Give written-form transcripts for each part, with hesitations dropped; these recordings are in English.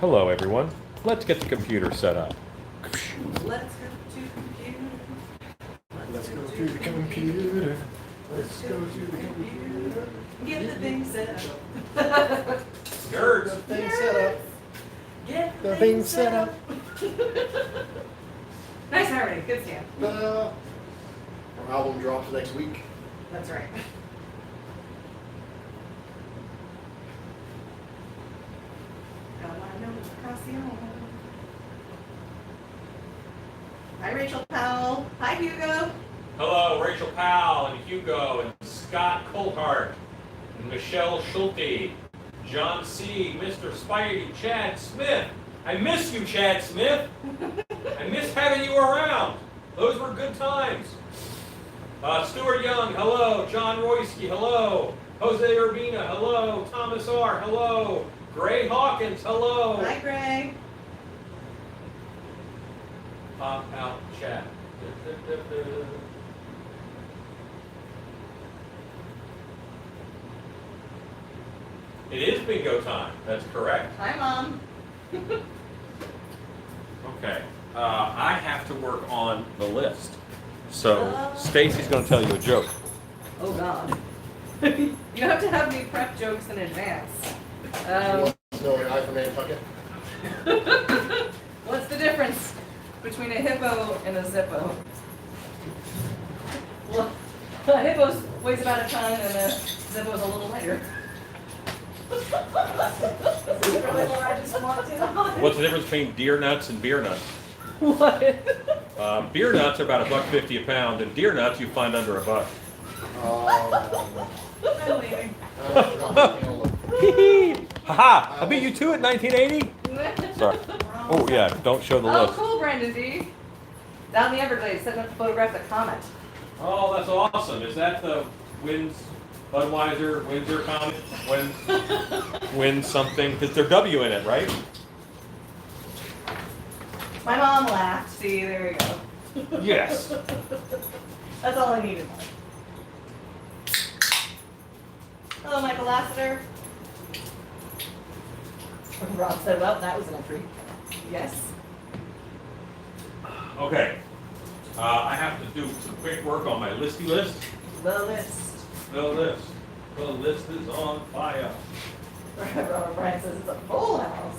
Hello, everyone. Let's get the computer set up. Let's go to the computer. Let's go to the computer. Let's go to the computer. Get the thing set up. Nerds. The thing set up. Get The thing set up. Nice harmony. Good stand. Our album drops next week. That's right. Hi, Rachel Powell. Hi, Hugo. Hello, Rachel Powell and Hugo and Scott Colhart and Michelle Schulte, John C., Mr. Spidey, Chad Smith. I miss you, Chad Smith. I miss having you around. Those were good times. Stuart Young, hello. John Royski, hello. Jose Urbina, hello. Thomas R., hello. Gray Hawkins, hello. Hi, Gray. Pop out chat. It is bingo time. That's correct. Hi, Mom. Okay. I have to work on the list. So Stacy's going to tell you a joke. Oh, God. You have to have me prep jokes in advance. No, an eye for Nantucket. What's the difference between a hippo and a zippo? Well, a hippo weighs about a ton and a zippo's a little lighter. This is really what I just want to know. What's the difference between deer nuts and beer nuts? What? Beer nuts are about $1.50 a pound, and deer nuts you find under $1. I'm leaving. Haha! I beat you to it, 1980. Sorry. Oh yeah, don't show the Oh, list. cool, Brandon D. Down the Everglades, setting up to photograph the comet. Oh, that's awesome. Is that the Budweiser Windsor comet? Wins something? Because there's W in it, right? My mom laughed. See, there we go. Yes. That's all I needed. Hello, Michael Lassiter. Rob said, well, that was an entry. Yes. Okay. I have to do some quick work on my listy list. The list. The list. The list is on fire. Robert Bryant says it's a full house.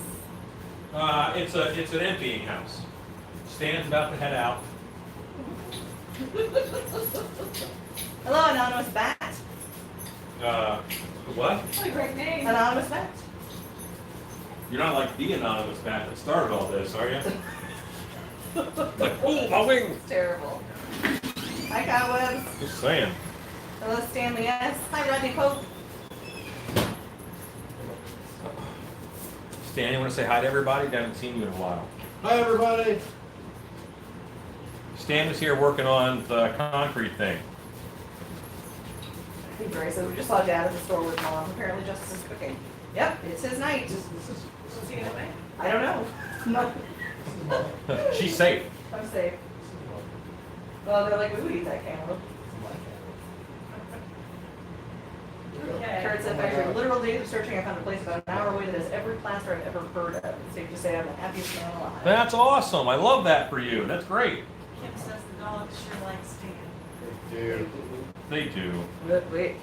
It's an emptying house. Stan's about to head out. Hello, Anonymous Bat. What? What a great name. Anonymous Bat. You're not like the anonymous bat that started all this, are you? Like, oh, my wing! It's terrible. Hi, Cobwebs. Just saying. Hello, Stanley S. Hi, Rodney Pope. Stan, you want to say hi to everybody? I haven't seen you in a while. Hi, everybody. Stan is here working on the concrete thing. I think Gray said we just saw Dad at the store with Mom. Apparently Justice is cooking. Yep, it's his night. Is he in away? I don't know. No. She's safe. I'm safe. Well, they're like, we would eat that cantaloupe. Okay. Kurt said, after literal days of searching, I found a place about an hour away that has every plaster I've ever heard of. It's safe to say I'm the happiest man alive. That's awesome. I love that for you. That's great. Kim says the dogs sure like Stan. Dude. They do. Wait.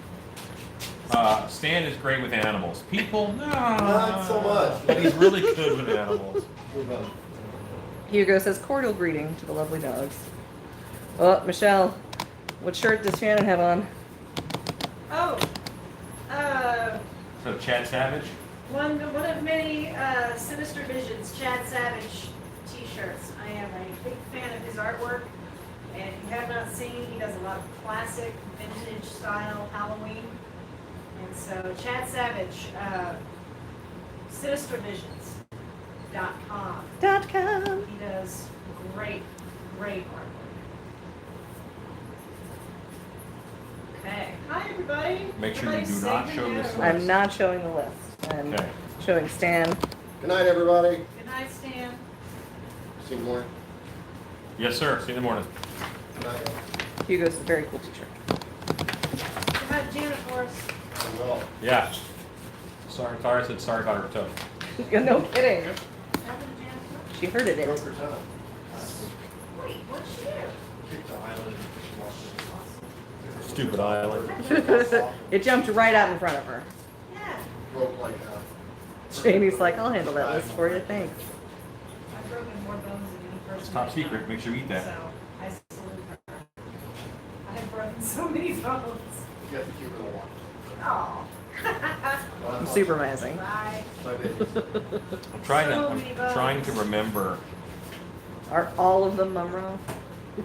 Stan is great with animals. People, no. Not so much. But he's really good with animals. Hugo says, cordial greeting to the lovely dogs. Oh, Michelle, what shirt does Shannon have on? Oh, So Chad Savage? one of many Sinister Visions Chad Savage t-shirts. I am a big fan of his artwork, and if you have not seen, he does a lot of classic vintage style Halloween. And so Chad Savage, sinistervisions.com. He does great artwork. Okay. Hi, everybody. Make sure you Everybody's do not safe show and this good. list. I'm not showing the list. I'm Okay. showing Stan. Good night, everybody. Good night, Stan. See you in the morning. Yes, sir. See you in the morning. Good night. Hugo's a very cool t-shirt. How about Janet for us? Well. Yeah. Sorry, Tara said sorry about her toe. No kidding. Happened to Jennifer? She heard it. Joker's out. Wait, what'd she do? Kicked the island and walked in. Stupid island. It jumped right out in front of her. Yeah, Broke like a. Jamie's like, I'll handle that list for you, thanks. I've broken more bones than any person. It's top secret. Make sure you eat that. So, I salute her. I have broken so many bones. You have to keep it a one. Oh. I'm supervising. Bye. My baby. I'm trying to remember. Are all of them Mumra?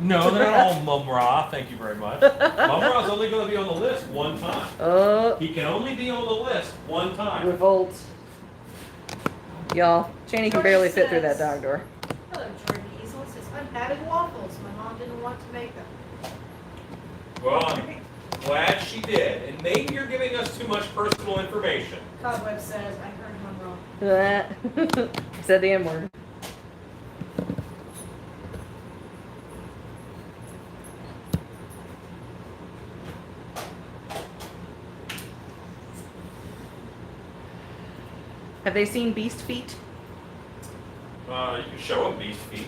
No, they're not all Mumra. Thank you very much. Mumra's only going to be on the list one time. Oh, He can only be on the list one time. revolt. Y'all, Cheney can barely fit through that dog door. Hello, Jordan Easel. It says, I'm having waffles. My mom didn't want to make them. Well, I'm glad she did. And maybe you're giving us too much personal information. Cobweb says, I heard him wrong. Said the M word. Have they seen Beast Feet? You can show him these feet.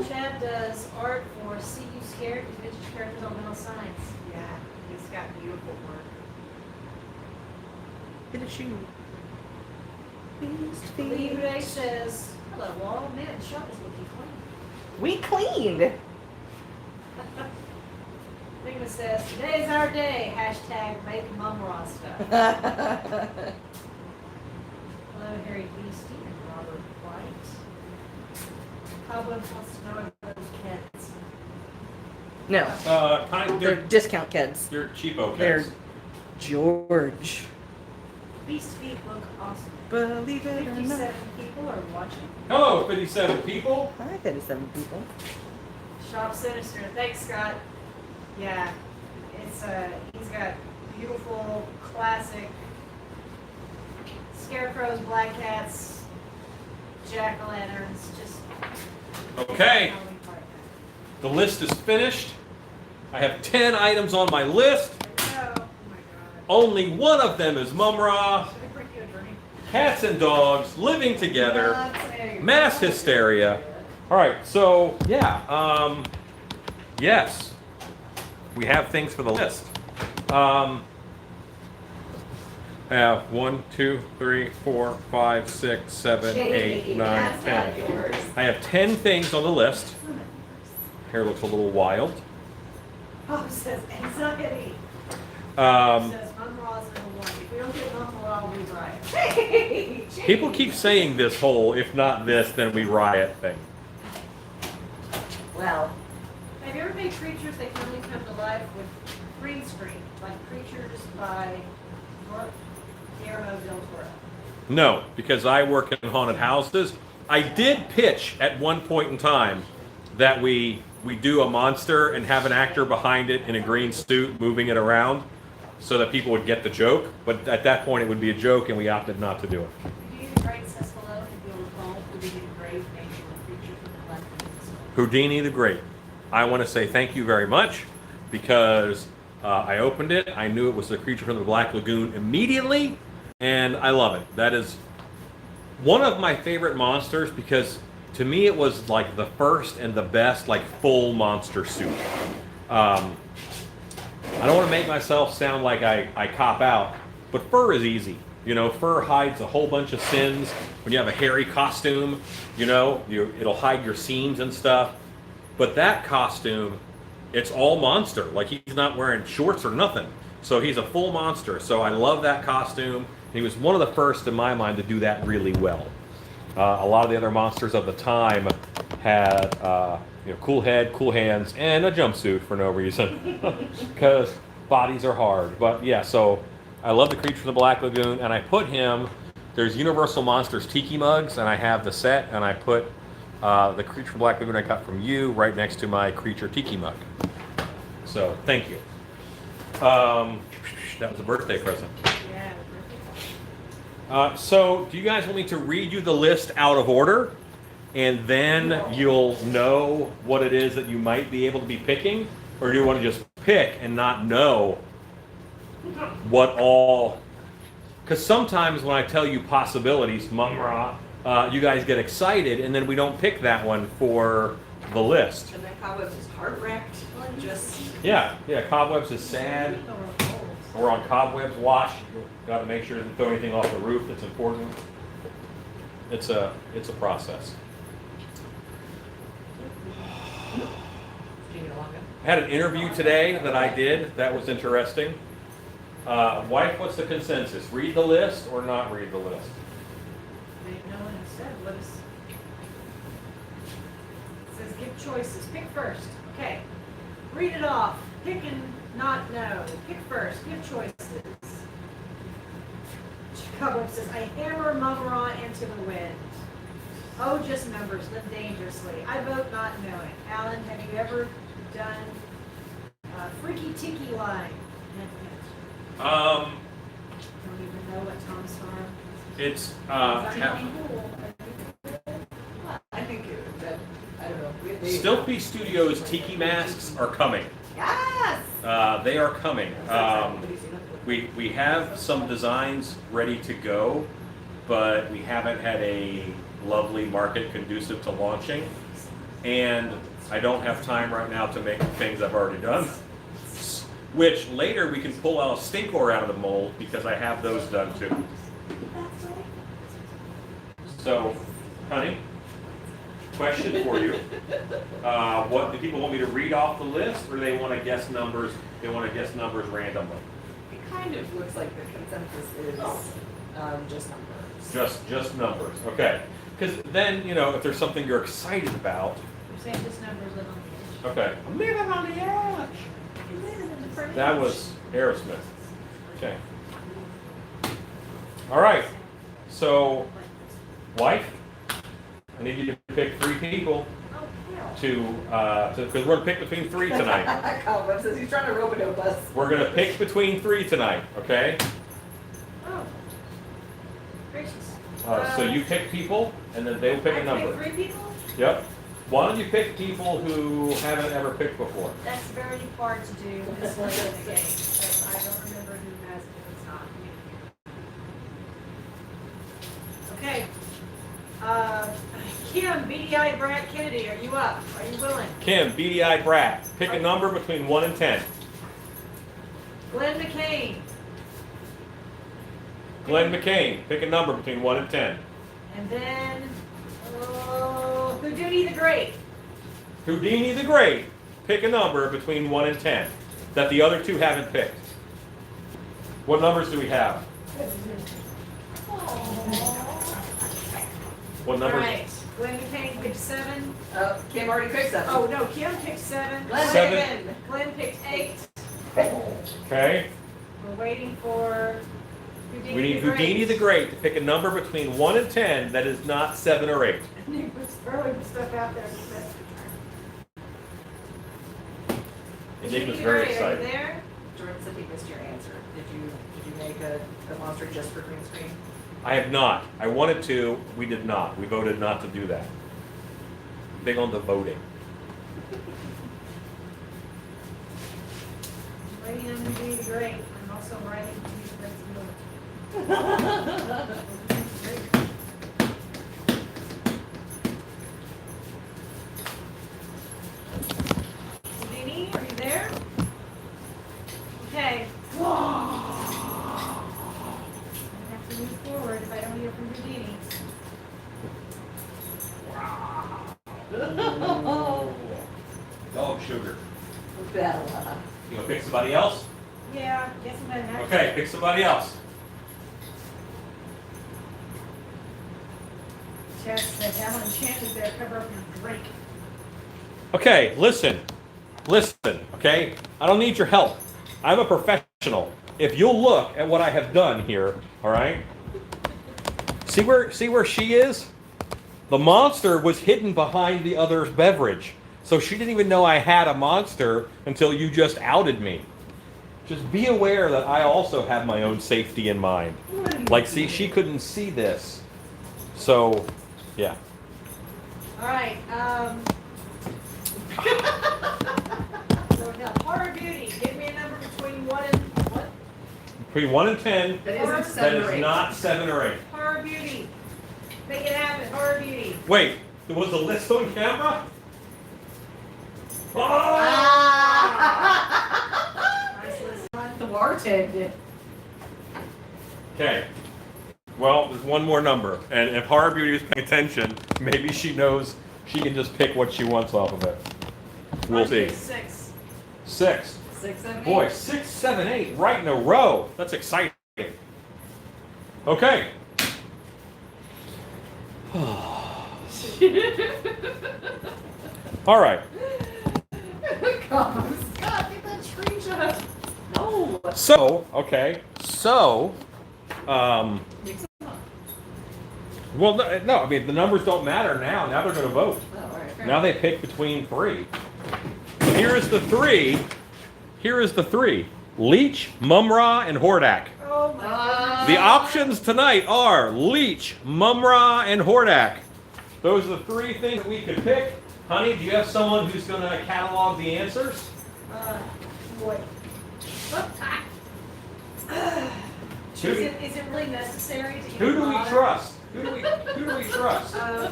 Chad does art for See You Scared, who vintage characters on mental science. Yeah, he's got beautiful work. Get a shoe. Beast Lee Feet. Ray says, hello, Wall. Man, the shop is looking clean. We cleaned. Nigma says, today's our day. Hashtag make mum raw stuff. Hello, Harry Beastie and Robert White. Cobweb wants to know about those kids. No, they're discount kids. They're cheapo They're kids. George. Beast feet look awesome. Believe it or not. 57 people are watching. Hello, 57 people. Hi, 57 people. Shop Sinister. Thanks, Scott. Yeah, it's he's got beautiful, classic scarecrows, black cats, jack-o'-lanterns, just Okay, the list is finished. I have 10 items on my list. There we go. Oh my god. Only one of them is Mumra. Should I bring you a drink? Cats and dogs living together. There you go. Mass hysteria. All right, so yeah, yes, we have things for the list. I have 1, 2, 3, 4, 5, 6, 7, 8, 9, That's 10. not yours. I have 10 things on the list. Hair looks a little wild. Bob says anxiety. Um, Says Mum Raw's number one. If we don't get Mum Raw, we riot. Hey, people keep saying this whole "if not this, then we riot" thing. Well, have you ever made creatures that can only come to life with green screen, like creatures by Guillermo del Toro? No, because I work in haunted houses. I did pitch at one point in time that we do a monster and have an actor behind it in a green suit moving it around so that people would get the joke. But at that point, it would be a joke, and we opted not to do it. Houdini the Great says hello, if you'll recall. Houdini the Great, angel and creature from the Black Lagoon. Houdini the Great. I want to say thank you very much because I opened it. I knew it was the creature from the Black Lagoon immediately, and I love it. That is one of my favorite monsters because to me it was like the first and the best like full monster suit. I don't want to make myself sound like I cop out, but fur is easy. You know, fur hides a whole bunch of sins. When you have a hairy costume, you know, it'll hide your seams and stuff. But that costume, it's all monster. Like he's not wearing shorts or nothing. So he's a full monster. So I love that costume. He was one of the first in my mind to do that really well. A lot of the other monsters of the time had cool head, cool hands, and a jumpsuit for no reason. Because bodies are hard. But yeah, so I love the creature from the Black Lagoon, and I put him, there's Universal Monsters Tiki mugs, and I have the set, and I put the creature from Black Lagoon I got from you right next to my creature Tiki mug. So thank you. That was a birthday present. Yeah. So do you guys want me to read you the list out of order? And then you'll know what it is that you might be able to be picking? Or do you want to just pick and not know what all Because sometimes when I tell you possibilities, you guys get excited, and then we don't pick that one for the list. And then Cobwebs is heart-wrecked. Just... Yeah, Cobwebs is sad. We're on Cobwebs watch. Got to make sure to throw anything off the roof that's important. It's a process. I had an interview today that I did. That was interesting. Wife, what's the consensus? Read the list or not read the list? No one has said, what is? It says give choices, pick first. Okay. Read it off. Pick and not know. Pick first, give choices. Cobweb says, I hammer Mumra into the wind. Oh, just numbers, live dangerously. I vote not knowing. Alan, have you ever done freaky tiki line? Don't even know what Tom's farm. It's I think that, I don't know. Stiltby Studios Tiki masks are coming. Yes! They are coming. We have some designs ready to go, but we haven't had a lovely market conducive to launching. And I don't have time right now to make the things I've already done. Which later we can pull out a stinkor out of the mold because I have those done too. So, honey, question for you. What do people want me to read off the list, or do they want to guess numbers? They want to guess numbers randomly. It kind of looks like the consensus is just numbers. Just numbers. Okay. Because then, if there's something you're excited about. You're saying just numbers live on the edge. Okay. I'm living on the edge. That was Aerosmith. Okay. All right. So, wife, I need you to pick 3 people because we're going to pick between 3 tonight. Cobweb says he's trying to rope-a-dope us. We're going to pick between 3 tonight, okay? Oh. Gracious. So you pick people, and then they'll pick a number. Pick 3 people? Yep. Why don't you pick people who haven't ever picked before? That's very hard to do this late in the game. Because I don't remember who has and who's not. Okay. Kim, beady-eyed Brad Kennedy, are you up? Are you willing? Kim, beady-eyed brat. Pick a number between 1 and 10. Glenn McCain. Glenn McCain. Pick a number between 1 and 10. And then, Houdini the Great. Houdini the Great. Pick a number between 1 and 10 that the other 2 haven't picked. What numbers do we have? What numbers? All right. Glenn McCain picked 7. Kim already picked 7. Oh, no, Kim picked 7. Glenn 7. Glenn picked 8. Okay. We're waiting for Houdini We need the Great. Houdini the Great to pick a number between 1 and 10 that is not 7 or 8. Nick was throwing stuff out there. And Nick was Houdini the very Great, excited. Are you there? Jordan said he missed your answer. Did you make a monster just for green screen? I have not. I wanted to. We did not. We voted not to do that. Big on the voting. Waiting on Houdini the Great. I'm also writing to you guys. Houdini, are you there? Okay. I have to move forward if I don't hear from Houdini. Dog sugar. Bella. You want to pick somebody else? Yeah, guess I'm gonna have Okay, pick somebody else. Chad said Alan Enchanted there cover up your drink. Okay, listen, okay? I don't need your help. I'm a professional. If you'll look at what I have done here, all right? See where she is? The monster was hidden behind the other beverage. So she didn't even know I had a monster until you just outed me. Just be aware that I also have my own safety in mind. Like, see, she couldn't see this. So, yeah. All right. So now, horror beauty. Give me a number between 1 and what? Between 1 and 10, That isn't that 7 or is 8. not 7 or 8. Horror Beauty. Make it happen, Horror Beauty. Wait, there was a list on camera? Oh! Nice list. The bartender. Okay. Well, there's one more number, and if Horror Beauty was paying attention, maybe she knows she can just pick what she wants off of it. We'll see. 6. 6. 6, 7, 8. Boy, 6, 7, 8, right in a row. That's exciting. Okay. All right. Come on, Scott, get that screenshot. No. So, okay. So, Mix them up. well, no, I mean, the numbers don't matter now. Now they're going to vote. Oh, all right, fair Now they pick between 3. So here is the 3. Here is the 3. Leech, Mumra, and Hordak. Oh my goodness. The options tonight are Leech, Mumra, and Hordak. Those are the 3 things that we could pick. Honey, do you have someone who's going to catalog the answers? Boy. Is it really necessary to Who even do we bother? trust? Who do we trust? Uh,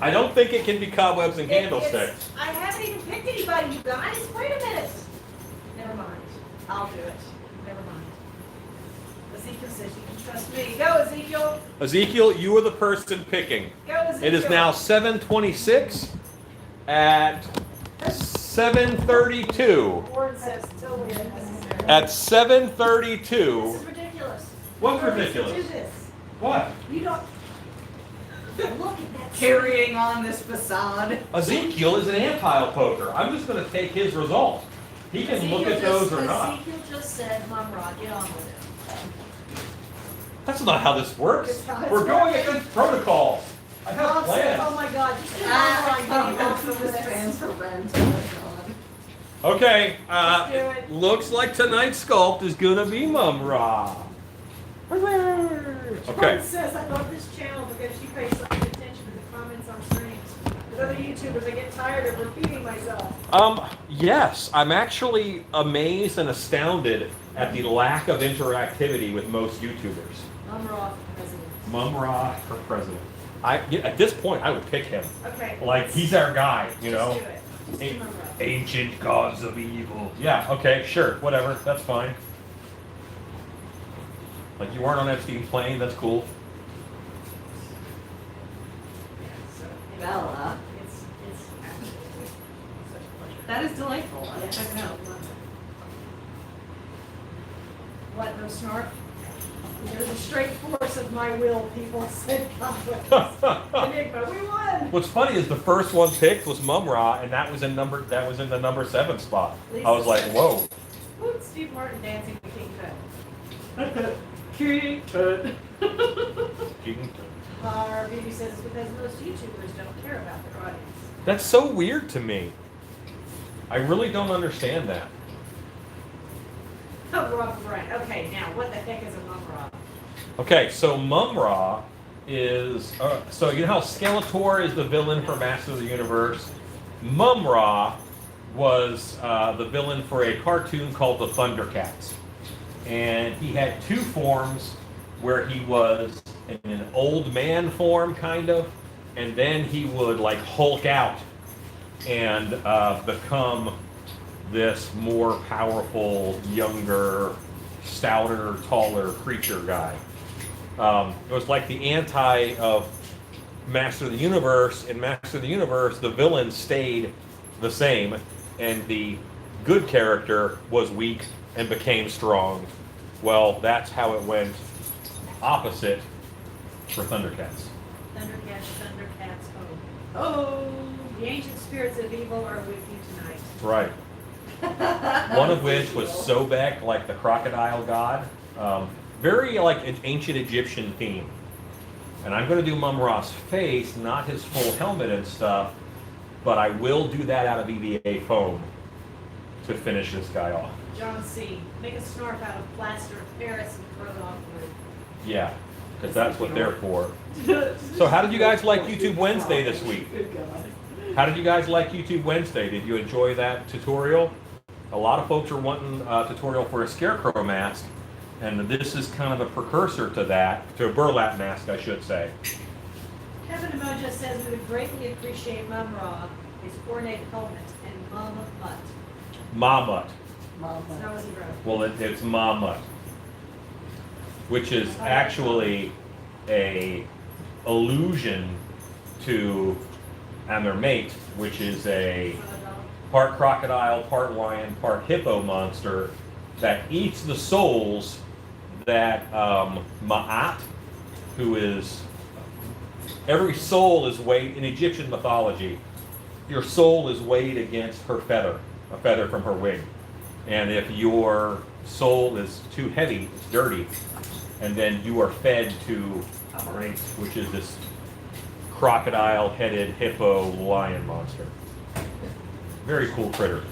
I don't think it can be cobwebs and it's- candlesticks. I haven't even picked anybody, you guys. Wait a minute. Never mind. I'll do it. Never mind. Ezekiel says you can trust me. Go, Ezekiel. Ezekiel, you are the person picking. Go, Ezekiel. It is now 7:26 at 7:32. Warren says still weird necessary. At This 7:32. is ridiculous. What's You don't ridiculous? Do this. What? You don't. Look at that. Carrying on this facade. Ezekiel is an anti-poker. I'm just going to take his result. He can look at those or not. Ezekiel just said, Mom Rod, get on with it. That's not how this works. It's how it's We're going working. against protocols. I have Mom said, oh plans. my God, just do Mom Ah, Rod, getting that's off of this this. fans for rent. Oh my God. Okay, Let's do it. looks like tonight's sculpt is going to be Mum-Ra. Okay. Warren says, I love this channel because she pays so much attention to the comments on streams. With other YouTubers, I get tired of repeating myself. Yes, I'm actually amazed and astounded at the lack of interactivity with most YouTubers. Mom Rod for president. Mum-Ra for president. At this point, I would pick him. Okay. Like, he's our guy, you know? Let's do it. Let's do Mom Rod. Ancient gods of evil. Yeah, okay, sure, whatever, that's fine. Like, you weren't on Epstein's plane, that's cool. So, Bella. it's absolutely such a pleasure. That is delightful. I'll check it out. What, no snark? There's a straight force of my will, people said conflict. Enigma, we won! What's funny is the first one picked was Mum-Ra, and that was in the number 7 spot. I was like, whoa. Ooh, Steve Martin dancing to King Tut. King Tut. Beauty says it's because most YouTubers don't care about their audience. That's so weird to me. I really don't understand that. Oh, Rob, right. Okay, now what the heck is a mum Rob? Okay, so Mum-Ra is so you know how Skeletor is the villain for Master of the Universe. Mum-Ra was the villain for a cartoon called the Thundercats, and he had 2 forms where he was in an old man form, kind of, and then he would like Hulk out and become this more powerful, younger, stouter, taller creature guy. It was like the anti of Master of the Universe. In Master of the Universe, the villain stayed the same, and the good character was weak and became strong. Well, that's how it went opposite for Thundercats. Thundercats, oh. Oh, the ancient spirits of evil are with you tonight. Right. One of which was Sobek, like the crocodile god. Very like an ancient Egyptian theme. And I'm going to do Mum-Ra's face, not his full helmet and stuff, but I will do that out of EVA foam to finish this guy off. John C. Make a snarf out of plaster of Paris and throw it off wood. Yeah, because that's what they're for. So how did you guys like YouTube Wednesday this week? Good God. How did you guys like YouTube Wednesday? Did you enjoy that tutorial? a lot of folks are wanting a tutorial for a scarecrow mask, and this is kind of a precursor to that, to a burlap mask, I should say. Kevin Emoja says we would greatly appreciate Mum Ra, his coordinated helmet, and Mum Mutt. Mamut. That's not what he wrote. Well, it's Mamut, which is actually a allusion to and their mate, which is a part crocodile, part lion, part hippo monster that eats the souls that Ma'at, who is, every soul is weighed, in Egyptian mythology, your soul is weighed against her feather, a feather from her wing. And if your soul is too heavy, it's dirty, and then you are fed to Amaranth, which is this crocodile-headed hippo lion monster. Very cool critter. And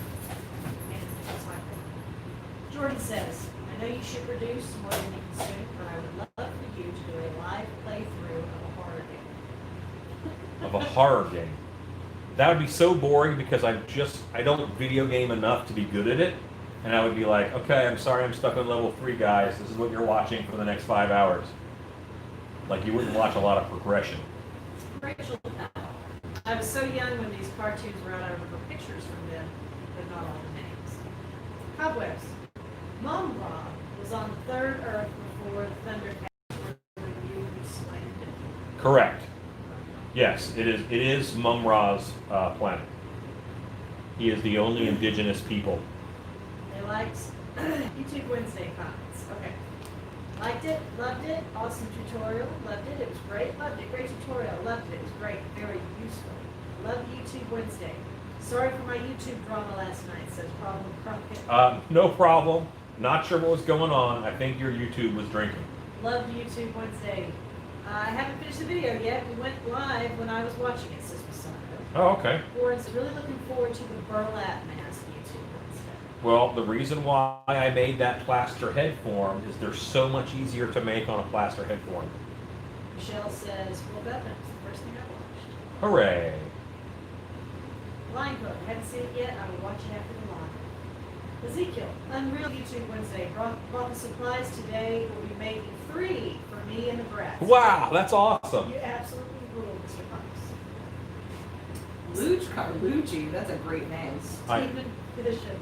it's like that. Jordan says, I know you should produce more than you consume, but I would love for you to do a live playthrough of a horror game. Of a horror game. That would be so boring because I don't video game enough to be good at it. And I would be like, okay, I'm sorry I'm stuck on level 3, guys. This is what you're watching for the next 5 hours. Like, you wouldn't watch a lot of progression. Rachel, I was so young when these cartoons were out, I remember pictures from them, but not all the names. Cobwebs. Mum Ra was on the third Earth before the Thundercats were used landed. Correct. Yes, it is Mum Ra's planet. He is the only indigenous people. They liked YouTube Wednesday comments. Okay. Liked it, loved it, awesome tutorial, loved it, it was great, loved it, great tutorial, loved it, it was great, very useful. Love YouTube Wednesday. Sorry for my YouTube drama last night, says Problem Crockett. No problem. Not sure what was going on. I think your YouTube was drinking. Loved YouTube Wednesday. I haven't finished the video yet. We went live when I was watching it, says Masano. Oh, okay. Warren's really looking forward to the burlap mask YouTube Wednesday. Well, the reason why I made that plaster head form is they're so much easier to make on a plaster head form. Michelle says, well, that was the first thing I watched. Hooray. Line Hook, haven't seen it yet. I will watch it after the line. Ezekiel, Unreal YouTube Wednesday. Bought the supplies today. Will be making 3 for me and the brats. Wow, that's awesome. You absolutely rule, Mr. Fox. Luch Carlucci, that's a great name. Stephen Bishop.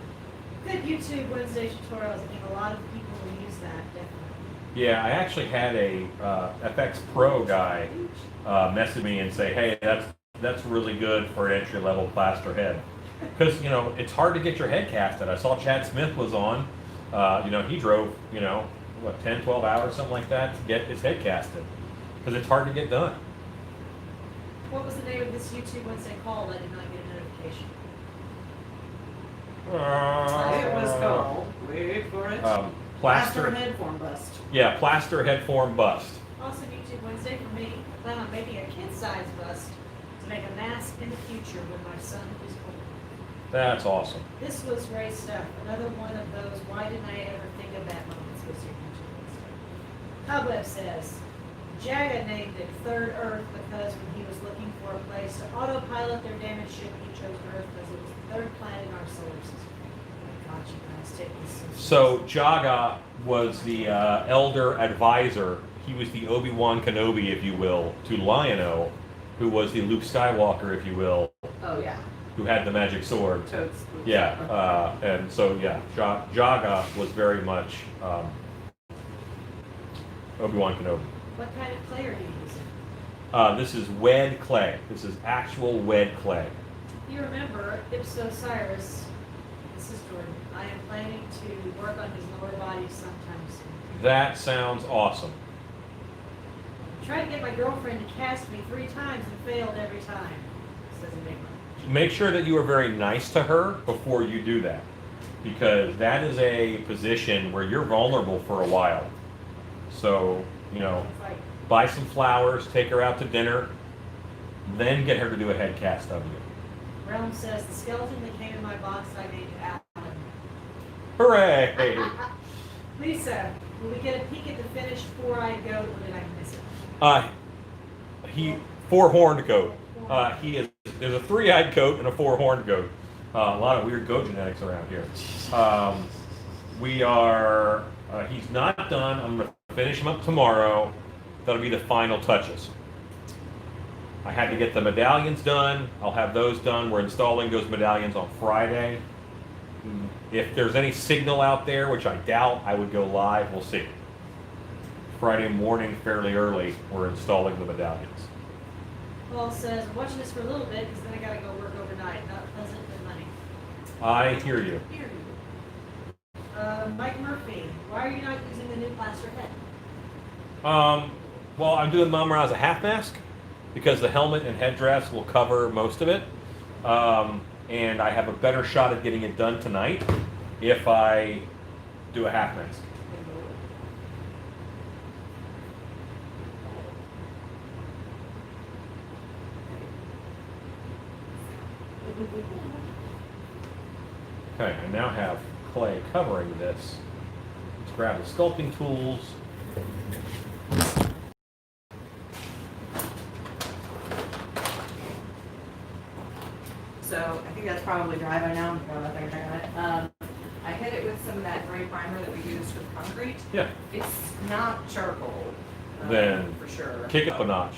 Good YouTube Wednesday tutorials. I think a lot of people will use that, definitely. Yeah, I actually had a FX Pro guy message me and say, hey, that's really good for an entry-level plaster head. Because, you know, it's hard to get your head casted. I saw Chad Smith was on. You know, he drove, you know, what, 10, 12 hours, something like that, to get his head casted. Because it's hard to get done. What was the name of this YouTube Wednesday call? I did not get a notification. It was called, wait for it, Plaster head form bust. Yeah, plaster head form bust. Also YouTube Wednesday for me. I plan on making a kid-size bust to make a mask in the future when my son is born. That's awesome. This was Ray stuff. Another one of those, why didn't I ever think of that moments was your YouTube Wednesday. Cobweb says, Jaga named it Third Earth because when he was looking for a place to autopilot their damaged ship, he chose Earth because it was the third planet in our solar system. Oh God, you guys take this So Jaga was the elder advisor. He was the Obi-Wan Kenobi, if you will, to Lion-O, who was the Luke Skywalker, if you will, Oh, yeah. who had the magic sword. Totes. Yeah, and so yeah, Jaga was very much Obi-Wan Kenobi. What kind of clay are you using? This is wed clay. This is actual wed clay. You remember, Ipso Cyrus, this is Jordan, I am planning to work on his lower body sometime soon. That sounds awesome. Tried to get my girlfriend to cast me 3 times and failed every time, says Enigma. Make sure that you are very nice to her before you do that, because that is a position where you're vulnerable for a while. So, you know, It's like, buy some flowers, take her out to dinner, then get her to do a head cast of you. Realm says, the skeleton that came in my box I named Alan. Hooray! Lisa, will we get a peek at the finished 4-eyed goat or did I miss it? He 4-horned goat. There's a 3-eyed goat and a 4-horned goat. A lot of weird goat genetics around here. We are, he's not done. I'm going to finish him up tomorrow. That'll be the final touches. I had to get the medallions done. I'll have those done. We're installing those medallions on Friday. If there's any signal out there, which I doubt, I would go live. We'll see. Friday morning, fairly early, we're installing the medallions. Paul says, I'm watching this for a little bit because then I gotta go work overnight. Not pleasant but money. I hear you. Here you go. Mike Murphy, why are you not using the new plaster head? Well, I'm doing Mumra as a half mask because the helmet and headdress will cover most of it. And I have a better shot at getting it done tonight if I do a half mask. Okay, I now have clay covering this. Let's grab the sculpting tools. So I think that's probably dry by now. I'm going to think on it. I hit it with some of that gray primer that we used for the concrete. Yeah. It's not charcoal. Then for sure. Kick it up a notch.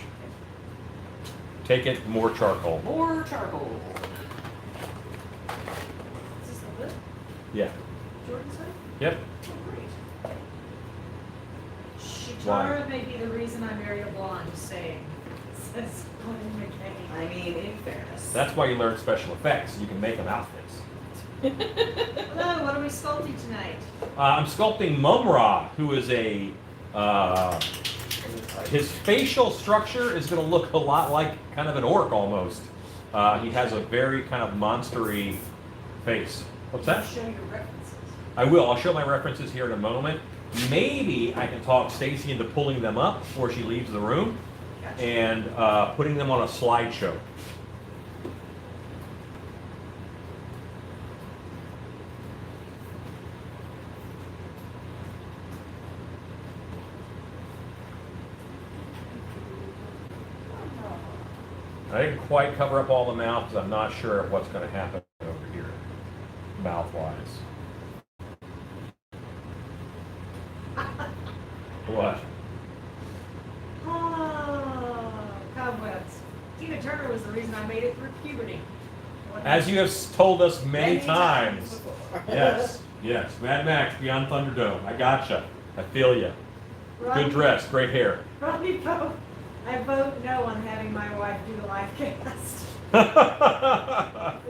Take it more charcoal. More charcoal. Is this the lip? Yeah. Jordan's hood? Yep. Oh, great. Why? Shitara may be the reason I married a blonde, just saying. Says Glenn McKay. I mean, in fairness. That's why you learn special effects. You can make them outfits. Hello, what are we sculpting tonight? I'm sculpting Mumra, who is a. His facial structure is going to look a lot like kind of an orc almost. He has a very kind of monstery face. What's that? Show your references. I will. I'll show my references here in a moment. Maybe I can talk Stacy into pulling them up before she leaves the room Gotcha. and putting them on a slideshow. I didn't quite cover up all the mouth because I'm not sure of what's going to happen over here, mouth-wise. What? Oh, cobwebs. Tina Turner was the reason I made it through puberty. As you have told us many times. before. Yes, yes. Mad Max, Beyond Thunderdome. I gotcha. I feel you. Good dress, great hair. Rodney Pope. I vote no on having my wife do the live cast.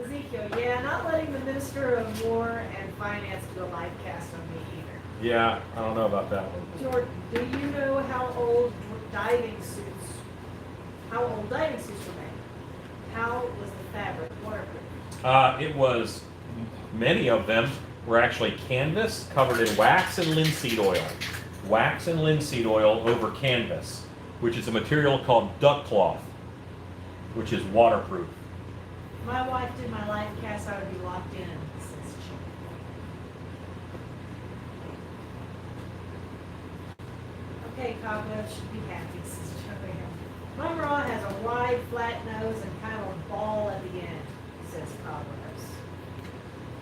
Ezekiel, yeah, not letting the Minister of War and Finance do a live cast on me either. Yeah, I don't know about that one. Jordan, do you know how old diving suits were made? How was the fabric waterproof? It was, many of them were actually canvas covered in wax and linseed oil. Wax and linseed oil over canvas, which is a material called duck cloth, which is waterproof. If my wife did my live cast, I would be locked in since she. Okay, cobwebs should be happy, says Joanne. My bra has a wide, flat nose and kind of a ball at the end, says Cobwebs.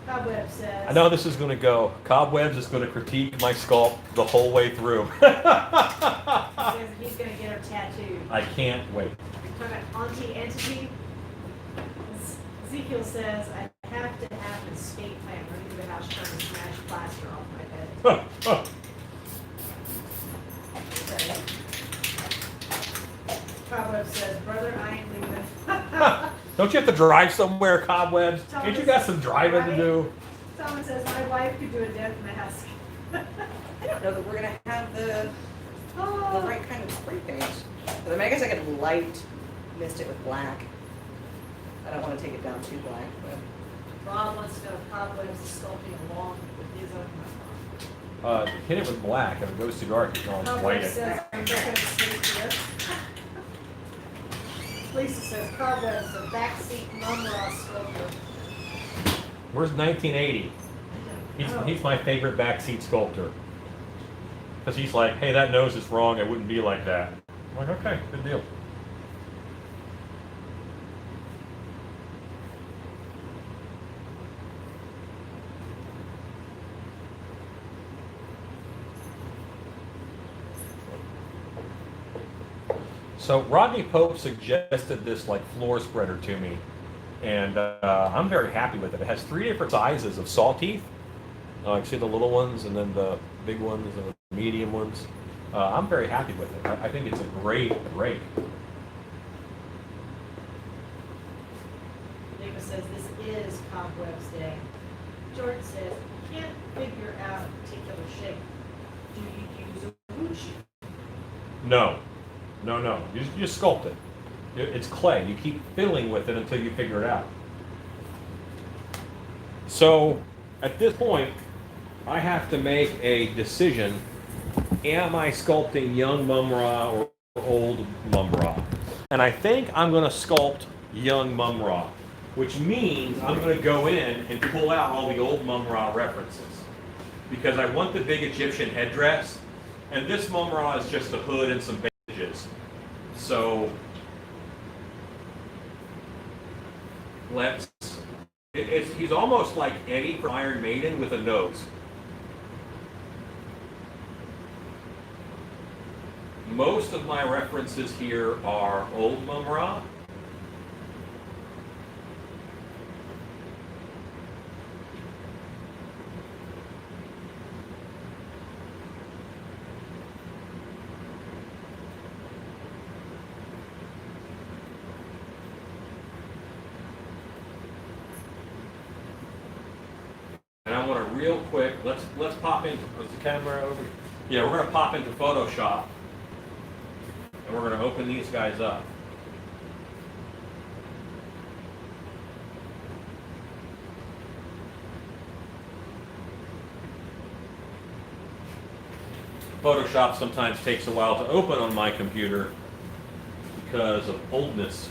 Cobwebs says. I know this is going to go. Cobwebs is going to critique my sculpt the whole way through. He says he's going to get her tattooed. I can't wait. You're talking about Auntie Entity? Ezekiel says, I have to have an escape plan. Run into the house trying to smash plaster off my head. Okay. Cobweb says, brother, I ain't leaving. Don't you have to drive somewhere, Cobwebs? Ain't you got some driving to do? Someone says, my wife could do a death mask. I don't know that we're gonna have the Oh, right kind of spray paint. But I mean, I guess I could light mist it with black. I don't want to take it down too black, but Rob wants to know if Cobwebs is sculpting along with his own. Hit it with black. If it goes too dark, you can always white Cobweb it. says, I'm just gonna sleep here. Lisa says, Cobweb is a backseat mum-ra sculptor. Where's 1980? He's my favorite backseat sculptor. Because he's like, hey, that nose is wrong. It wouldn't be like that. I'm like, okay, good deal. So Rodney Pope suggested this like floor spreader to me, and I'm very happy with it. It has 3 different sizes of saw teeth. You see the little ones, and then the big ones, and the medium ones. I'm very happy with it. I think it's a great rake. David says this is Cobwebs Day. Jordan says, can't figure out a particular shape. Do you use a wood chip? No. You just sculpt it. It's clay. You keep fiddling with it until you figure it out. So, at this point, I have to make a decision. Am I sculpting young Mum-Ra or old Mum-Ra? And I think I'm going to sculpt young Mum-Ra, which means I'm going to go in and pull out all the old Mum-Ra references. Because I want the big Egyptian headdress, and this Mum-Ra is just a hood and some bandages. So, he's almost like Eddie from Iron Maiden with a nose. Most of my references here are old Mum-Ra. And I want to real quick, let's pop into, is the camera over? Yeah, we're going to pop into Photoshop. And we're going to open these guys up. Photoshop sometimes takes a while to open on my computer because of oldness.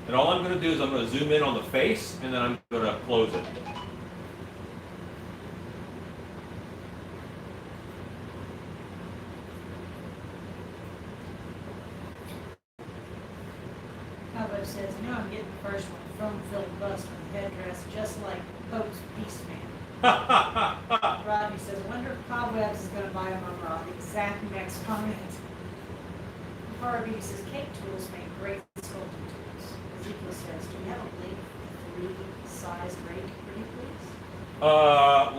And all I'm going to do is I'm going to zoom in on the face, and then I'm going to close it. Cobweb says, I'm getting the first one, foam-filled bust with headdress, just like Pope's Beastman. Rodney says, wonder if Cobwebs is going to buy a Mum-Ra. The exact next comment. Harvey says, cake tools make great sculpting tools. Ezekiel says, do you have a link for 3-sized rake for you, please?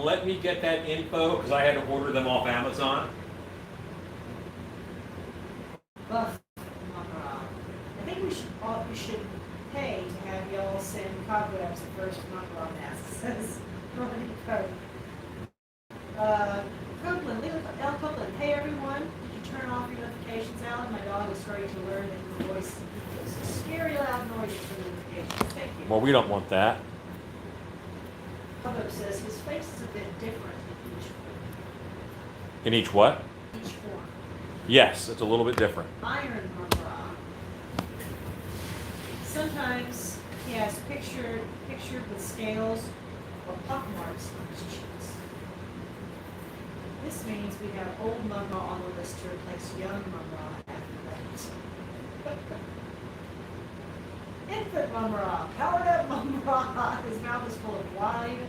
Let me get that info because I had to order them off Amazon. Buff Mum-Ra. I think we should pay to have y'all send Cobwebs the first Mum-Ra mask, says Rodney Cope. Copeland, L. Copeland, hey everyone. Did you turn off your notifications, Alan? My dog is starting to learn that your voice is scary loud noises for notifications. Thank you. Well, we don't want that. Cobweb says his face is a bit different In each what? each form. Yes, it's a little bit different. Iron Mum-Ra. Sometimes he has pictured with scales or pock marks on his cheeks. This means we have old Mum-Ra on the list to replace young Mum-Ra after that. Infant Mum-Ra, powered up Mum-Ra. His mouth is full of wide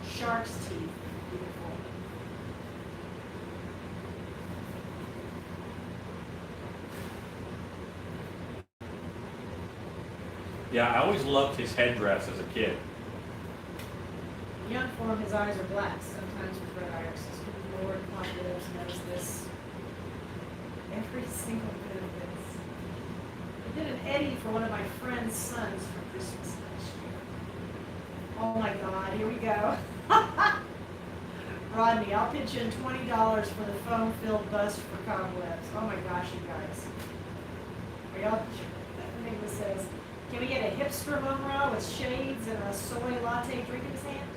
shark's teeth. Beautiful. Yeah, I always loved his headdress as a kid. Young form, his eyes are black, sometimes with red irises. Good Lord, Cobwebs knows this. Every single bit of this. I did an Eddie for one of my friend's sons for Christmas last year. Oh my God, here we go. Rodney, I'll pitch in $20 for the foam-filled bust for Cobwebs. Oh my gosh, you guys. Are y'all? Nicholas says, can we get a hipster Mum-Ra with shades and a soy latte drink in his hand?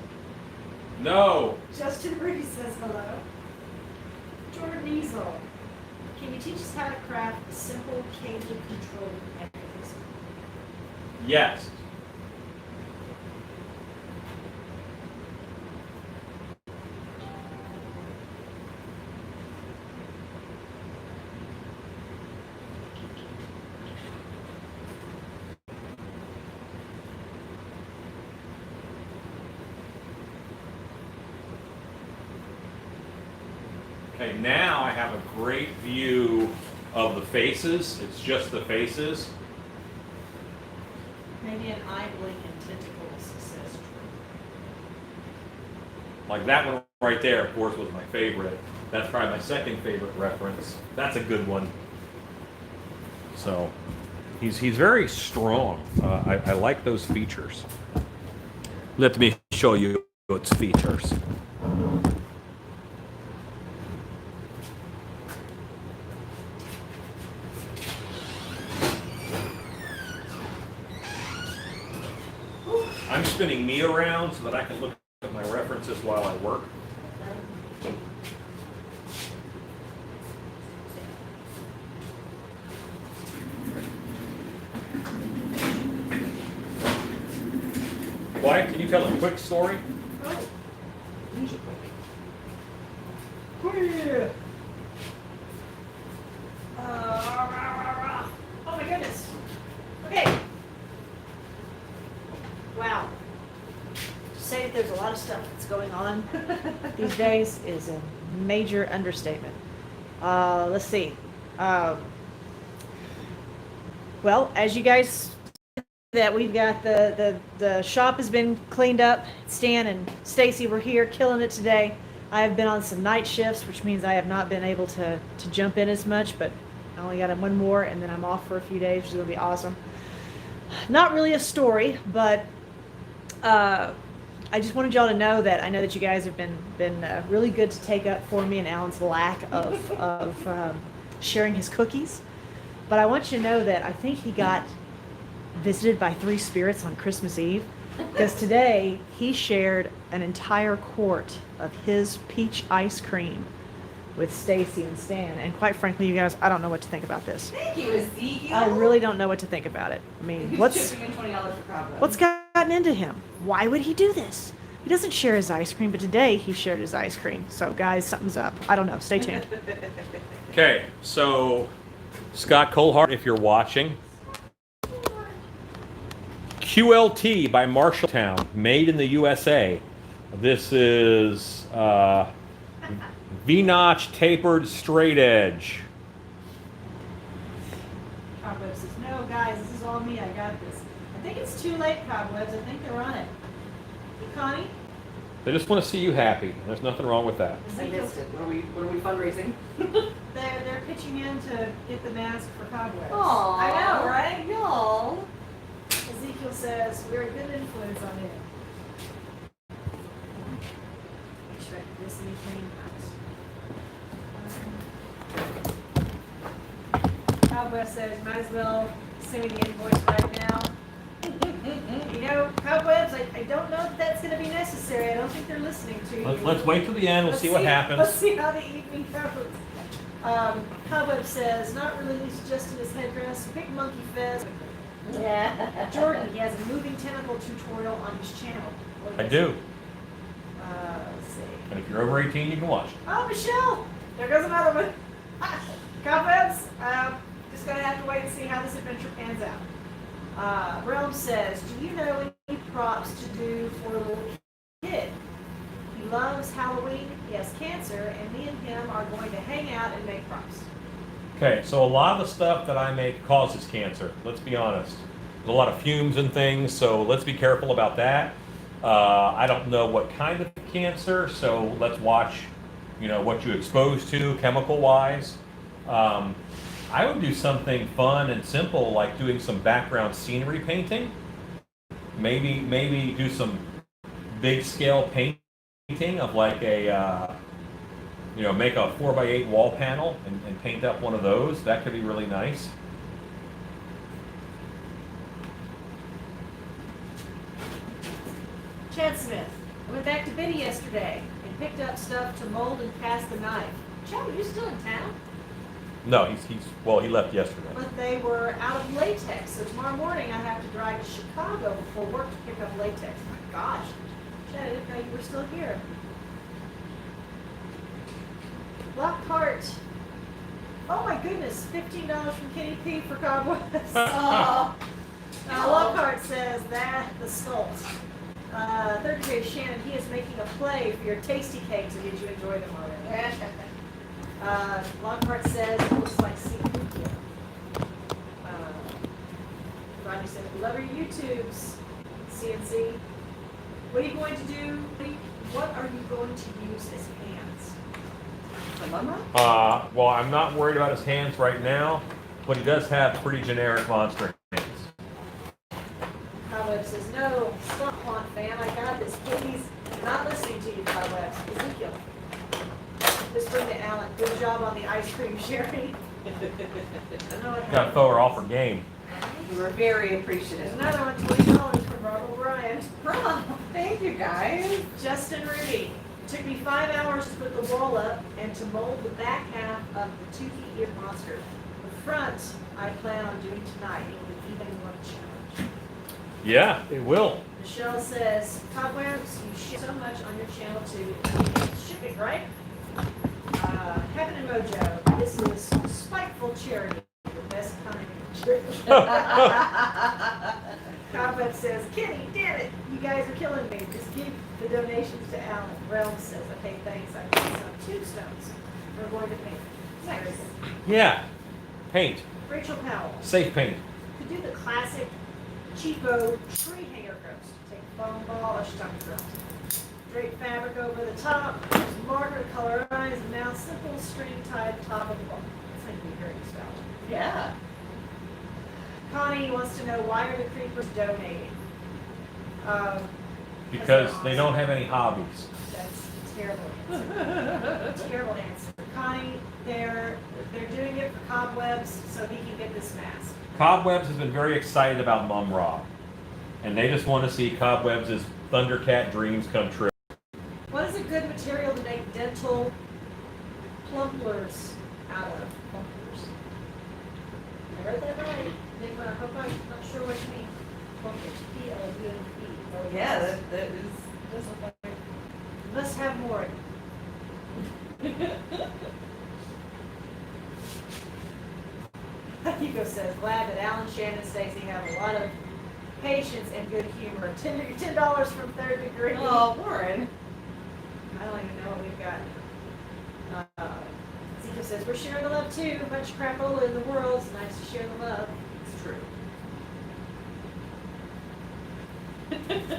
No. Justin Rudy says hello. Jordan Easel, can you teach us how to craft a simple cable control mechanism? Yes. Okay, now I have a great view of the faces. It's just the faces. Maybe an eye blink and tentacles says true. Like that one right there, of course, was my favorite. That's probably my second favorite reference. That's a good one. So, he's very strong. I like those features. Let me show you its features. I'm spinning me around so that I can look at my references while I work. Why? Can you tell a quick story? Oh, oh my goodness. Okay. Wow. To say that there's a lot of stuff that's going on these days is a major understatement. Let's see. Well, as you guys that we've got the shop has been cleaned up. Stan and Stacy were here killing it today. I have been on some night shifts, which means I have not been able to jump in as much, but I only got one more and then I'm off for a few days, which is going to be awesome. Not really a story, but I just wanted y'all to know that I know that you guys have been really good to take up for me and Alan's lack of sharing his cookies. But I want you to know that I think he got visited by 3 spirits on Christmas Eve, because today he shared an entire quart of his peach ice cream with Stacy and Stan. And quite frankly, you guys, I don't know what to think about this. Thank you, Ezekiel. I really don't know what to think about it. I mean, what's gotten into him? Why would he do this? He doesn't share his ice cream, but today he shared his ice cream. So guys, something's up. I don't know. Stay tuned. Okay, so Scott Colhart, if you're watching, QLT by Marshalltown, made in the USA. This is V-notch tapered straight edge. Cobwebs says, no, guys, this is all me. I got this. I think it's too late, Cobwebs. I think they're on it. Hey, Connie? They just want to see you happy. There's nothing wrong with that. I missed it. What are we fundraising? They're pitching in to get the mask for Cobwebs. Aww. I know, right? No. Ezekiel says, we're a good influence on him. Make sure I can miss anything. Cobweb says, might as well send me the invoice right now. You know, Cobwebs, I don't know if that's going to be necessary. I don't think they're listening to you. Let's wait till the end. We'll see what happens. Let's see how the evening goes. Cobweb says, not really suggesting his headdress. Big monkey fez. Yeah. Jordan, he has a moving tentacle tutorial on his channel. I do. Let's see. And if you're over 18, you can watch. Oh, Michelle! There goes another one. Cobwebs, just gonna have to wait and see how this adventure pans out. Realm says, do you know any props to do for a little kid? He loves Halloween, he has cancer, and me and him are going to hang out and make props. Okay, so a lot of the stuff that I make causes cancer. Let's be honest. There's a lot of fumes and things, so let's be careful about that. I don't know what kind of cancer, so let's watch, what you expose to chemical-wise. I would do something fun and simple, like doing some background scenery painting. Maybe do some big-scale painting of like a make a 4x8 wall panel and paint up one of those. That could be really nice. Chad Smith, I went back to Biddy yesterday and picked up stuff to mold and cast the knife. Chad, are you still in town? No, he left yesterday. But they were out of latex, so tomorrow morning I have to drive to Chicago before work to pick up latex. My gosh, Chad, I didn't know you were still here. Lockhart. Oh my goodness, $15 from Kenny P for Cobwebs. Oh. Lockhart says that the sculpt. Third degree Shannon, he is making a play for your tasty cakes, or did you enjoy them already? Lockhart says it looks like seafood. Rodney said, we love your YouTubes, CNC. What are you going to do? What are you going to use as hands? The mama? Well, I'm not worried about his hands right now, but he does have pretty generic monster hands. Cobweb says, no, stop, Quant fan, I got this, please. I'm not listening to you, Cobwebs. Ezekiel. Whispering to Alan, good job on the ice cream sharing. I know it Got to throw her off her game. We were very There's appreciative. another one, $20 from Rob O'Brien. Oh, thank you guys. Justin Rudy. It took me 5 hours to put the wall up and to mold the back half of the 2 feet ear monster. The front, I plan on doing tonight. It will be even more challenge. Yeah, it will. Michelle says, Cobwebs, you share so much on your channel too. Shipping, right? Heaven and Mojo, this is spiteful charity, the best kind of charity. Cobweb says, Kenny, damn it, you guys are killing me. Just give the donations to Alan. Realm says, okay, thanks. I got some tombstones. We're going to paint. Very good. Yeah. Paint. Rachel Powell. Safe paint. To do the classic cheapo tree hanger ghost. Take foam ball or stuck film. Drape fabric over the top, use marker, color eyes, and now simple string tied top of the ball. It's like we very nostalgic. Yeah. Connie wants to know, why are the creepers donating? Because they don't have any hobbies. That's a terrible answer. Terrible answer. Connie, they're doing it for Cobwebs so he can get this mask. Cobwebs has been very excited about Mum Ra, and they just want to see Cobwebs' Thundercat dreams come true. What is a good material to make dental plumblers out of? Plumblers. I read that right. Nick, I hope I'm not sure what you mean. Plumblers. P-L-U-M-B. Yeah, that is, does look like. Must have more. Hugo says, glad that Alan, Shannon, and Stacy have a lot of patience and good humor. $10 from Third Degree. Oh, Warren. I don't even know what we've got. Zika says, we're sharing the love too. A bunch of crapola in the world. It's nice to share the love. It's true.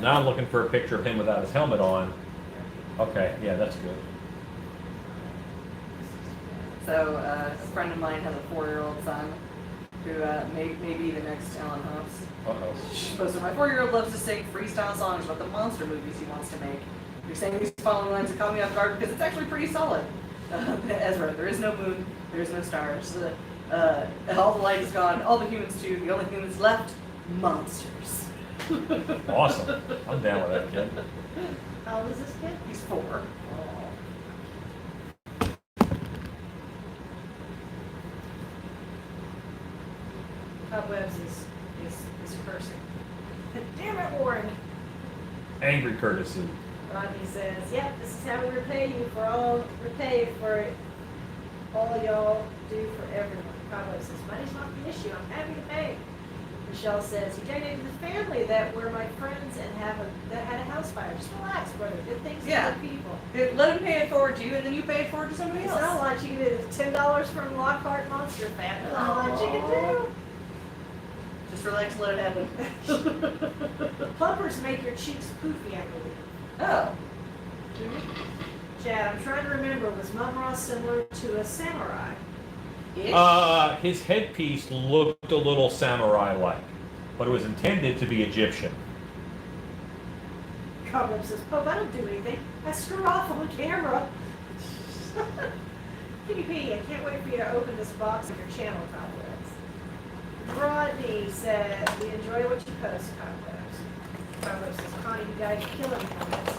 Now I'm looking for a picture of him without his helmet on. Okay, yeah, that's good. So, a friend of mine has a 4-year-old son who may be the next Alan Hobbs. Uh-oh. She posted, my 4-year-old loves to sing freestyle songs about the monster movies he wants to make. You're saying these following lines that caught me off guard because it's actually pretty solid. Ezra, there is no moon, there is no stars. All the light is gone, all the humans too. The only thing that's left, monsters. Awesome. I'm down with that, kid. How old is this kid? He's 4. Cobwebs is cursing. Damn it, Warren. Angry courtesy. Rodney says, yep, this is how we repay for all y'all do for everyone. Cobweb says, money's not the issue. I'm happy to pay. Michelle says, you donated to the family that were my friends and that had a house fire. Just relax, brother. Good things Yeah. to good people. Let him pay it forward to you, and then you pay it forward to somebody It's else. not like you did $10 from Lockhart Monster Fan. That's not what you can do. Just relax, let it happen. Plumpers make your cheeks poofy, I believe. Oh. Chad, I'm trying to remember, was Mum Ra similar to a samurai? Ish. His headpiece looked a little samurai-like, but it was intended to be Egyptian. Cobweb says, Pope, I don't do anything. I screw off on camera. PvP, I can't wait for you to open this box of your channel, Cobwebs. Rodney said, we enjoy what you post, Cobwebs. Cobwebs says, Connie, you guys are killing me on this.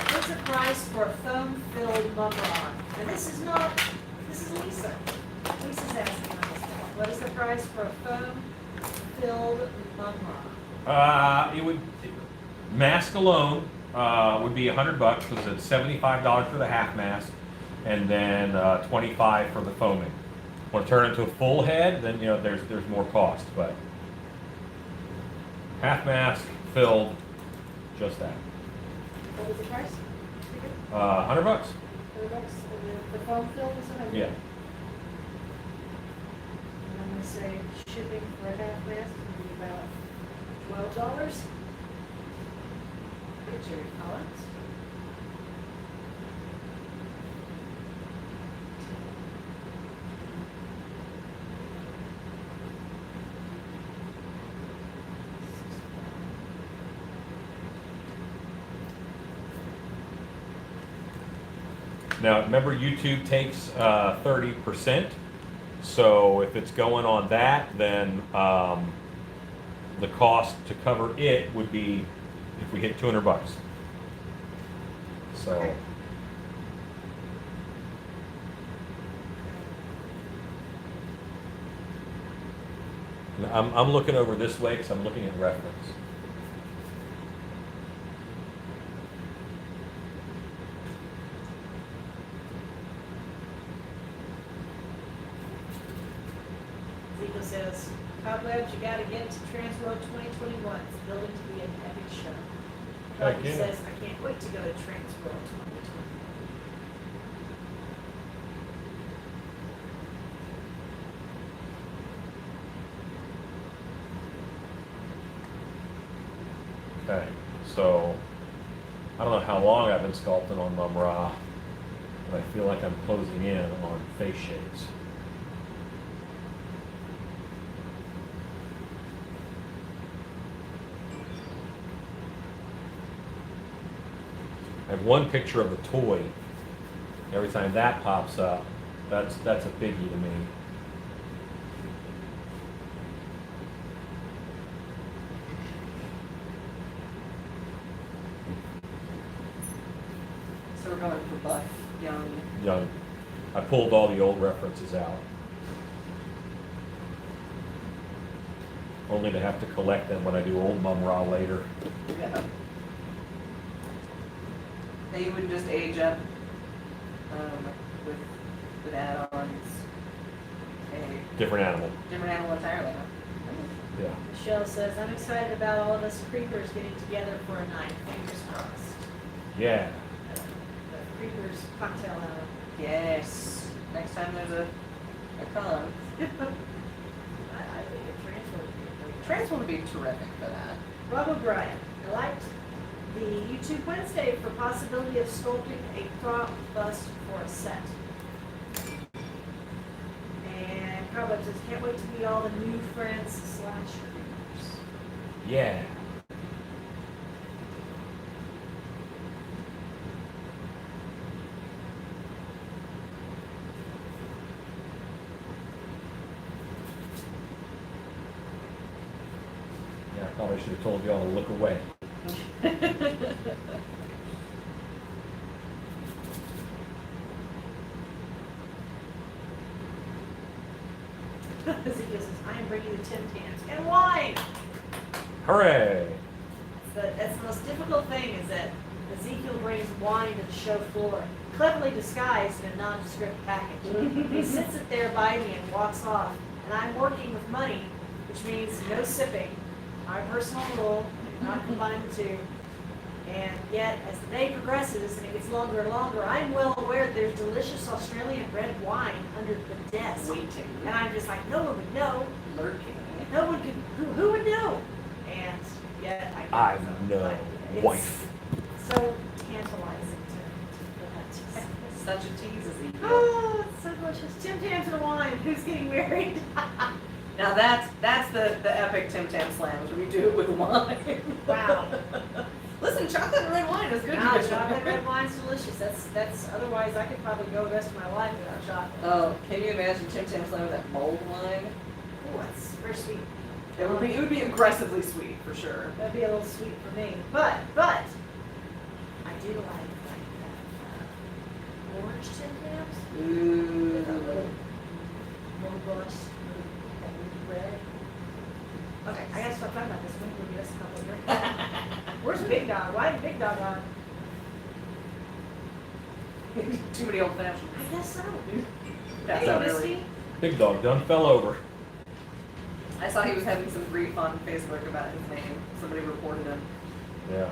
What's the price for a foam-filled Mum Ra? And this is Lisa. Lisa's asking on this one. What is the price for a foam-filled Mum Ra? It would mask alone, would be $100 because it's $75 for the half mast, and then 25 for the foaming. Want to turn it into a full head, then there's more cost, but half mast filled, just that. What was the price? $100. $100, the foam filled was $100? Yeah. And I'm gonna say shipping for a half mast would be about $12. Get your comments. Now, remember, YouTube takes 30%. So if it's going on that, then the cost to cover it would be if we hit $200. So. Okay. I'm looking over this way because I'm looking at reference. Zico says, cobwebs, you gotta get to Transworld 2021. It's building to be an epic show. Heck Rocky yeah. says, I can't wait to go to Transworld 2020. Okay, so I don't know how long I've been sculpting on Mum Ra, but I feel like I'm closing in on face shades. I have one picture of the toy. Every time that pops up, that's a biggie to me. So we're going for Buff, Young. Young. I pulled all the old references out. Only to have to collect them when I do old Mum Ra later. Yeah. That you would just age up with add-ons. A Different animal. different animal entirely. Yeah. Michelle says, I'm excited about all of us creepers getting together for a night. Fingers crossed. Yeah. The creepers cocktail hour. Yes. Next time there's a con. I think a transfer would be a great. Transfer would be terrific for that. Rob O'Brien, I liked the YouTube Wednesday for possibility of sculpting a prop bust for a set. And Cobweb says, can't wait to meet all the new friends / creepers. Yeah. Yeah, I probably should have told you all to look away. Ezekiel says, I am bringing the Tim Tams and wine. Hooray! That's the most difficult thing is that Ezekiel brings wine to the show floor, cleverly disguised in a nondescript package. He sits it there by me and walks off, and I'm working with money, which means no sipping. Our personal rule, not combine the two. And yet, as the day progresses and it gets longer and longer, I'm well aware that there's delicious Australian red wine under the desk. Waiting. And I'm just like, no one would know. Lurking. No one could, who would know? And yet I don't know, It's wife. So tantalizing to that. Such a tease, Ezekiel. Oh, it's so delicious. Tim Tams and wine. Who's getting married? Now that's the epic Tim Tam slams when you do it with wine. Wow. Listen, chocolate and red wine is good. Wow, to go. chocolate red wine's delicious. That's otherwise I could probably go the rest of my life without chocolate. Oh, can you imagine Tim Tam slam with that mulled wine? Oh, that's very sweet. It would be aggressively sweet for sure. That'd be a little sweet for me. But I do like that orange Tim Tams. With a little robust red. Okay, I gotta stop talking about this. We're gonna give us a couple of drinks. We're Where's Big Dog? Why did Big Dog on? Too many old fashioned. I guess so. That's Hey, not Misty. really. Big dog done fell over. I saw he was having some grief on Facebook about his name. Somebody reported him. Yeah.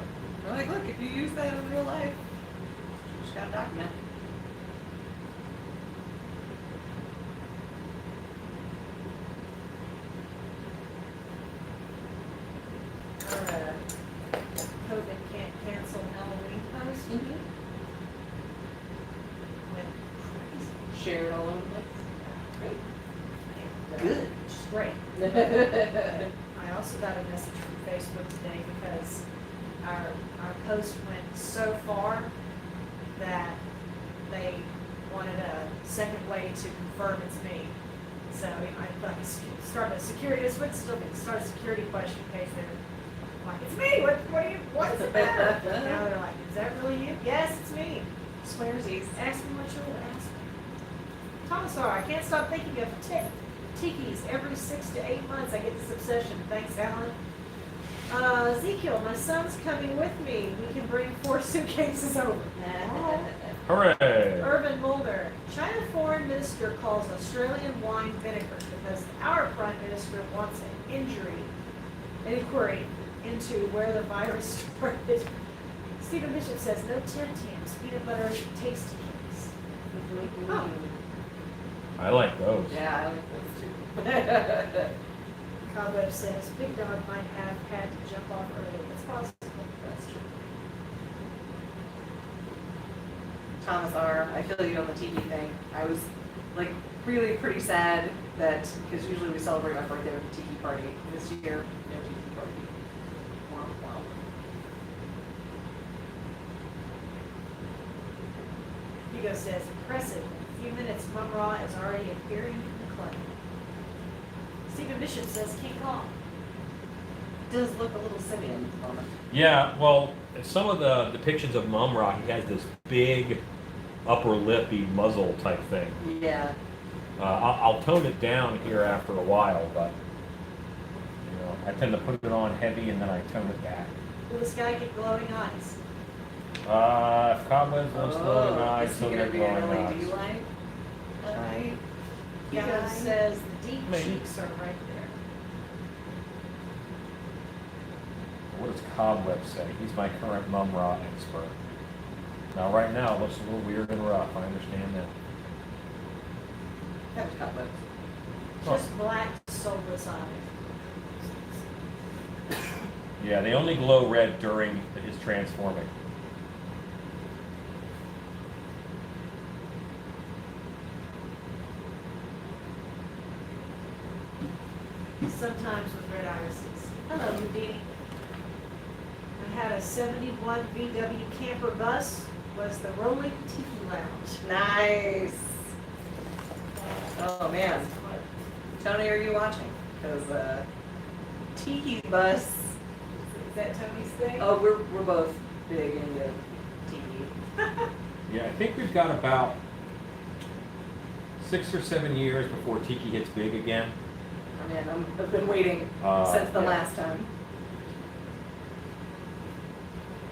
I'm like, look, if you use that in real life, you just gotta document. Our COVID can't cancel Halloween post. Went crazy. Share it all over the place. Great. Good. Just great. I also got a message from Facebook today because our post went so far that they wanted a second way to confirm it's me. So I thought start a security, this would still be, start a security question in case they're like, it's me, what's the matter? Now they're like, is that really you? Yes, it's me. Swearsies. Ask me what you'll ask me. Thomas R., I can't stop thinking of tiki's every 6 to 8 months. I get this obsession. Thanks, Alan. Ezekiel, my son's coming with me. We can bring 4 suitcases over. Hooray! Urban Mulder, China foreign minister calls Australian wine vinegar because our prime minister wants an inquiry into where the virus started. Stephen Bishop says no Tim Tams, peanut butter tasty cakes. Oh. I like those. Yeah, I like those too. Cobweb says Big Dog might have had to jump off early. It's possible. That's true. Thomas R., I feel you on the TV thing. I was like really pretty sad that, because usually we celebrate my birthday with a tiki party. This year, no tiki party. Wow, wow. Hugo says, impressive. In a few minutes, Mum Ra is already appearing in the club. Stephen Bishop says, King Kong. It does look a little simian at the moment. Yeah, well, some of the depictions of Mum Ra, he has this big upper lippy muzzle type thing. Yeah. I'll tone it down here after a while, but you know, I tend to put it on heavy and then I tone it back. Will this guy get glowing eyes? If Cobwebs wants glowing eyes, is he he'll gonna get be glowing an LED eyes. light? Alright. Hugo Yeah. says the deep Maybe. cheeks are right there. What does Cobweb say? He's my current Mum Ra expert. Now, right now, it looks a little weird and rough. I understand that. That was cobwebs. Just black, soulless eyes. Yeah, they only glow red during his transforming. Sometimes with red irises. Hello, Houdini. I had a 71 VW camper bus, was the Rolling Tiki Lounge. Nice. Oh man. Tony, are you watching? Because Tiki Bus. Is that Tony's thing? Oh, we're both big into Tiki. Yeah, I think we've got about 6 or 7 years before Tiki hits big again. I mean, I've been waiting since the yeah. last time.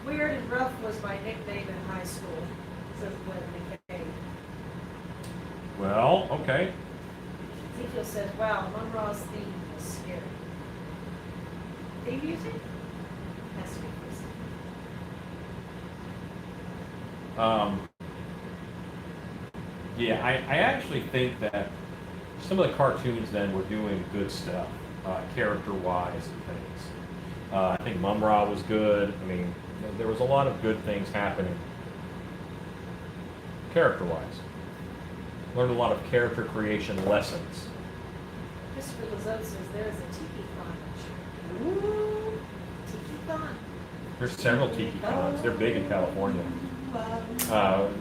Weird and Rough was my nickname in high school, says Glenn McKay. Well, okay. Ezekiel says, wow, Mum Ra's theme is scary. Theme music? Has to be Christmas. Yeah, I actually think that some of the cartoons then were doing good stuff, character-wise and things. I think Mum Ra was good. I mean, there was a lot of good things happening character-wise. Learned a lot of character creation lessons. Christopher Lazote says there is a Tiki Con. Ooh. Tiki Con. There's several Tiki Cons. They're big in California.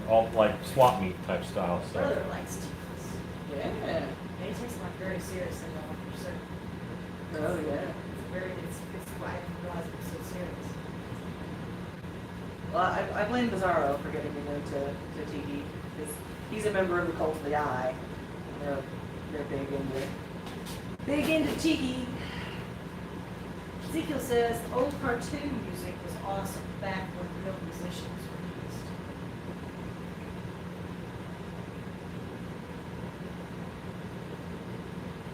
All like swap meet type style stuff. Brother likes Tikis. Yeah. And he takes them like very seriously, though, for certain. Oh yeah. It's why I didn't realize it was so serious. Well, I blame Bizarro for getting me into Tiki because he's a member of the Cult of the Eye. They're big into Tiki. Ezekiel says, the old cartoon music was awesome back when real musicians were used.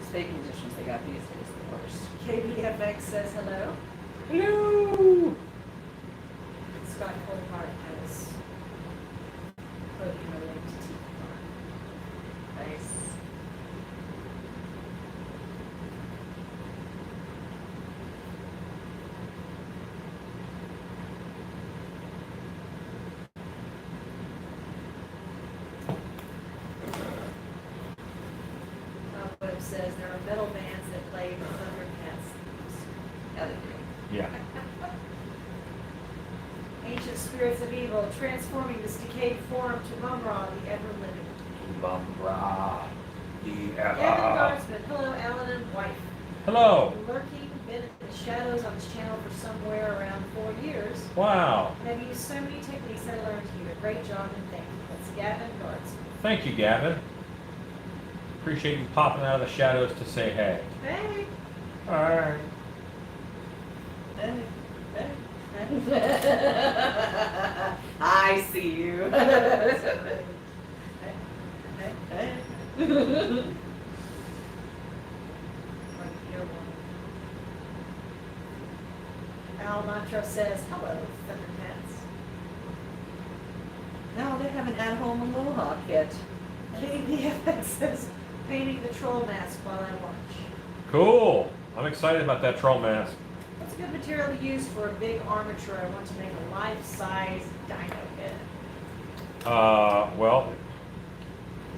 These fake musicians they got these days, the worst. KBFX says hello. Hello! Scott Colhart has put in a link to TV Farm. Nice. Web says there are metal bands that play Thundercats themes. Yeah, they do. Yeah. Ancient spirits of evil, transforming this decayed form to Mumra, the ever-living. Bumra. Gavin Guardsman, hello, Alan and wife. Hello. Lurking, been in the shadows on this channel for somewhere around 4 years. Wow. And I've used so many techniques I learned here. Great job and thank you. That's Gavin Guardsman. Thank you, Gavin. Appreciate you popping out of the shadows to say hey. Hey! All right. I see you. Al Mantra says, hello, Thundercats. No, they have an at-home Aloha kit. KBFX says, painting the troll mask while I watch. Cool. I'm excited about that troll mask. What's a good material to use for a big armature I want to make a life-size dino head? Well,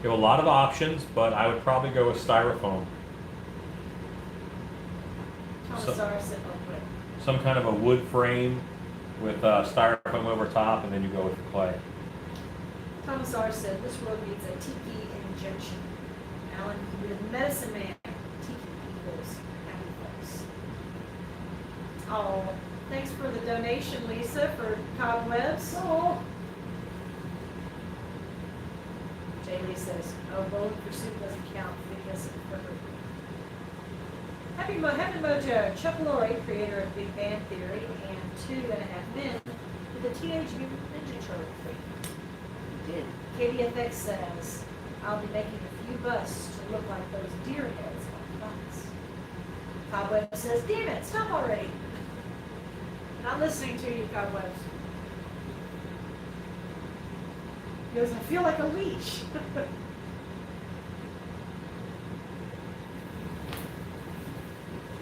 you have a lot of options, but I would probably go with styrofoam. Thomas So- R. said, oh, quick. Some kind of a wood frame with styrofoam over top, and then you go with the clay. Thomas R. said, this world needs a tiki injection. Alan, you're the medicine man. Tiki equals happy place. Oh, thanks for the donation, Lisa, for cobwebs. Oh. Jay Lee says, oh, bowling pursuit doesn't count because of Herbert. Happy Mojo, Chuck Lorre, creator of Big Bang Theory and 2.5 Men, did the Teenage Mutant Ninja Turtle thing. Did. KDFX says, I'll be making a few busts to look like those deer heads on buns. Cobweb says, damn it, stop already. Not listening to you, Cobwebs. He goes, I feel like a leech.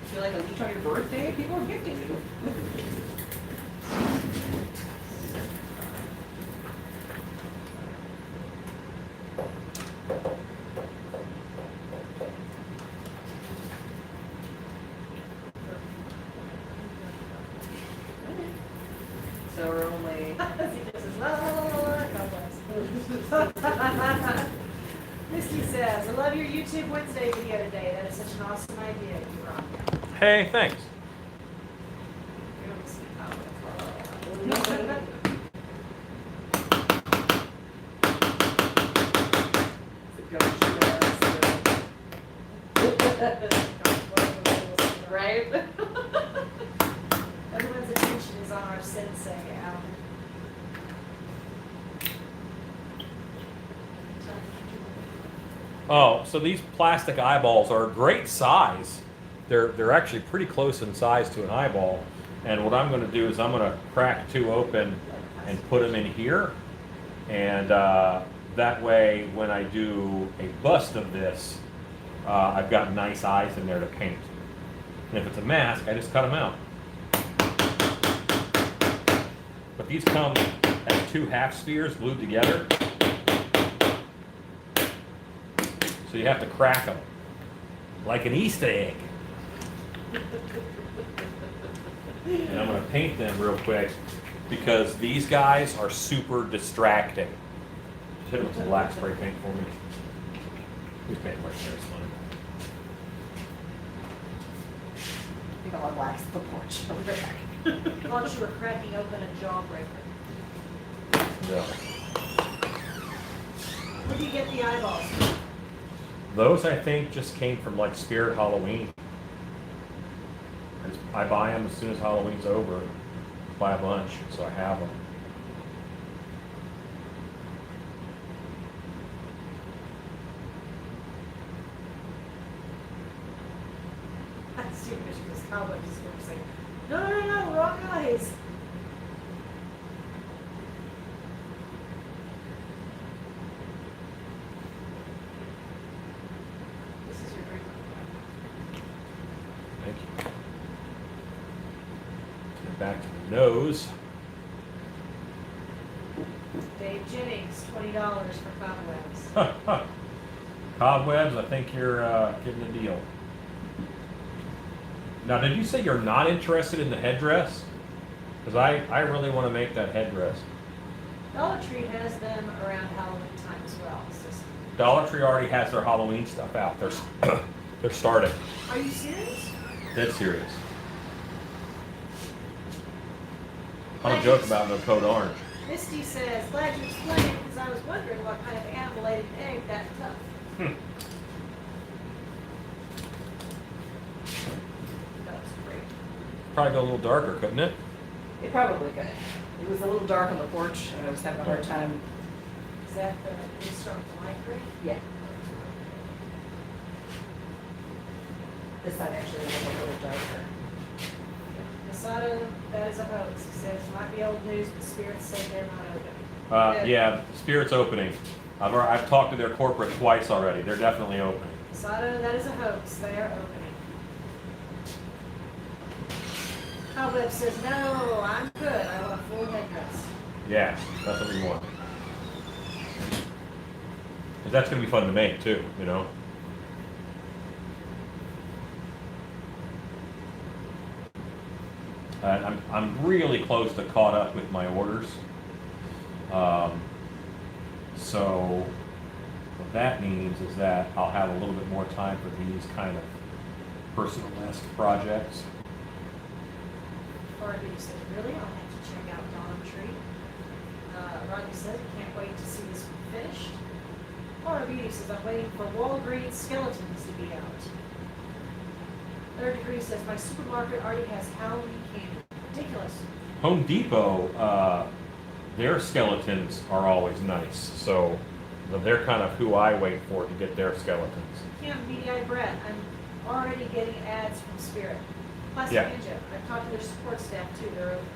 Feel like a leech on your birthday? People are gifting you. So we're only. He just says, la la la la la, Cobwebs. Misty says, I love your YouTube Wednesday video today. That is such an awesome idea. You rock. Hey, thanks. You don't see Cobwebs. Right? Everyone's attention is on our sensei, Alan. Oh, so these plastic eyeballs are a great size. They're actually pretty close in size to an eyeball. And what I'm going to do is I'm going to crack two open and put them in here. And that way, when I do a bust of this, I've got nice eyes in there to paint. And if it's a mask, I just cut them out. But these come as two half spheres glued together. So you have to crack them like an Easter egg. And I'm going to paint them real quick because these guys are super distracting. Hit them with some black spray paint for me. Who's painting right there? It's funny. I think I'll wax the porch. I'll be right back. I thought you were cracking open a jawbreaker. Yeah. Where do you get the eyeballs? Those I think just came from like Spirit Halloween. I buy them as soon as Halloween's over. Buy a bunch, so I have them. I see your picture, this cowboy just looks like, no, wrong eyes. This is your drink. Thank you. Get back to the nose. Dave Jennings, $20 for cobwebs. Cobwebs, I think you're getting a deal. Now, did you say you're not interested in the headdress? Because I really want to make that headdress. Dollar Tree has them around Halloween time as well. It's just, Dollar Tree already has their Halloween stuff out. They're starting. are you serious? Dead serious. I don't joke about no code orange. Misty says, glad you explained because I was wondering what kind of animal laid an egg that tough. That was great. Probably go a little darker, couldn't it? It probably could. It was a little dark on the porch, and I was having a hard time. Is that the, you start with the light gray? Yeah. This side actually was a little darker. Masato, that is a hoax. He says, might be old news, but spirits say they're not open. Yeah, Spirit's opening. I've talked to their corporate twice already. They're definitely opening. Masato, that is a hoax. They are opening. Cobweb says, no, I'm good. I want a full headdress. Yeah, that's what we want. 'Cause that's going to be fun to make too, you know? I'm really close to caught up with my orders. So what that means is that I'll have a little bit more time for these kind of personal-esque projects. Barbie said, really? I'll have to check out Dollar Tree. Rodney says, can't wait to see this finished. Laura Beauty says, I'm waiting for Walgreens skeletons to be out. Third Degree says, my supermarket already has Halloween candy. Ridiculous. Home Depot, their skeletons are always nice, so they're kind of who I wait for to get their skeletons. Kim, BDI Brett, I'm already getting ads from Spirit. Plastic Yeah. Ninja, I've talked to their support staff too. They're open.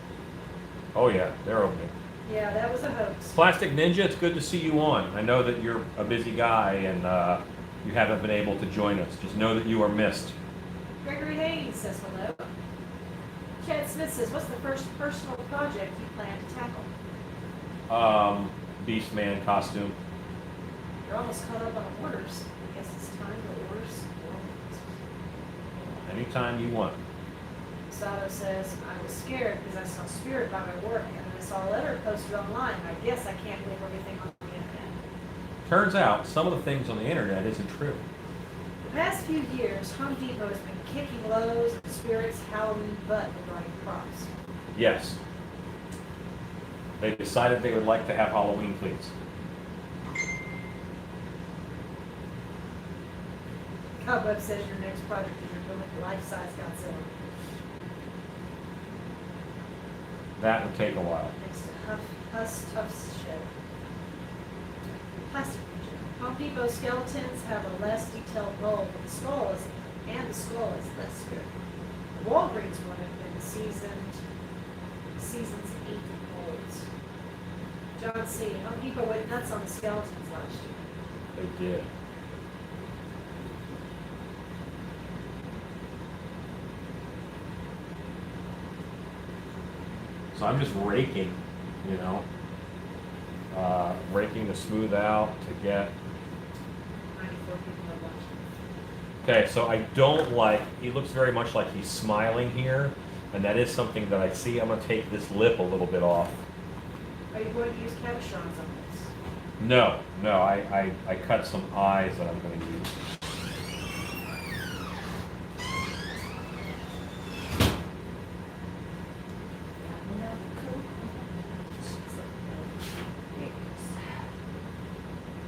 Oh yeah, they're opening. Yeah, that was a hoax. Plastic Ninja, it's good to see you on. I know that you're a busy guy and you haven't been able to join us. Just know that you are missed. Gregory Haynes says hello. Chad Smith says, what's the first personal project you plan to tackle? Beastman costume. You're almost caught up on orders. I guess it's time for orders. Anytime you want. Sato says, I was scared because I saw Spirit by my work and then I saw a letter posted online. I guess I can't believe everything on the internet. Turns out some of the things on the internet isn't true. The past few years, Home Depot has been kicking Lowe's and Spirit's Halloween butt regarding props. Yes. They decided they would like to have Halloween please. Cobweb says your next project is you're building a life-size Godzilla. That would take a while. Next to Huss Tuff's shed. Plastic Ninja. Home Depot skeletons have a less detailed mold, but the skull is less good. The Walgreens one have been seasons 8 molds. John C. Home Depot went nuts on the skeletons last year. They did. So I'm just raking, you know, raking to smooth out to get. 94 people have watched. Okay, so I don't like, he looks very much like he's smiling here, and that is something that I see. I'm going to take this lip a little bit off. Are you going to use cabochons on this? No, I cut some eyes that I'm going to use.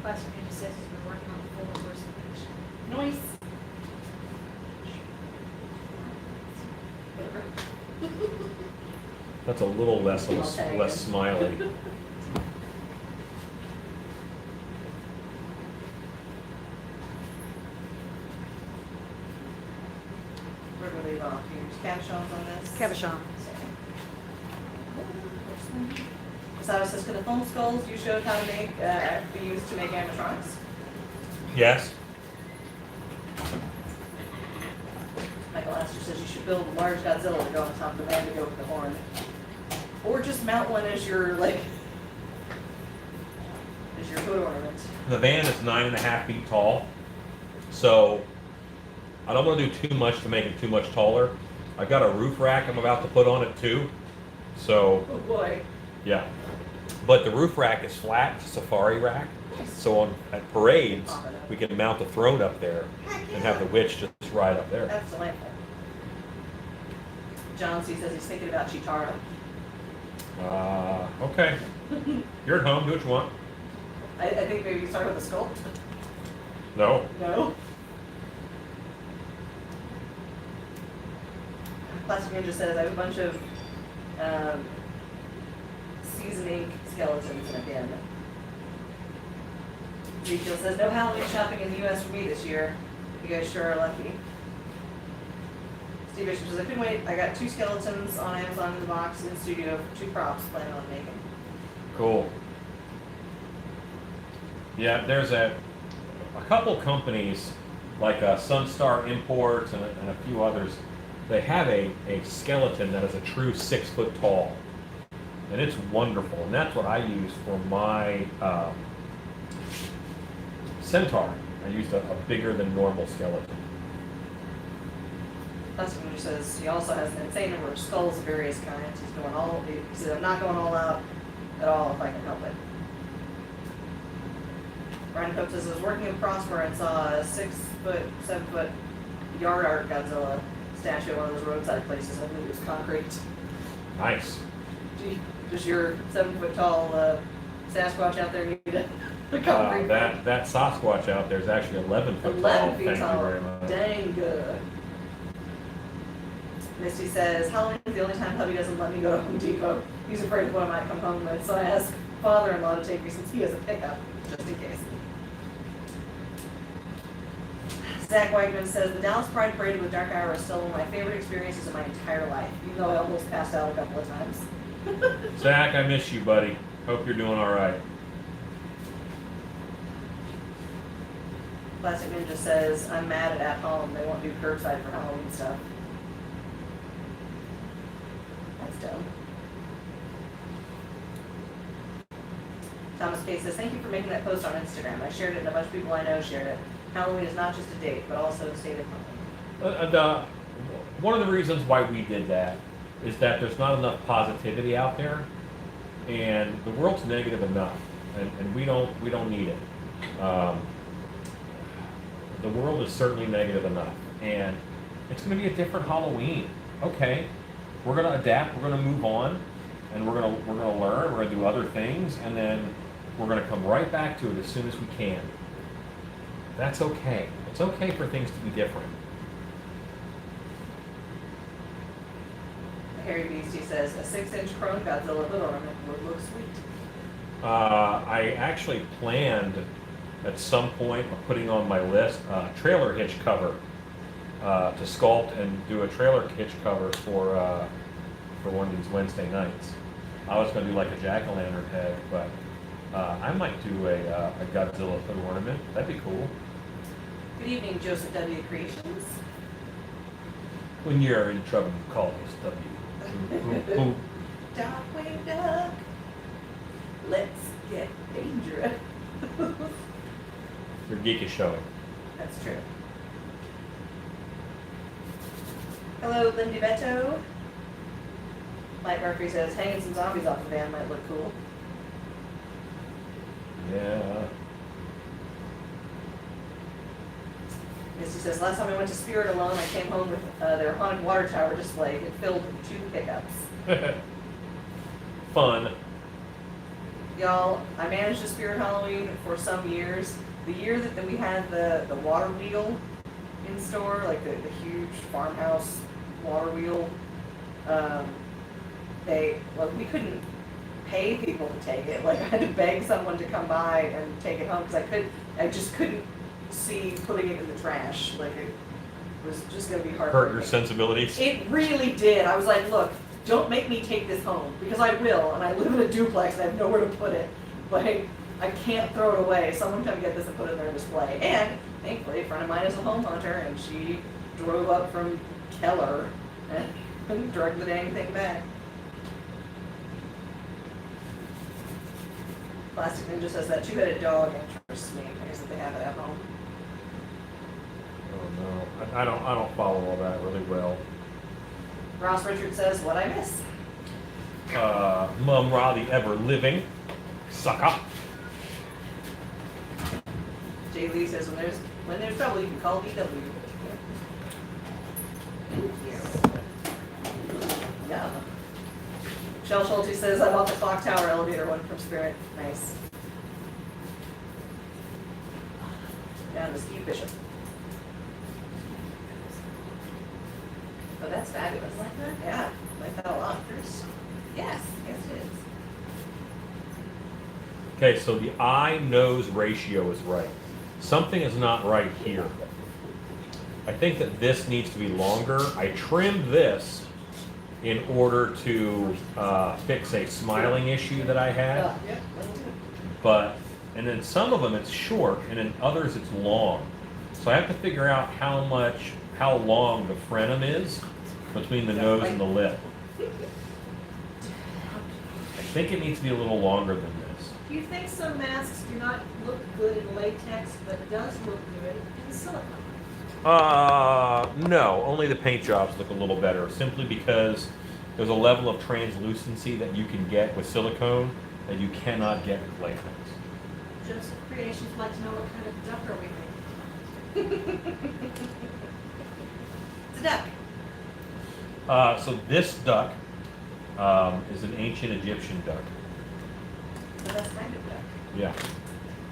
Plastic Ninja says he's been working on the full course finish. Noise. That's a little less I'll tag less him. smiley. Where do we leave off? Here's captions on this. Cabochon. So says, can the foam skulls you showed how to make be used to make animatronics? Yes. Michael Astor says you should build a large Godzilla to go on top of the van to go with the horn. Or just mount one as your, like, as your hood ornament. The van is 9.5 feet tall, so I don't want to do too much to make it too much taller. I've got a roof rack I'm about to put on it too, so Oh boy. yeah. But the roof rack is flat, it's a safari rack, so at parades we can mount the throne up there and have the witch just ride up there. That's delightful. John C. says he's thinking about Chitara. Okay. You're at home, do what you want. I think maybe you start with a sculpt. No. No? Plastic Ninja says I have a bunch of seasoning skeletons in a bin. Ezekiel says no Halloween shopping in the US for me this year. You guys sure are lucky. Steve Bishop says I couldn't wait. I got 2 skeletons on Amazon in the box in the studio for 2 props planning on making. Cool. Yeah, there's a couple companies like Sunstar Imports and a few others. They have a skeleton that is a true 6 foot tall, and it's wonderful. And that's what I use for my Centaur. I used a bigger than normal skeleton. Plastic Ninja says he also has an insane number of skulls of various kinds. He says I'm not going all out at all if I can help it. Ryan Cook says I was working in Prosper and saw a 6 foot, 7 foot yard art Godzilla statue at one of those roadside places. I believe it was concrete. Nice. Does your 7 foot tall Sasquatch out there need a concrete? That Sasquatch out there is actually 11 foot 11 tall. feet Thank tall. you very much. Dang good. Misty says, Halloween is the only time hubby doesn't let me go to Home Depot. He's afraid of what I might come home with, so I asked father-in-law to take me since he has a pickup, just in case. Zach Wegman says, the Dallas Pride Parade with Dark Hour is still one of my favorite experiences of my entire life, even though I almost passed out a couple of times. Zach, I miss you, buddy. Hope you're doing all right. Plastic Ninja says, I'm mad at home. They won't do curbside for Halloween stuff. That's dumb. Thomas K says, thank you for making that post on Instagram. I shared it and a bunch of people I know shared it. Halloween is not just a date, but also a state of mind. One of the reasons why we did that is that there's not enough positivity out there, and the world's negative enough, and we don't need it. The world is certainly negative enough, and it's going to be a different Halloween. Okay, we're going to adapt, we're going to move on, and we're going to learn, we're going to do other things, and then we're going to come right back to it as soon as we can. That's okay. It's okay for things to be different. Harry Beastie says, a 6-inch chrome Godzilla hood ornament would look sweet. I actually planned at some point of putting on my list a trailer hitch cover to sculpt and do a trailer hitch cover for one of these Wednesday nights. I was going to do like a jack-o'-lantern head, but I might do a Godzilla hood ornament. That'd be cool. Good evening, Joseph W. Creations. When you're in trouble, you call us W. Ooh. Darkwing Duck. Let's get dangerous. Your geek is showing. That's true. Hello, Lindy Beto. Mike Murphy says, hanging some zombies off the van might look cool. Yeah. Misty says, last time I went to Spirit alone, I came home with their haunted water tower display. It filled with 2 pickups. Fun. Y'all, I managed a Spirit Halloween for some years. The year that we had the water wheel in store, like the huge farmhouse water wheel, we couldn't pay people to take it. Like I had to beg someone to come by and take it home because I just couldn't see putting it in the trash. Like it was just gonna be hard. Hurt your sensibilities? It really did. I was like, look, don't make me take this home because I will, and I live in a duplex and I have nowhere to put it. Like I can't throw it away. Someone come get this and put it in their display. And thankfully, a friend of mine is a home hunter, and she drove up from Keller and dragged the dang thing back. Plastic Ninja says that two-headed dog interests me. I guess that they have it at home. Oh no, I don't follow all that really well. Ross Richard says, what I miss. Mum Ra, the ever living sucker. Jay Lee says, when there's trouble, you can call VW. Thank you. Yeah. Shell Schulte says, I bought the clock tower elevator one from Spirit. Nice. Down to Steve Bishop. Oh, that's fabulous. Like that? Yeah, like that a lot. Yes, yes it is. Okay, so the eye-nose ratio is right. Something is not right here. I think that this needs to be longer. I trimmed this in order to fix a smiling issue that I had. Yep. But, and then some of them it's short, and in others it's long. So I have to figure out how long the frenum is between the nose and the lip. I think it needs to be a little longer than this. Do you think some masks do not look good in latex, but does look good in silicone? No, only the paint jobs look a little better, simply because there's a level of translucency that you can get with silicone that you cannot get with latex. Joseph Creations would like to know what kind of duck are we making? It's a duck. So this duck is an ancient Egyptian duck. The best kind of duck. Yeah.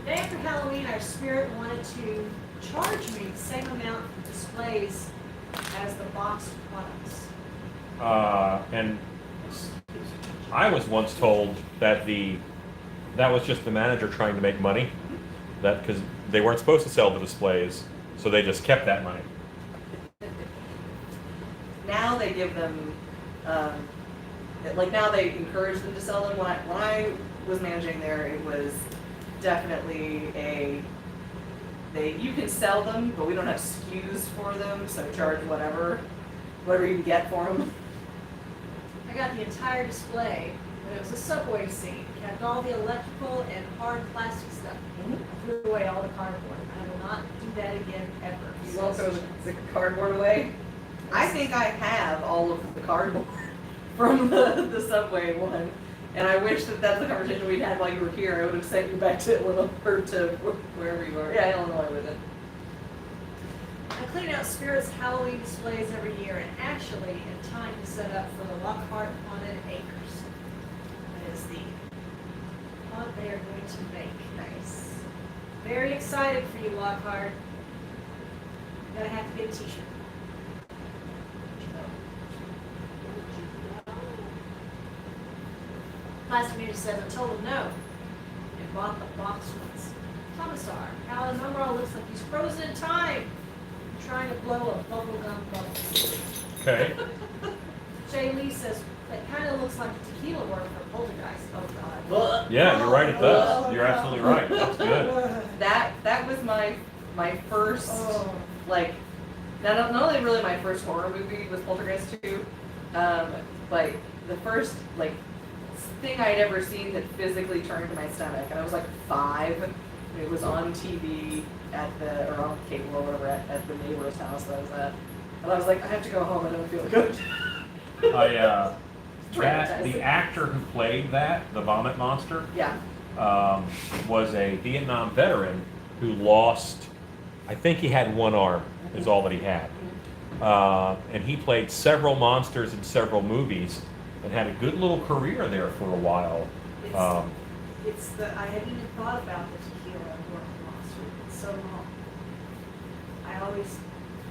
Day after Halloween, our spirit wanted to charge me the same amount for displays as the boxed products. And I was once told that that was just the manager trying to make money, that because they weren't supposed to sell the displays, so they just kept that money. Now they give them, now they encourage them to sell them. When I was managing there, it was definitely you can sell them, but we don't have SKUs for them, so charge whatever you can get for them. I got the entire display, but it was a subway scene. It had all the electrical and hard plastic stuff. I threw away all the cardboard. I will not do that again ever. You won't throw the cardboard away? I think I have all of the cardboard from the subway one. And I wish that that's the conversation we'd had while you were here. I would have sent you back to Illinois, or to wherever you are. Yeah, Illinois with it. I clean out Spirit's Halloween displays every year, and actually in time to set up for the Lockhart Haunted Acres. That is the haunt they are going to make. Nice. Very excited for you, Lockhart. You're gonna have to get a t-shirt. Plastic Ninja says, I told him no, and bought the box ones. Commissar, Alan Monroe looks like he's frozen in time, trying to blow a bubblegum bubble. Okay. Jay Lee says, that kind of looks like tequila work for Poltergeist. Oh, God. Yeah, you're right, it does. You're absolutely right. That's good. That was my first, Oh. not only really my first horror movie with Poltergeist 2, but the first, thing I'd ever seen that physically turned my stomach. And I was 5. It was on TV or on cable or whatever at the neighbor's house that I was at. And I was like, I have to go home, I don't feel good. The actor who played the vomit monster, Yeah. was a Vietnam veteran who lost, I think he had one arm, is all that he had. And he played several monsters in several movies and had a good little career there for a while. I hadn't even thought about the tequila work monster. It's so long.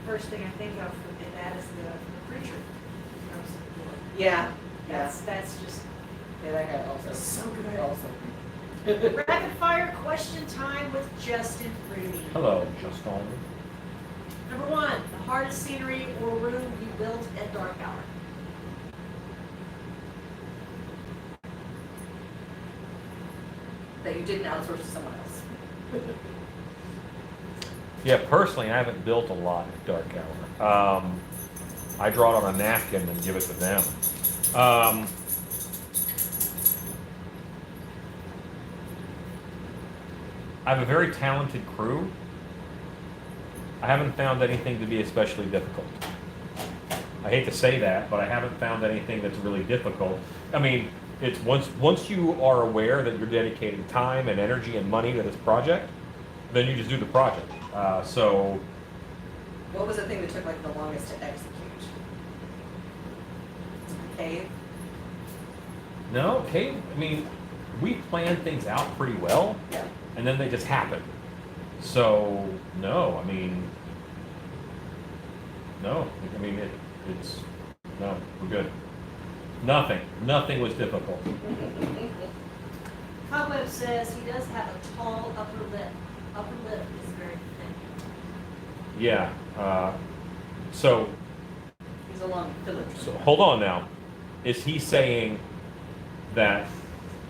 First thing I think of for that is the preacher. Yeah. That's just Yeah, that guy also. so good. Also. Rapid fire question time with Justin Rudy. Hello, Justin. Number one, the hardest scenery or room you built at dark hour. That you didn't outsource to someone else. Yeah, personally, I haven't built a lot at dark hour. I draw it on a napkin and give it to them. I have a very talented crew. I haven't found anything to be especially difficult. I hate to say that, but I haven't found anything that's really difficult. I mean, it's once you are aware that you're dedicating time and energy and money to this project, then you just do the project. So, What was the thing that took like the longest to execute? Cave? no, okay, I mean, we plan things out pretty well, Yeah. and then they just happen. So, no, I mean, no, no, we're good. Nothing was difficult. Cobweb says he does have a tall upper lip. Upper lip is very thin. Yeah, so He's a long filler. So hold on now. Is he saying that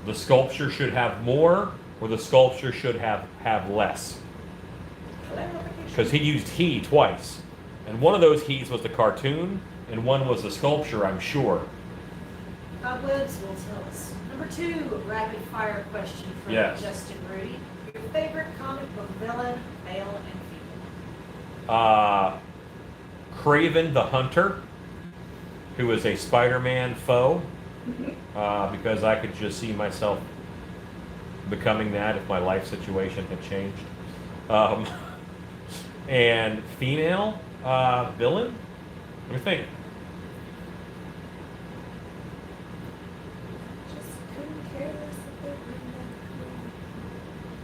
the sculpture should have more or the sculpture should have less? Because he used he twice. And one of those he's was the cartoon and one was the sculpture, I'm sure. Cobwebs will tell us. Number two, rapid fire question from Yes. Justin Rudy. Your favorite comic book villain, male and female. Craven the Hunter, who is a Spider-Man foe, because I could just see myself becoming that if my life situation had changed. And female villain? Let me think. Just couldn't care less if they bring that cool.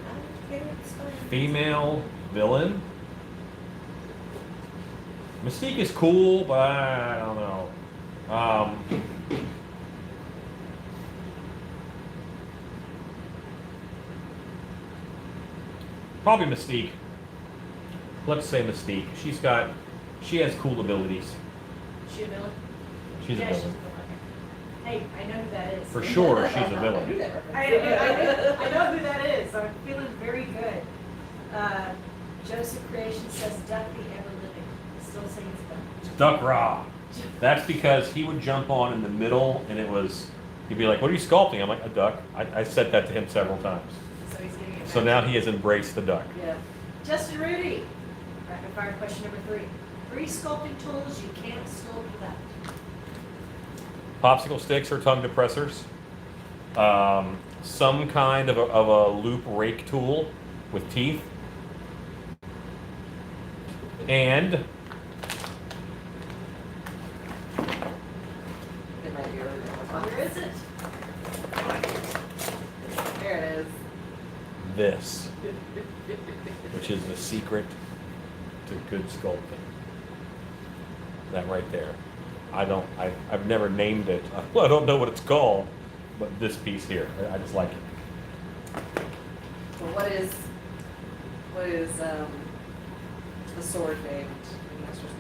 I don't care, it's fine. Female villain? Mystique is cool, but I don't know. Probably Mystique. Let's say Mystique. She has cool abilities. She a villain? She's a Yeah, she's villain. Hey, I know who that is. For sure, she's a I knew villain. that I reference. know who that is. I'm feeling very good. Joseph Creation says Duck the Ever Living. Still saying it's Duck. Duck Raw. That's because he would jump on in the middle and he'd be like, what are you sculpting? I'm like, a duck. I said that to him several times. So he's getting it So back. now he has embraced the duck. Yeah. Justin Rudy. Rapid fire question number three. Three sculpting tools you can't sculpt without. Popsicle sticks or tongue depressors. Some kind of a loop rake tool with teeth. And It might be over Where is it? there. There it is. this, which is the secret to good sculpting. That right there. I've never named it. I don't know what it's called, but this piece here, I just like it. Well, what is the sword named in Masters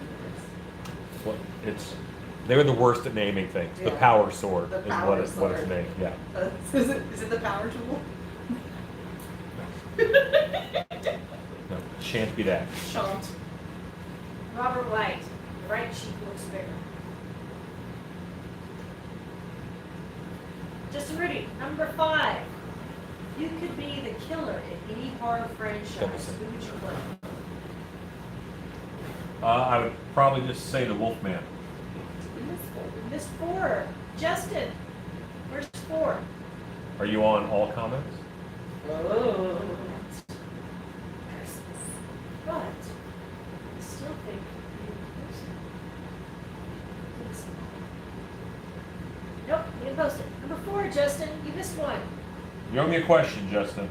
Universe? What they're the worst at naming things. The Yeah. power sword The is power what it's sword. named. Yeah. Is it the power tool? No, shan't be that. Shan't. Robert White. The right cheek looks bigger. Justin Rudy. Number five. You could be the killer in any horror franchise. Who would you play? I would probably just say the Wolfman. We missed four. Justin. Where's four? Are you on all comments? Oh. But I still think you're the person. Nope, you didn't post it. Number four, Justin, you missed one. You owe me a question, Justin.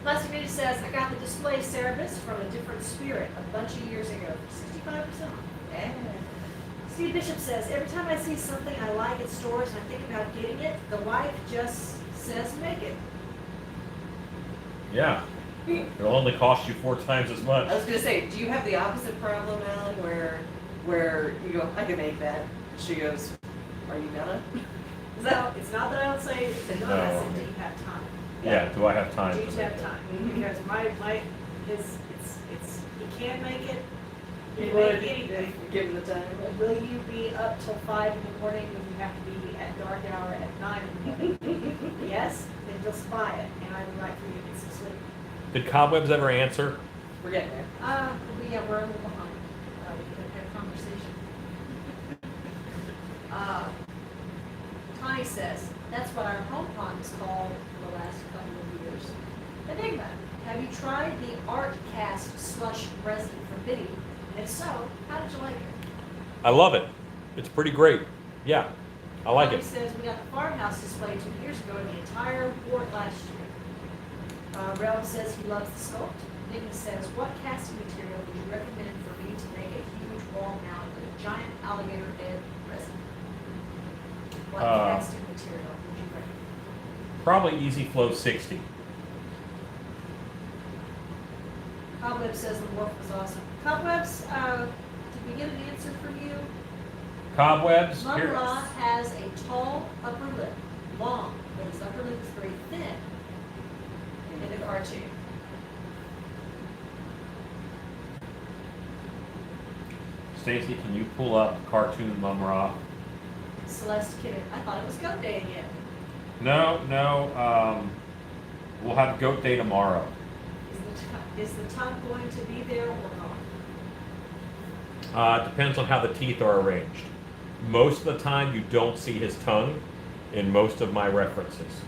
Plastic Ninja says, I got the display Cerebus from a different spirit a bunch of years ago for 65% off. Yeah. Steve Bishop says, every time I see something I like at stores and I think about getting it, the wife just says make it. Yeah. It'll only cost you 4 times as much. I was gonna say, do you have the opposite problem, Alan, where you go, I can make that? She goes, are you gonna? Is that? It's not that I don't say, it's not that I said, do you have time? Yeah, do I have time? Do to you make have it? time? Mhm. Because it's, he can't make it, You you would, make anything. give him the time. Will you be up till 5 in the morning when you have to be at dark hour at 9 in the morning? Yes, then just buy it, and I would like for you to get some sleep. Did Cobwebs ever answer? We're getting there. Yeah, we're a little behind. We could have had a conversation. Connie says, that's what our home pond is called for the last couple of years. Enigma, have you tried the Art Cast slush resin from Biddy? If so, how did you like it? I love it. It's pretty great. Yeah, I like Connie it. says, we got the farmhouse display 2 years ago and the entire ward last year. Ralph says he loves the sculpt. Enigma says, what casting material would you recommend for me to make a huge wall mount with a giant alligator head resin? What casting material would you recommend? Probably Easy Flow 60. Cobweb says the wharf was awesome. Cobwebs, did we get an answer from you? Cobwebs. Here. Mumra has a tall upper lip, long, but his upper lip is very thin in the cartoon. Stacy, can you pull up cartoon Mumra? Celeste Kidder, I thought it was Goat Day again. No. We'll have Goat Day tomorrow. Is the tongue going to be there or not? Depends on how the teeth are arranged. Most of the time, you don't see his tongue in most of my references.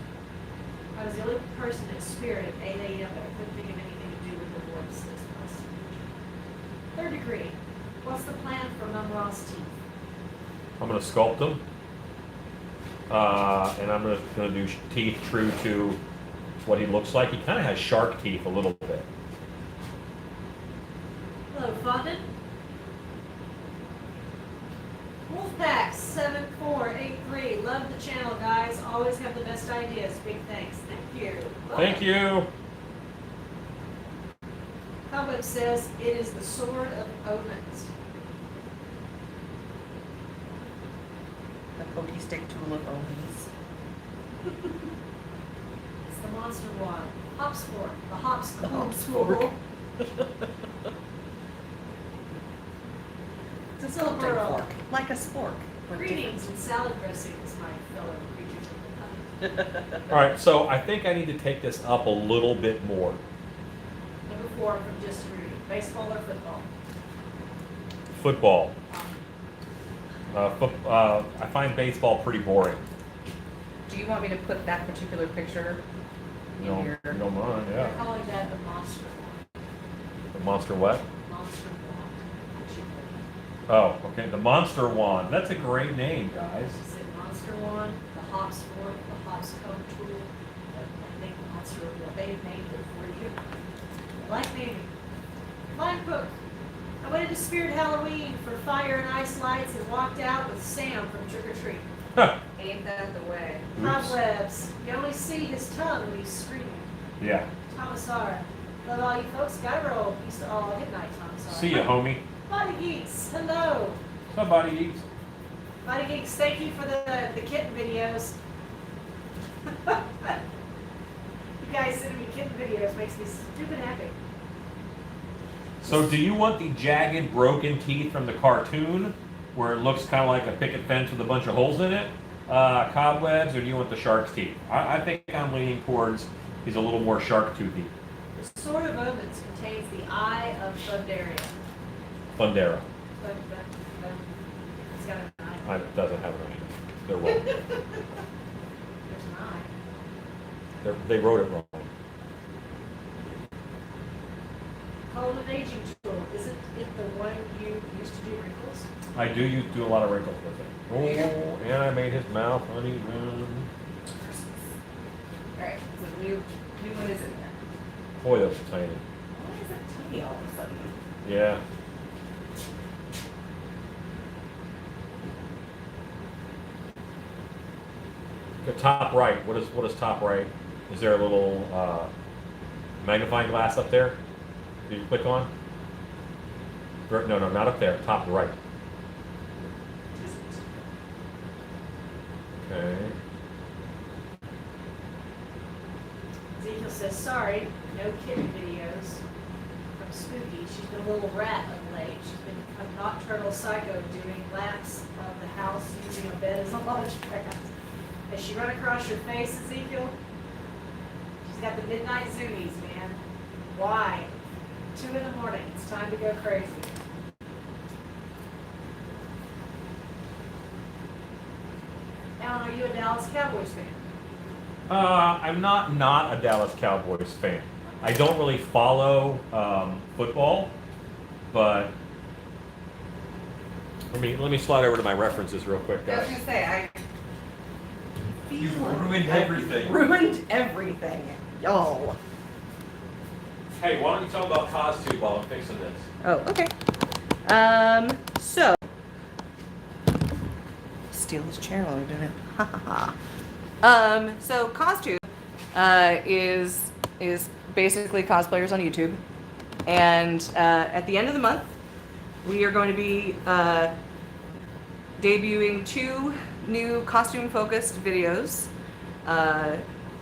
I was the only person at Spirit at 8 a.m. but I couldn't think of anything to do with the wharf's this month. Third degree, what's the plan for Mumra's teeth? I'm going to sculpt him, and I'm going to do teeth true to what he looks like. He kind of has shark teeth a little bit. Hello, Fondant. Wolfpack 7483. Love the channel, guys. Always have the best ideas. Big thanks. Thank you. Thank you. Cobweb says it is the sword of omens. The pokey stick tool of omens. It's the monster wand. Hops fork. The hops Hops fork. fork. It's a sculpting Pearl. fork, like a spork. but Greetings and salad dressings, my fellow creatures of the night. All right, so I think I need to take this up a little bit more. Number 4 from Just Rudy. Baseball or football? Football. I find baseball pretty boring. Do you want me to put that particular picture You in don't, here? you don't mind, They're yeah. calling that the monster wand. The monster what? Monster wand. Oh, okay, the monster wand. That's a great name, guys. Is it monster wand, the hops fork, the hops comb tool? I think monster wand. They named it for you. I like naming. Line Cook. I went into Spirit Halloween for fire and ice lights and walked out with Sam from Trick or Treat. Ain't that the way? Oops. Cobwebs. You only see his tongue when he's screaming. Yeah. Thomas R. Love all you folks. Guy roll. Peace to all. Good night, Thomas R. See ya, homie. Body Geeks. Hello. Somebody eats. Body Geeks, thank you for the kitten videos. You guys sending me kitten videos makes me stupid happy. So do you want the jagged, broken teeth from the cartoon, where it looks kind of like a picket fence with a bunch of holes in it, cobwebs, or do you want the shark's teeth? I think I'm leaning towards he's a little more shark toothy. The Sword of Omens contains the Eye of Thundaria. Fundera. It's got an eye. It doesn't have an eye. They're wrong. There's an eye. They wrote it wrong. Called an aging tool. Isn't it the one you used to do wrinkles? I do a lot of wrinkles with it. Oh, and I made his mouth uneven. Alright, so new one is in there. Boy, that's tiny. Why is it tiny all of a sudden? Yeah. The top right. What is top right? Is there a little magnifying glass up there? Did you click on? No, not up there. Top right. Okay. Ezekiel says, sorry, no kitty videos from Spooky. She's been a little rat of late. She's been a nocturnal psycho doing laps of the house using a bed as a launch pad. Has she run across your face, Ezekiel? She's got the midnight zoomies, man. Why? 2 in the morning. It's time to go crazy. Alan, are you a Dallas Cowboys fan? I'm not a Dallas Cowboys fan. I don't really follow football, but let me slide over to my references real quick, I was guys. gonna say, I You've feel like ruined I everything. Ruined everything, y'all. Hey, why don't you tell about costume while I'm fixing this? Oh, okay. So steal his chair while we're doing it. Ha ha ha. So costume is basically cosplayers on YouTube, and at the end of the month, we are going to be debuting 2 new costume-focused videos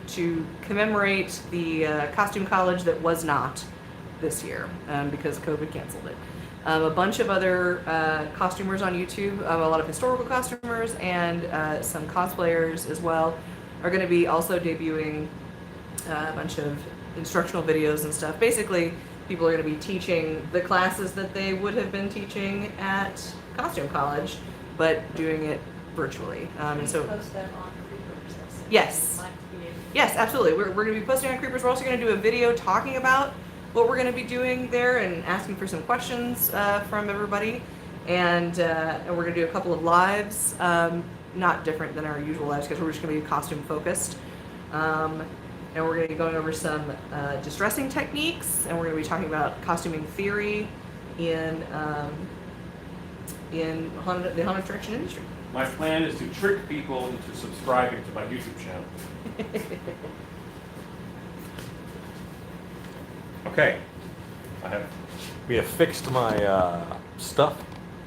to commemorate the costume college that was not this year because COVID canceled it. A bunch of other costumers on YouTube, a lot of historical costumers, and some cosplayers as well, are going to be also debuting a bunch of instructional videos and stuff. Basically, people are going to be teaching the classes that they would have been teaching at costume college, but doing it virtually. And so, Post that on Creepers. Yes. yes, absolutely. We're going to be posting on Creepers. We're also going to do a video talking about what we're going to be doing there and asking for some questions from everybody. And we're going to do a couple of lives, not different than our usual lives because we're just going to be costume focused. And we're going to be going over some distressing techniques, and we're going to be talking about costuming theory in the haunted attraction industry. My plan is to trick people into subscribing to my YouTube channel. Okay, we have fixed my stuff.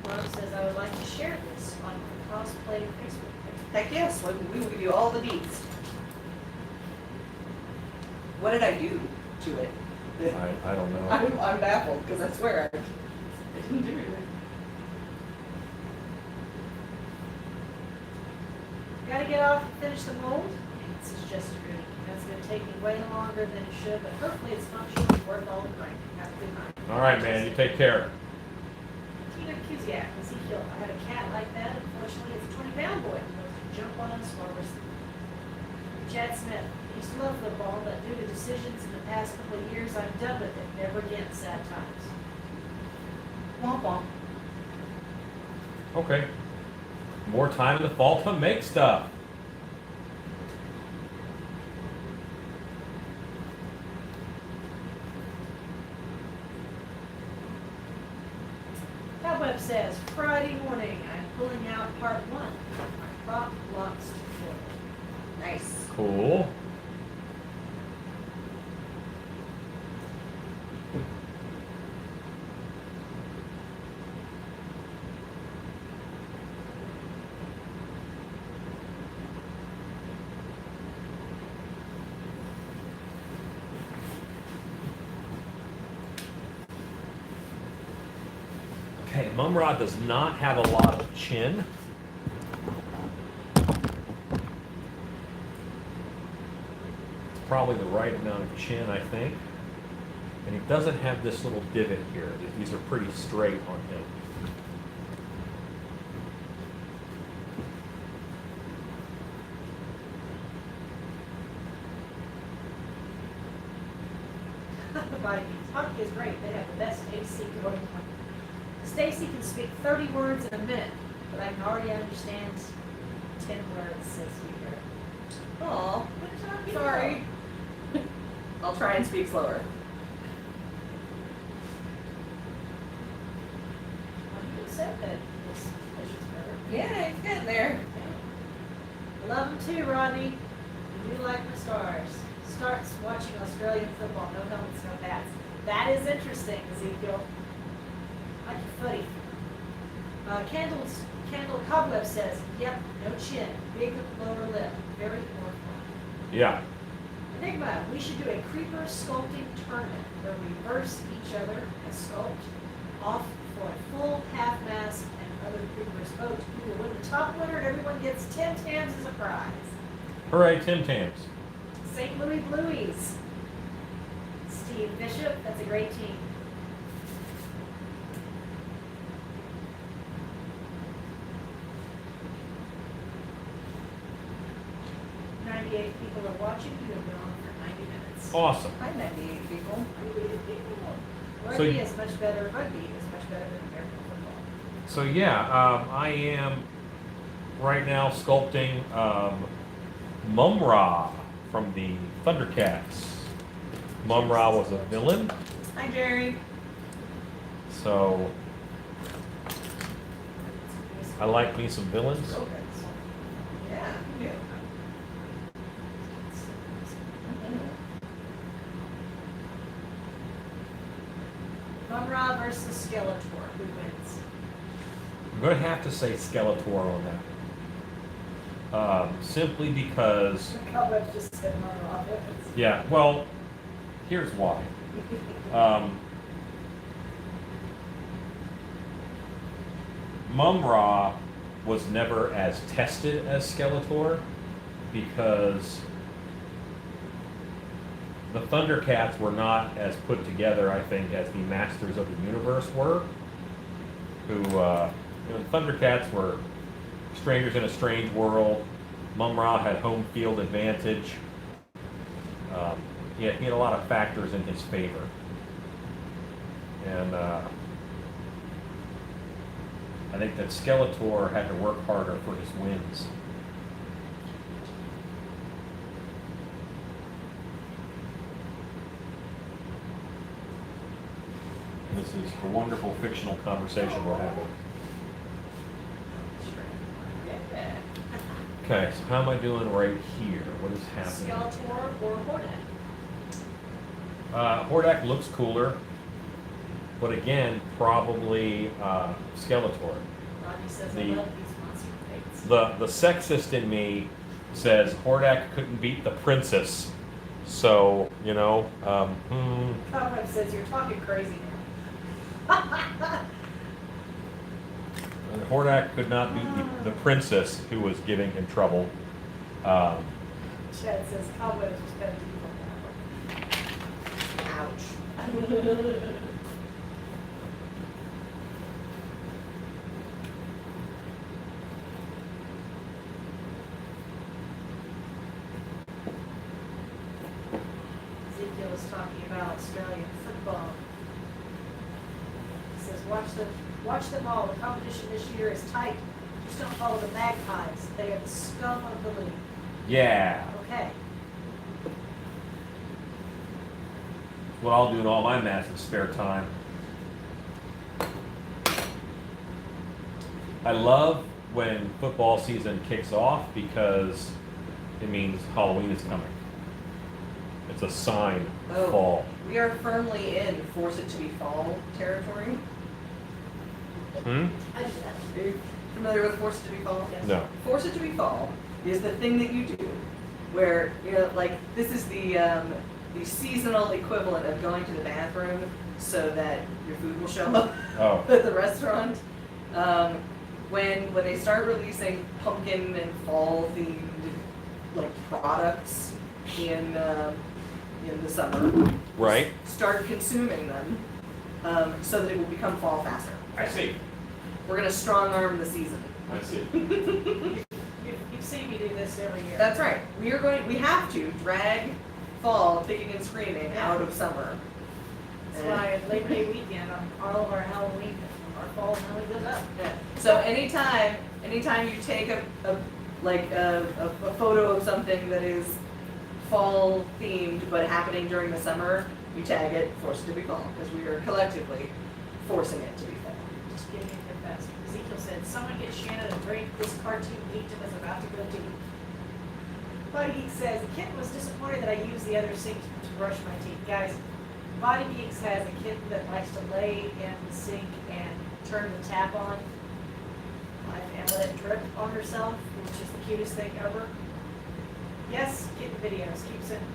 Love says, I would like to share this on my cosplay Facebook page. Heck yes, we will give you all the deets. What did I do to it? I don't know. I'm baffled because I swear I didn't do anything. Gotta get off and finish the mold. This is just really, that's gonna take me way longer than it should, but hopefully it's functional and worth all the grind. Have a good night. All right, man, you take care. Tina Kuziak, Ezekiel, I had a cat like that. Unfortunately, it's a 20-pound boy. He loves to jump on us while we're sleeping. Chad Smith, I used to love football, but due to decisions in the past couple of years, I'm done with it. Never again, sad times. Womp womp. Okay. More time in the fall to make stuff. Cobweb says, Friday morning, I'm pulling out part 1 of my prop blocks tutorial. Nice. Cool. Okay, Mumrod does not have a lot of chin. It's probably the right amount of chin, I think. And he doesn't have this little divot here. These are pretty straight on him. Everybody, hockey is great. They have the best AC going on. Stacy can speak 30 words in a minute, but I can already understand 10 words, says here. Aw, sorry. I'll try and speak slower. You said that this is better. Yeah, it's getting there. Love them too, Rodney. You do like my stars. Starts watching Australian football, no helmets, no hats. That is interesting, Ezekiel. Like your footy. Candle Cobweb says, yep, no chin, big lower lip, very orthodox. Yeah. Enigma, we should do a creeper sculpting tournament where we verse each other and sculpt off for a full half mask and other creepers vote who will win the top winner and everyone gets Tim Tams as a prize. Hooray, Tim Tams. St. Louis Blueies. Steve Bishop, that's a great team. People are watching. You have been on for 90 minutes. Awesome. Hi, 98 people. 98 people. So Rugby you- is much better. Rugby is much better than American football. So yeah, I am right now sculpting Mum-Ra from the Thundercats. Mum-Ra was a villain, Hi, Jerry. so I like me some villains. Yeah, you do. Mum-Ra versus Skeletor. Who wins? I'm going to have to say Skeletor on that. Simply because, Cobweb just said Mum-Ra wins. yeah, well, here's why. Mum-Ra was never as tested as Skeletor because the Thundercats were not as put together, I think, as the Masters of the Universe were. Who, the Thundercats were strangers in a strange world. Mum-Ra had home field advantage. He had a lot of factors in his favor. And I think that Skeletor had to work harder for his wins. This is a wonderful fictional conversation we're having. Okay, so how am I doing right here? What is happening? Skeletor or Hordak? Hordak looks cooler, but again, probably Skeletor. Rodney says, The- I love these monster fates. The sexist in me says Hordak couldn't beat the princess, so you know. Cobweb says, you're talking crazy now. And Hordak could not beat the princess who was giving him trouble. Chad says, Cobweb is better than you. Ouch. Ezekiel was talking about Australian football. He says, watch them all. The competition this year is tight. Just don't follow the Magpies. They are the scum of the league. Yeah, Okay. what I'll do in all my massive spare time. I love when football season kicks off because it means Halloween is coming. It's a sign of Oh. fall. We are firmly in force it to be fall territory. Hmm? I do that. Are you familiar with force it to be fall? Yes. No. Force it to be fall is the thing that you do where, you know, like, this is the seasonal equivalent of going to the bathroom so that your food will show up Oh. at the restaurant. When they start releasing pumpkin and fall themed like products in the summer, Right. start consuming them so that it will become fall faster. I see. We're gonna strong arm the season. I see. You've seen me do this every year. That's right. We have to drag fall kicking and screaming out of summer. That's why at Labor Day weekend, on all of our Halloween, our fall really goes up. Yeah. So anytime you take a photo of something that is fall themed but happening during the summer, you tag it, force it to be fall, because we are collectively forcing it to be fall. Just give me a confess. Ezekiel said, someone get Shannon a drink. This cartoon geekdom is about to go deep. Body Geek says, a kitten was disappointed that I used the other sink to brush my teeth. Guys, Body Geeks has a kitten that likes to lay in the sink and turn the tap on and let it drip on herself, which is the cutest thing ever. Yes, kitten videos, keep sending.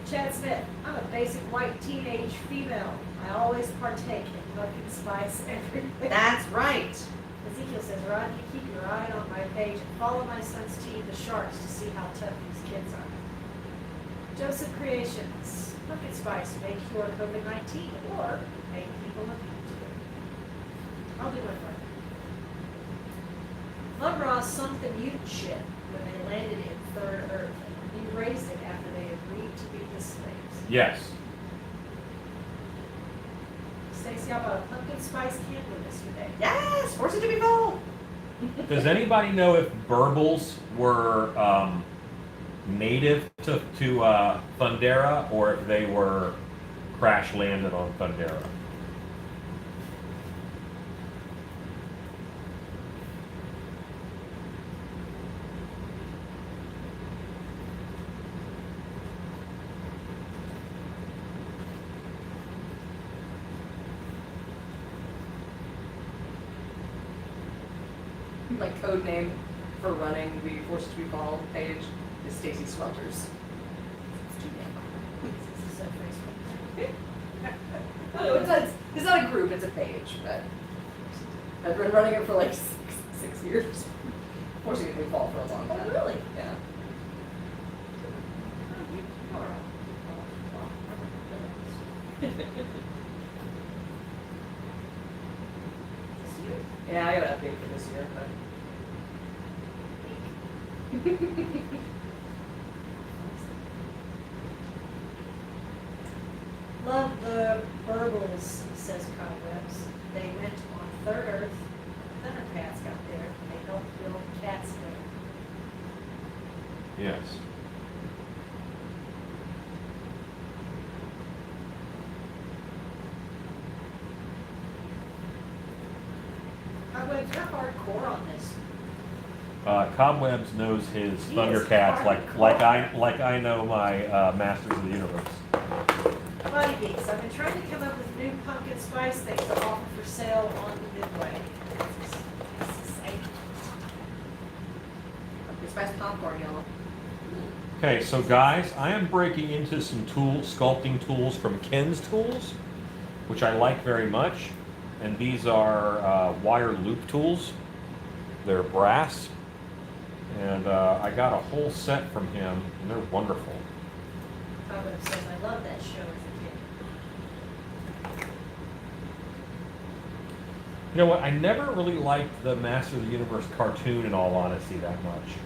Chad Smith, I'm a basic white teenage female. I always partake in pumpkin spice everything. That's right. Ezekiel says, Rod, you keep your eye on my page and follow my son's team, the Sharks, to see how tough these kids are. Joseph Creations, pumpkin spice may cure COVID-19 or make people immune to it. I'll do one for you. Lumross sunk the mutant ship when they landed in Third Earth and erased it after they agreed to be the slaves. Yes. Stacy, how about a pumpkin spice candle yesterday? Yes, force it to be full. Does anybody know if burbles were native to Thundera, or if they were crash landed on Thundera? My code name for running the Force to Be Fall page is Stacy Swelters. It's too damn. This is a Facebook. Oh, it's not a group, it's a page, but I've been running it for like six years. Forcing it to fall for a long time. Oh, really? Yeah. Yeah, I got an update for this year, but. Love the burbles, says Cobwebs. They went on Third Earth. Thundercats got there. They helped build cats there. Yes. Cobwebs, you're hardcore on this. Cobwebs knows his He is Thundercats hardcore. like I know my Masters of the Universe. Body Geeks, I've been trying to come up with new pumpkin spice things to offer for sale on the Midway. It's spice popcorn, y'all. Okay, so guys, I am breaking into some sculpting tools from Ken's Tools, which I like very much. And these are wire loop tools. They're brass. And I got a whole set from him, and they're wonderful. Cobwebs says, I love that show as a kid. You know what? I never really liked the Master of the Universe cartoon, in all honesty, that much.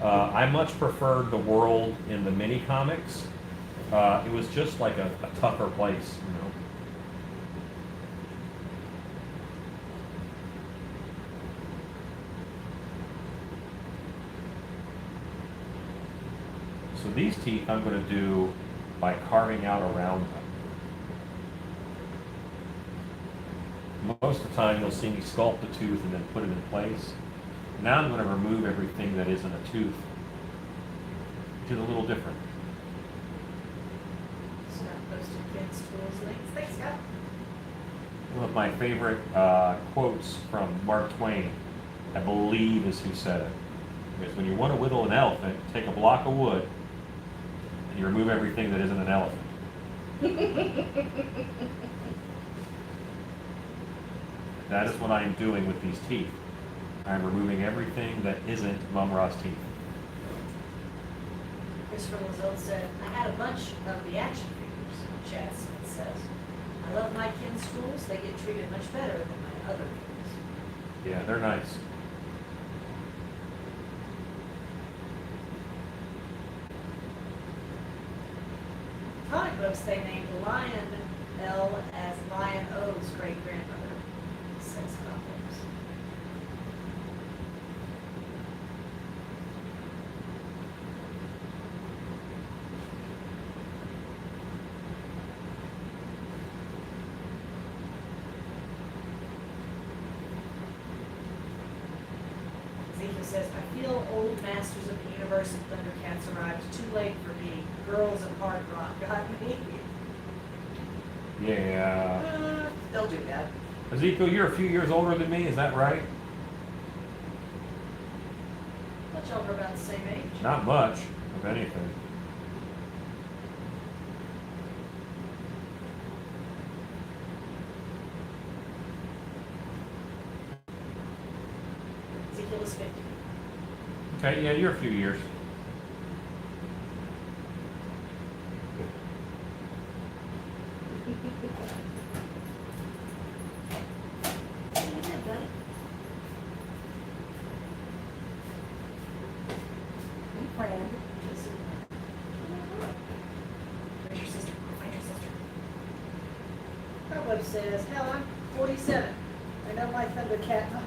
I much preferred the world in the mini comics. It was just like a tougher place, you know. So these teeth I'm going to do by carving out around them. Most of the time you'll see me sculpt the tooth and then put it in place. Now I'm going to remove everything that isn't a tooth, which is a little different. Scott posted Ken's Tools links. Thanks, Scott. One of my favorite quotes from Mark Twain, I believe is who said it. Because when you want to whittle an elephant, take a block of wood and you remove everything that isn't an elephant. That is what I am doing with these teeth. I am removing everything that isn't Mum Ra's teeth. Christopher Lazone said, I had a bunch of the action figures, Chad Smith says. I love my Ken's Tools. They get treated much better than my other tools. Yeah, they're nice. Comic books, they named Lion L as Lion O's great-grandmother, says Cobwebs. Ezekiel says, I feel old Masters of the Universe Universal Thundercats arrived. Too late for me. Girls and hard rock got me. Yeah. They'll do that. Ezekiel, you're a few years older than me, is that right? But y'all are about the same age. Not much, if anything. Ezekiel is 50. Okay, yeah, you're a few years. Friend. Where's your sister? Find your sister. Cobweb says, hell, I'm 47. I know my Thundercat knowledge.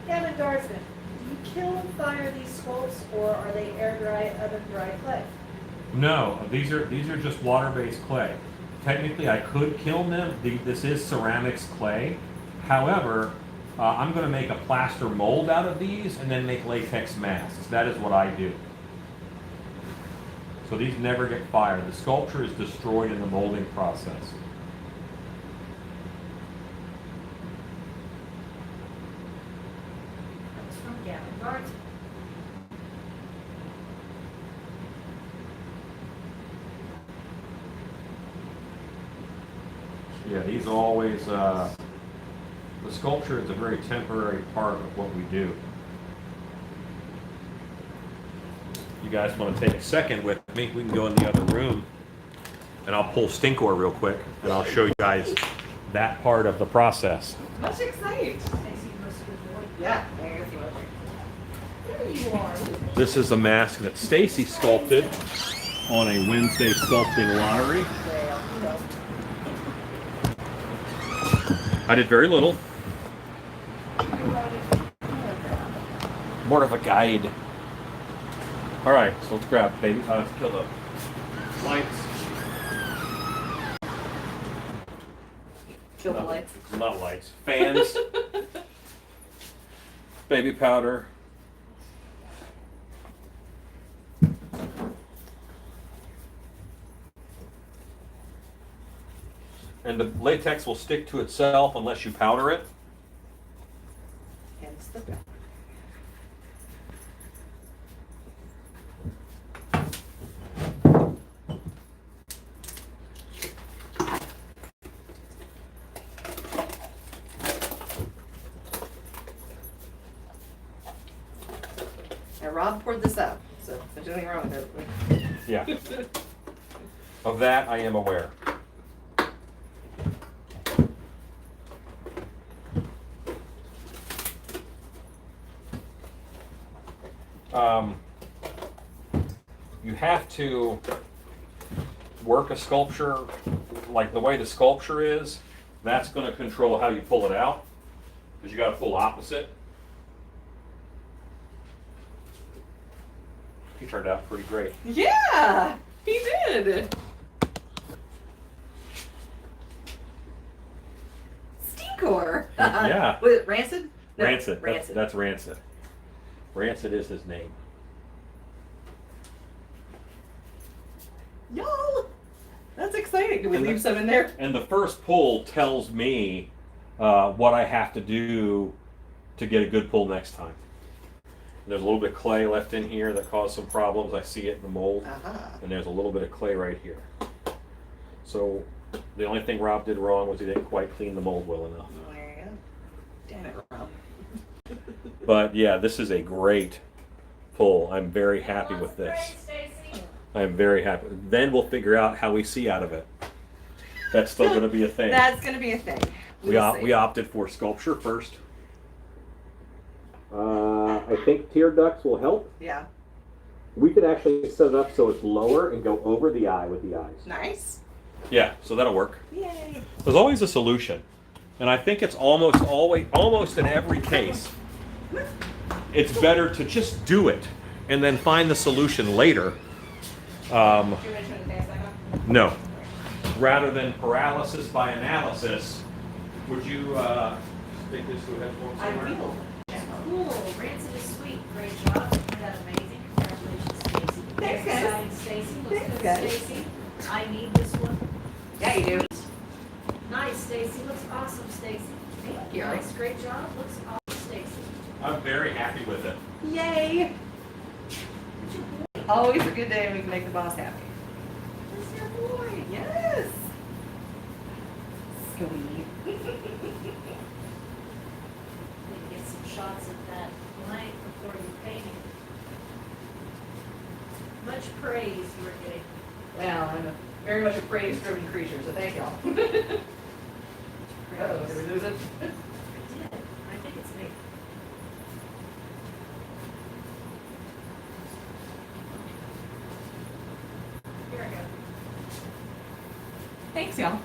Gavin Dartsman, do you kill and fire these sculpts, or are they air dry, oven dry clay? No, these are just water-based clay. Technically, I could kiln them. This is ceramics clay. However, I'm going to make a plaster mold out of these and then make latex masks. That is what I do. So these never get fired. The sculpture is destroyed in the molding process. That was from Gavin Dartsman. Yeah, these always, the sculpture is a very temporary part of what we do. You guys want to take a second with me? We can go in the other room and I'll pull Stinkor real quick and I'll show you guys that part of the process. Much exciting. Stacy, you must be the boy. Yeah. There you go. There you are. This is a mask that Stacy sculpted on a Wednesday sculpting lottery. There you go. I did very little. More of a guide. All right, so let's grab, baby. Let's kill the lights. Kill the lights. Not lights. Fans. Baby powder. And the latex will stick to itself unless you powder it. Hence the bell. Now Rob poured this out, so there's nothing wrong with it. Yeah. Of that I am aware. You have to work a sculpture like the way the sculpture is. That's going to control how you pull it out, because you got to pull opposite. He turned out pretty great. Yeah, he did. Stinkor. Yeah. Was it Rancid? No, Rancid. Rancid. That's Rancid. Rancid is his name. Y'all, that's exciting. Can we And leave some in there? And the first pull tells me what I have to do to get a good pull next time. And there's a little bit of clay left in here that caused some problems. I see it in the mold. Uh-huh. And there's a little bit of clay right here. So the only thing Rob did wrong was he didn't quite clean the mold well enough. There you go. Damn it, Rob. But yeah, this is a great pull. I'm very happy with this. Great, Stacy. I'm very happy. Then we'll figure out how we see out of it. That's still going to be a thing. That's gonna be a thing. We We'll see. opted for sculpture first. I think tear ducts will help. Yeah. We could actually set it up so it's lower and go over the eye with the eyes. Nice. Yeah, so that'll work. Yay. There's always a solution. And I think it's almost in every case, it's better to just do it and then find the solution later. Do you want to turn the dance back on? No. Rather than paralysis by analysis, would you stick this to a headphone I somewhere? will. Cool. Rancid is sweet. Great job. Turned out amazing. Congratulations, Thanks, guys. Exciting, Stacy. Looks Thanks, good, guys. Stacy. I need this one. Yeah, you do. Nice, Stacy. Looks awesome, Stacy. Thank you. Nice, great job. Looks awesome, Stacy. I'm very happy with it. Yay! Always a good day when we can make the boss happy. That's your boy. Yes. Sweet. Need to get some shots of that blank before you paint it. Much praise you were getting. Well, I'm very much a praise-driven creature, so thank y'all. Uh-oh, did we lose it? I did. I think it's me. Here I go. Thanks, y'all.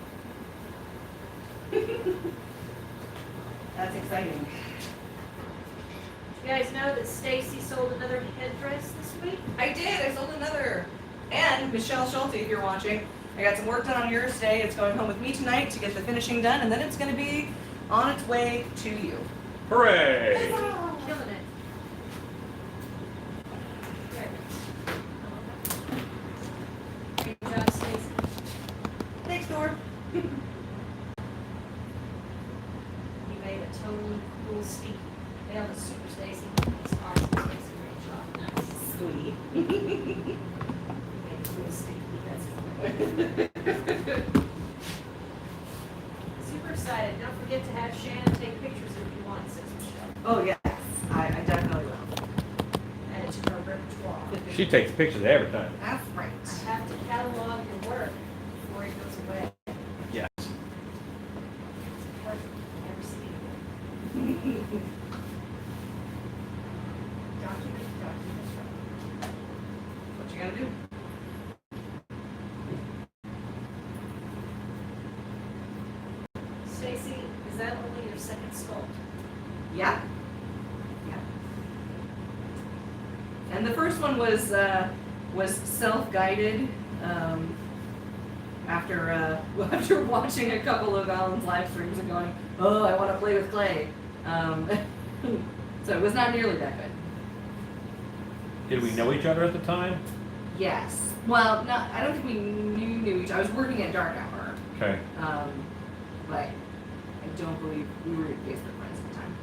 That's exciting. You guys know that Stacy sold another headdress this week? I did. I sold another. And Michelle Schulte, if you're watching, I got some work done on yours today. It's going home with me tonight to get the finishing done, and then it's going to be on its way to you. Hooray! Killing it. There. Good job, Stacy. Thanks, Nor. You made a totally cool steep. That was super, Stacy. It's awesome, Stacy. Great job. Nice. Sweet. You made a cool steep. That's super excited. Don't forget to have Shannon take pictures if you want, says Michelle. Oh, yes. I definitely will. Add it to her repertoire. She takes pictures every time. That's right. I have to catalog your work before it goes away. Yes. Perfect. Never seen it. Document. What you gotta do? Stacy, is that only your second sculpt? Yeah. Yeah. And the first one was self-guided. After watching a couple of Alan's live streams and going, oh, I want to play with clay. So it was not nearly that good. Did we know each other at the time? Yes. Well, not. I don't think we knew each. I was working at Dark Hour. Okay. But I don't believe we were Facebook friends at the time.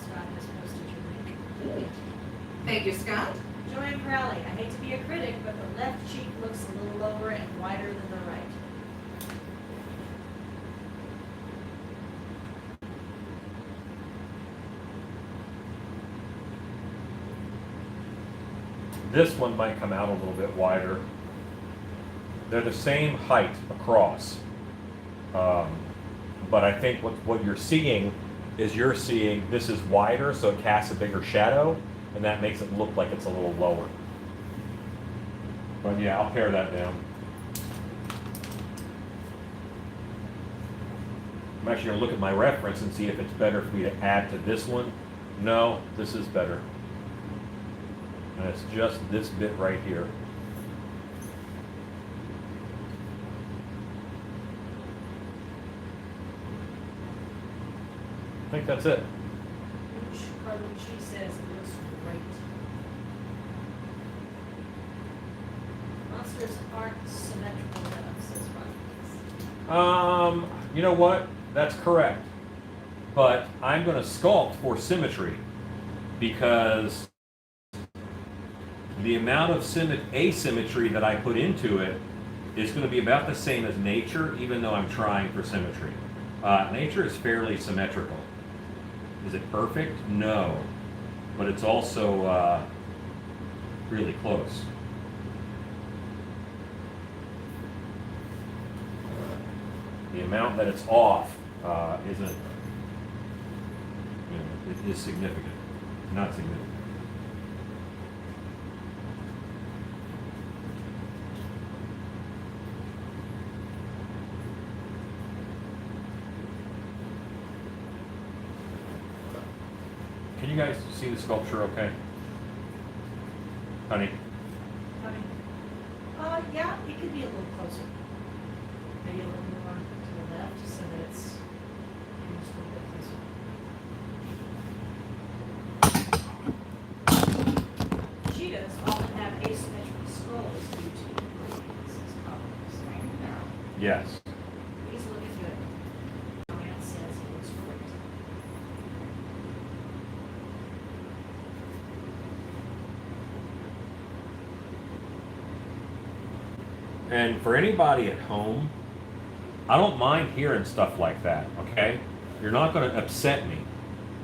Scott has posted your link. Thank you, Scott. Joanne Crowley, I hate to be a critic, but the left cheek looks a little lower and wider than the right. This one might come out a little bit wider. They're the same height across. But I think what you're seeing is this is wider, so it casts a bigger shadow, and that makes it look like it's a little lower. But yeah, I'll pare that down. I'm actually gonna look at my reference and see if it's better for me to add to this one. No, this is better. And it's just this bit right here. I think that's it. Carlucci says it looks great. Monsters aren't symmetrical enough, says Ron. You know what? That's correct. But I'm going to sculpt for symmetry because the amount of asymmetry that I put into it is going to be about the same as nature, even though I'm trying for symmetry. Nature is fairly symmetrical. Is it perfect? No. But it's also really close. The amount that it's off isn't, it is significant, not significant. Can you guys see the sculpture okay? Honey? Yeah, it could be a little closer. Maybe a little more to the left, so that it's just a little bit closer. Cheetahs often have Yes. He's looking good. Man says he looks great. And for anybody at home, I don't mind hearing stuff like that, okay? You're not going to upset me.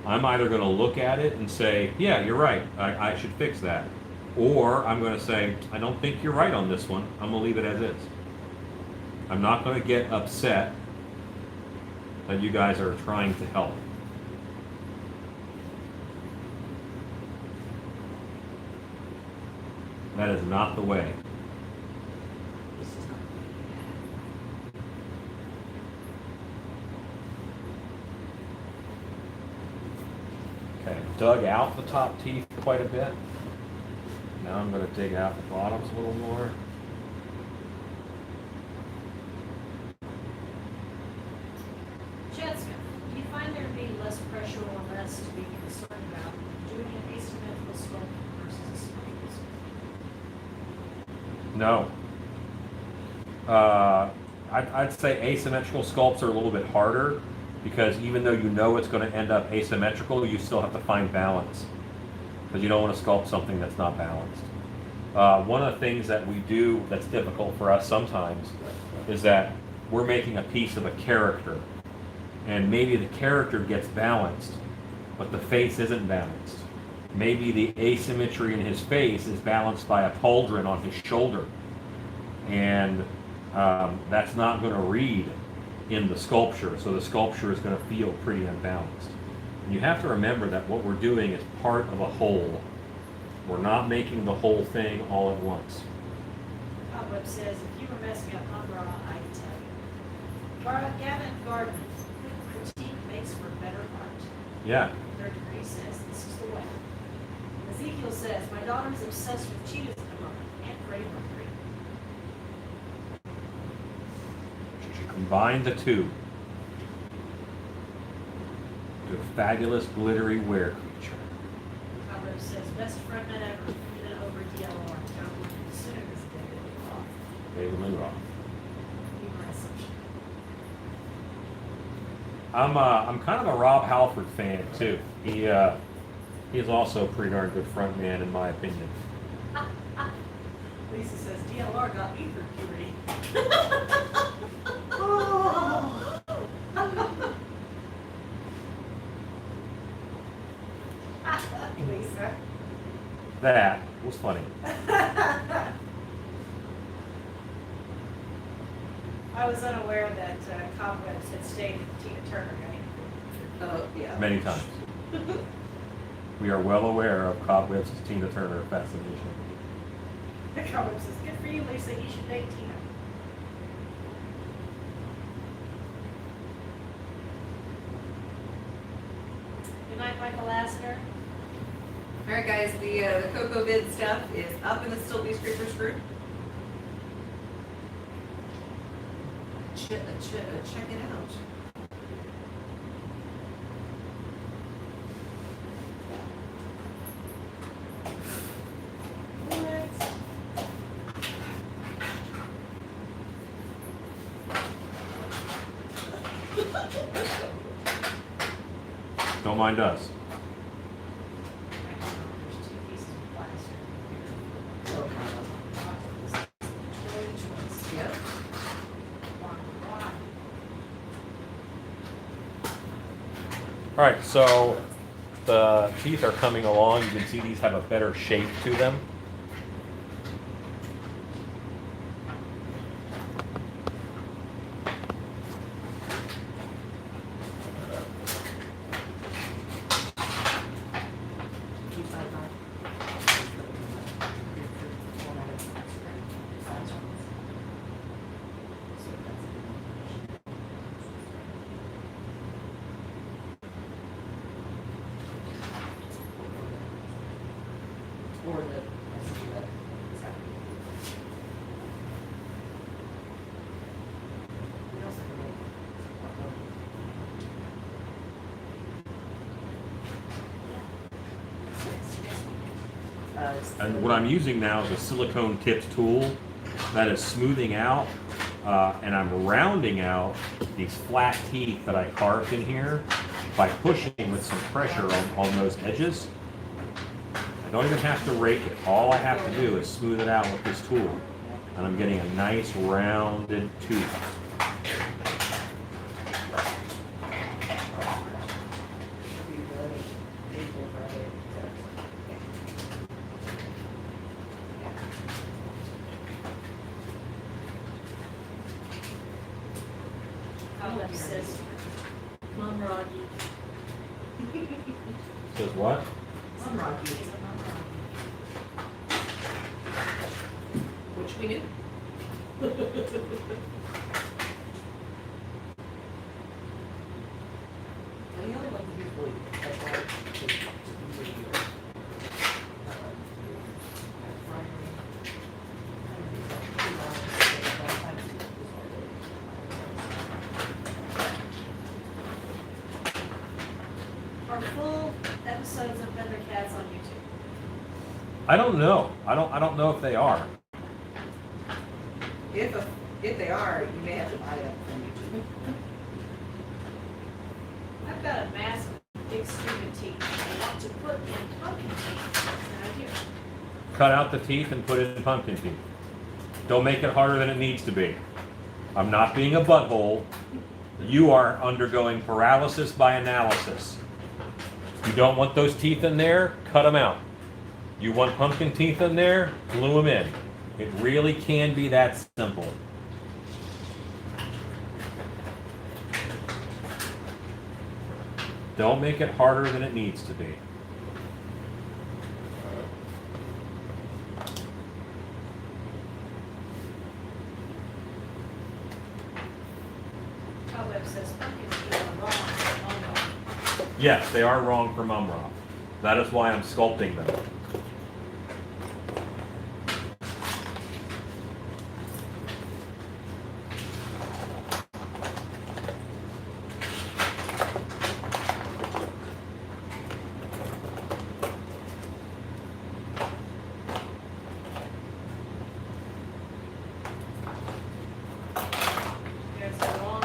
I'm either going to look at it and say, yeah, you're right, I should fix that. Or I'm going to say, I don't think you're right on this one. I'm going to leave it as is. I'm not going to get upset that you guys are trying to help. That is not the way. Okay, dug out the top teeth quite a bit. Now I'm going to dig out the bottoms a little more. Chad Smith, do you find there to be less pressure or less to be concerned about doing an asymmetrical sculpting versus a symmetrical sculpting? No. I'd say asymmetrical sculpts are a little bit harder because even though you know it's going to end up asymmetrical, you still have to find balance because you don't want to sculpt something that's not balanced. One of the things that we do that's difficult for us sometimes is that we're making a piece of a character and maybe the character gets balanced, but the face isn't balanced. Maybe the asymmetry in his face is balanced by a pauldron on his shoulder. And that's not going to read in the sculpture, so the sculpture is going to feel pretty unbalanced. And you have to remember that what we're doing is part of a whole. We're not making the whole thing all at once. Cobweb says, if you were messing up Umbra, I'd tell you. Gavin Gardner, critique makes for better art. Yeah. Third degree says, this is the way. Ezekiel says, my daughter's obsessed with cheetahs at the moment, and Freddie Mercury. Combine the two to a fabulous glittery were creature. Cobweb says, best frontman ever, even over DLR. Don't assume it's David Lee Roth. David Lee Roth. Be my assumption. I'm kind of a Rob Halford fan too. He's also a pretty darn good front man in my opinion. Lisa says, DLR got me through puberty. Lisa. That was funny. I was unaware that Cobwebs had stayed with Tina Turner, right? Yeah. Many times. We are well aware of Cobwebs' Tina Turner fascination. Cobweb says, good for you, Lisa, you should date Tina. Good night, Michael Lassner. All right, guys, the Cocoa Vid stuff is up in the Still Be Scrapers group. Check it out. Don't mind us. There's two pieces of plaster. Yep. All right, so the teeth are coming along. You can see these have a better shape to them. Or the And what I'm using now is a silicone tipped tool that is smoothing out and I'm rounding out these flat teeth that I carved in here by pushing with some pressure on those edges. I don't even have to rake it. All I have to do is smooth it out with this tool. And I'm getting a nice rounded tooth. Olive says, Mom Rocky. Says what? Some Rocky, which we knew. And the other one is usually, that's why Are full episodes of Thundercats on YouTube? I don't know. I don't know if they are. if they are, you may have to buy it from YouTube. I've got a mask of big stupid teeth I want to put in pumpkin teeth. Right here. Cut out the teeth and put it in pumpkin teeth. Don't make it harder than it needs to be. I'm not being a butthole. You are undergoing paralysis by analysis. You don't want those teeth in there, cut them out. You want pumpkin teeth in there, glue them in. It really can be that simple. Don't make it harder than it needs to be. Cobweb says pumpkin teeth are wrong. Oh, no. Yes, they are wrong for mum rock. That is why I'm sculpting them. There's a long,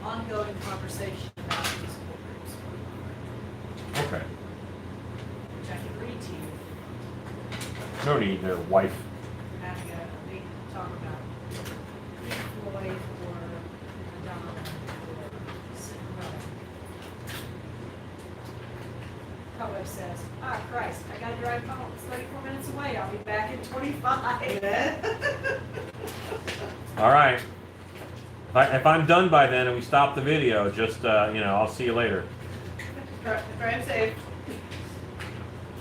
ongoing conversation about these school groups, Okay. which I can read to you. No need, their wife. We're having a big talk about Floyd or Madonna or Cinderella. Cobweb says, ah, Christ, I gotta drive home. It's 34 minutes away. I'll be back in 25. All right. If I'm done by then and we stop the video, just, I'll see you later. Drive safe.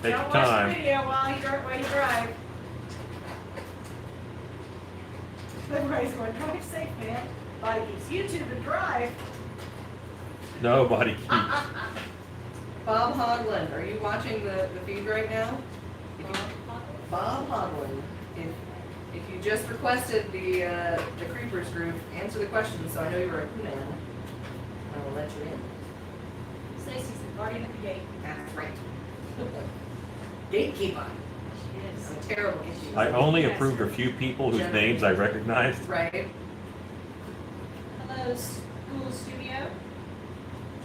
Take your Don't watch the time. video while you drive. Everybody's going, drive safe, man. Body keeps YouTube and drive. Nobody keeps. Bob Hodlin, are you watching the feed right now? Bob Hodlin, if you just requested the Creepers group, answer the question so I know you're a man. I will let you in. Stacy's the guardian at the gate. That's right. Gatekeeper. She is. I'm terrible at I you. only approved a few people whose names I recognized. Right. Hello, School Studio.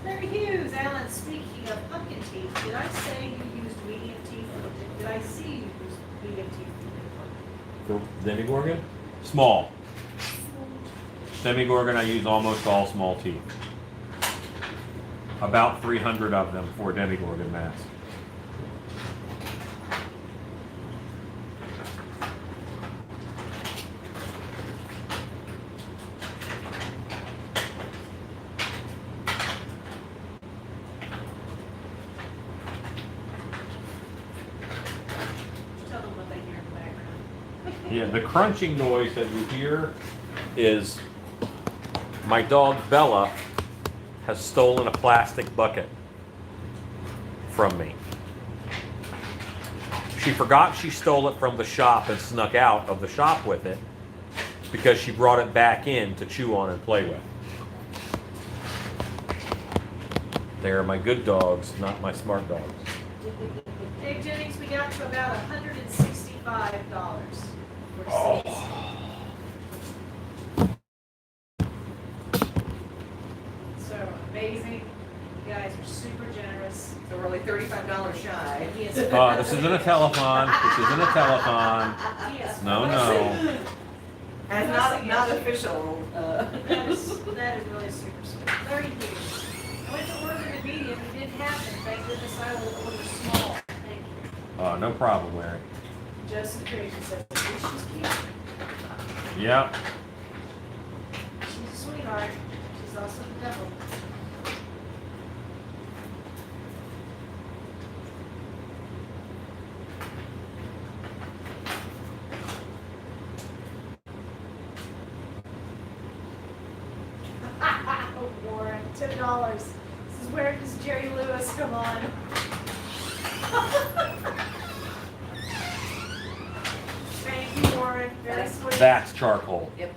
Larry Hughes, Alan, speaking of pumpkin teeth, did I say you used medium teeth or did I see you use medium teeth? For Demigorgon? Small. Demigorgon, I use almost all small teeth. About 300 of them for Demigorgon mask. Tell them what they hear in the background. Yeah, the crunching noise that you hear is my dog Bella has stolen a plastic bucket from me. She forgot she stole it from the shop and snuck out of the shop with it because she brought it back in to chew on and play with. They are my good dogs, not my smart dogs. Dave Jennings, we got to about $165 for Oh. seats. amazing. You guys are super generous. So we're only $35 shy. He is. This isn't a telethon. This isn't a telethon. He is. No. And not official. That is really super sweet. Very huge. I went to order a medium, it didn't happen. Thank goodness I will order small. Thank you. No problem, Larry. Joseph Creation says, she's cute. Yeah. She's a sweetheart. She's also the devil. Oh, Warren, $10. This is where does Jerry Lewis come on? Thank you, Warren. Very sweet. That's charcoal. Yep.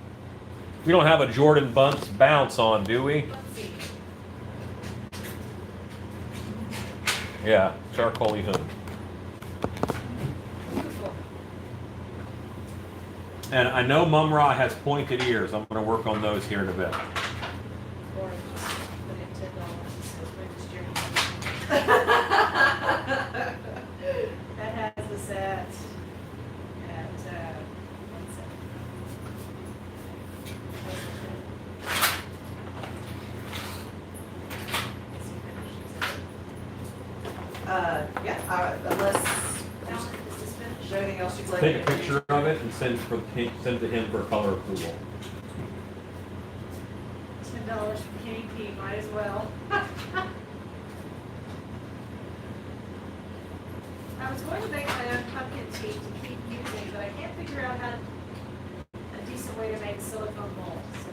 We don't have a Jordan bounce on, do we? Let's see. Yeah, charcoal even. Beautiful. And I know Mum Ra has pointed ears. I'm going to work on those here in a bit. Warren just put in $10. He says, where does Jerry That has us at 1 second. Yeah, unless Now, is this finished? there's anything else you'd like. Take a picture of it and send to him for color approval. $10 from Kenny P, might as well. I was going to make my own pumpkin tea to keep using, but I can't figure out how a decent way to make silicone mold. So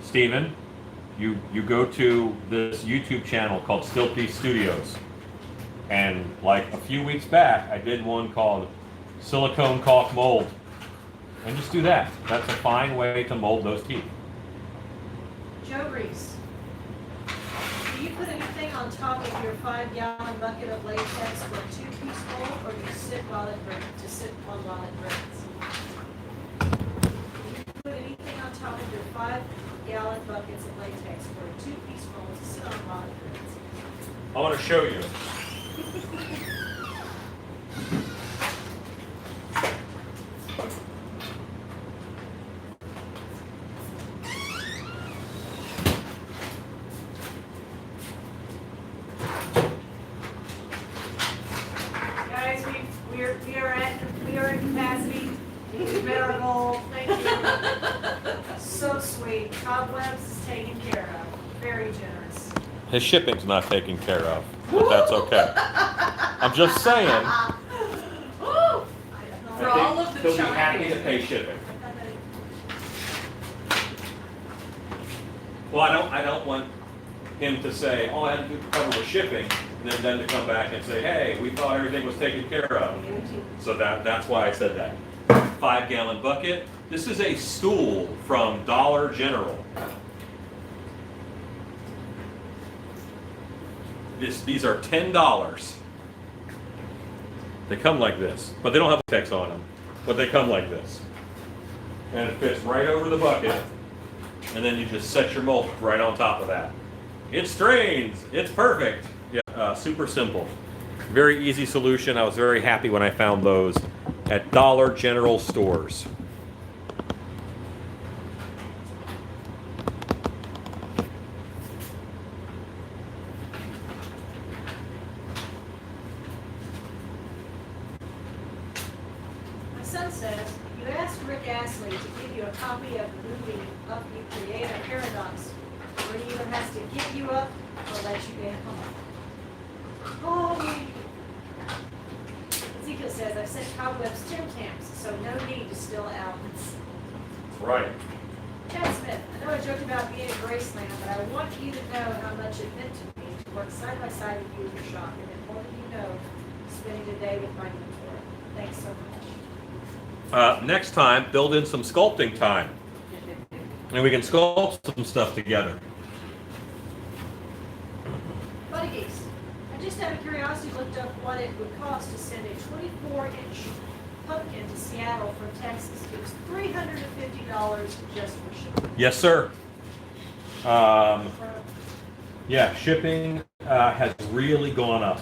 Steven, you go to this YouTube channel called Sculpting Studios. And like a few weeks back, I did one called Silicone Caulk Mold. And just do that. That's a fine way to mold those teeth. Joe Reese, do you put anything on top of your 5-gallon bucket of latex for a 2-piece mold, or do you sit while it burns? Do you put anything on top of your 5-gallon buckets of latex for a 2-piece mold to sit on while it burns? I want to show you. Guys, we are in capacity. It's been our goal. Thank you. So sweet. Cobwebs is taken care of. Very generous. His shipping's not taken care of, but that's okay. I'm just saying. Woo! For all of the he'll be happy Chinese. to pay shipping. Well, I don't want him to say, all I had to do to cover was shipping, and then to come back and say, hey, we thought everything was taken care of. So that's why I said that. 5-gallon bucket. This is a stool from Dollar General. These are $10. They come like this, but they don't have text on them. But they come like this. And it fits right over the bucket. And then you just set your mold right on top of that. It strains. It's perfect. Yeah, super simple. Very easy solution. I was very happy when I found those at Dollar General stores. My son says, you asked Rick Astley to give you a copy of the movie Up You Create a Paradox, where he either has to give you up or let you get home. Oh. Ezekiel says, I've sent cobwebs Tim Tams, so no need to steal albums. Right. Chad Smith, I know I joked about being in Graceland, but I want you to know how much it meant to me to work side by side with you in your shop, and then more than you know, spending the day with my mentor. Thanks so much. Next time, build in some sculpting time. And we can sculpt some stuff together. Buddy Geese, I just out of curiosity looked up what it would cost to send a 24-inch pumpkin to Seattle from Texas. It was $350 just for shipping. Yes, sir. Yeah, shipping has really gone up.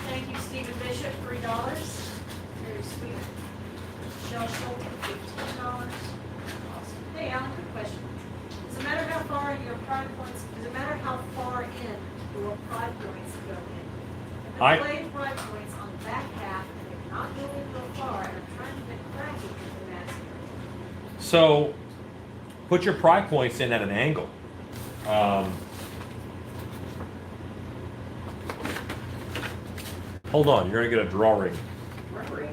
Thank you, Stephen Bishop, $3. Very sweet. Michelle Schulte, $15. Awesome. Hey, Alan, quick question. Does it matter how far your pride points, does it matter how far in your pride points go in? If I- the play pride points on the back half and they're not going real far and I'm trying to get cracking in the mask. So, put your pry points in at an angle. Hold on, you're gonna get a draw ring. Rubbery.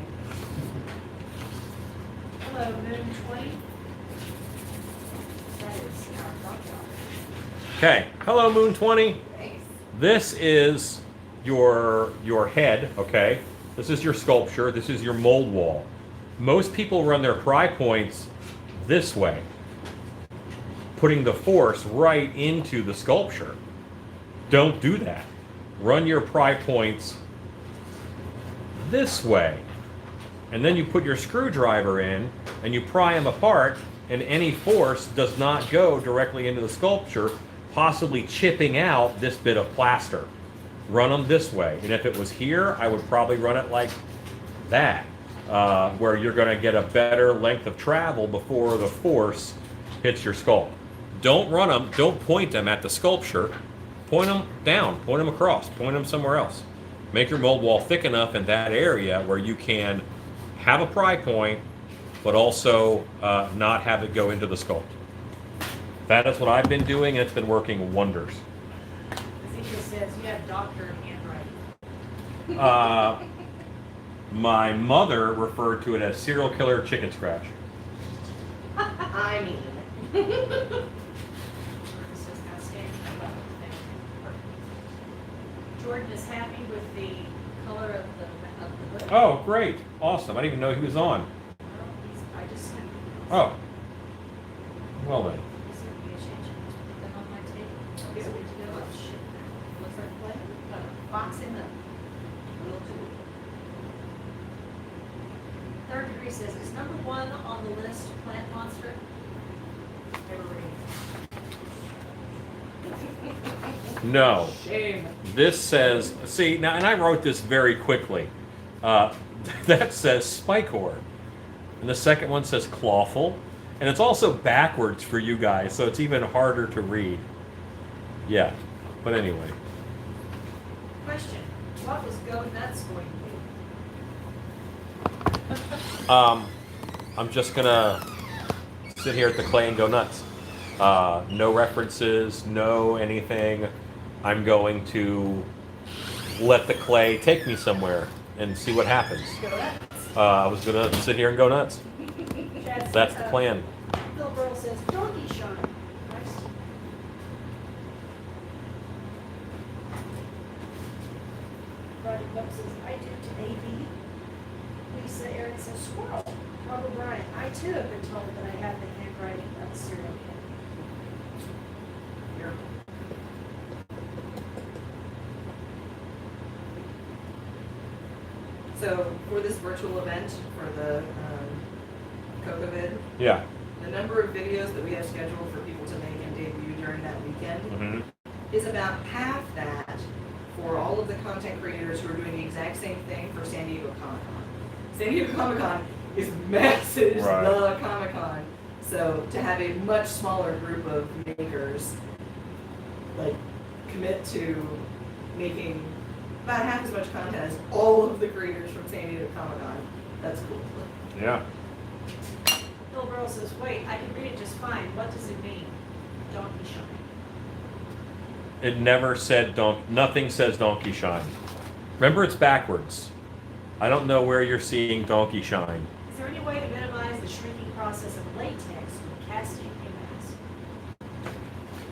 Hello, Moon 20. That is our doctor. Okay, hello Moon 20. Thanks. This is your head, okay? This is your sculpture, this is your mold wall. Most people run their pry points this way, putting the force right into the sculpture. Don't do that. Run your pry points this way. And then you put your screwdriver in and you pry them apart, and any force does not go directly into the sculpture, possibly chipping out this bit of plaster. Run them this way. And if it was here, I would probably run it like that, where you're going to get a better length of travel before the force hits your sculpt. Don't run them, don't point them at the sculpture. Point them down, point them across, point them somewhere else. Make your mold wall thick enough in that area where you can have a pry point, but also not have it go into the sculpt. That is what I've been doing, and it's been working wonders. Ezekiel says you have doctor handwriting. My mother referred to it as serial killer chicken scratch. I mean. This is outstanding. Jordan is happy with the color of the book. Oh, great. Awesome. I didn't even know he was on. Well, I just sent him. Oh. Well then. He sent me a change. Put them on my table. Okay, so we can go. Oh, shit. Looks like play. Box in the. Will do. Third degree says, is number 1 on the list plant monster? Never read. No. Shame. This says, see, now, and I wrote this very quickly. That says spikehorn. And the second one says clawful. And it's also backwards for you guys, so it's even harder to read. Yeah, but anyway. Question, what was Go Nuts going to I'm just gonna sit here at the clay and go nuts. No references, no anything. I'm going to let the clay take me somewhere and see what happens. Go Nuts? I was gonna sit here and go nuts. Chad That's says, the plan. Bill Burrow says, donkey shine. Nice. Roger Buck says, I do to AV. Lisa Aaron says, squirrel. Robert Bryant, I too have been told that I have the handwriting of a serial killer. Here. So for this virtual event, for the CocoVid, Yeah. the number of videos that we have scheduled for people to make and debut during that weekend Mm-hmm. is about half that for all of the content creators who are doing the exact same thing for San Diego Comic-Con. San Diego Comic-Con is massive, it's Right. the Comic-Con. So to have a much smaller group of makers like commit to making about half as much content as all of the creators from San Diego Comic-Con, that's cool. Yeah. Bill Burrow says, wait, I can read it just fine. What does it mean? Donkey shine. It never said nothing says donkey shine. Remember, it's backwards. I don't know where you're seeing donkey shine. Is there any way to minimize the shrinking process of latex when casting a mask?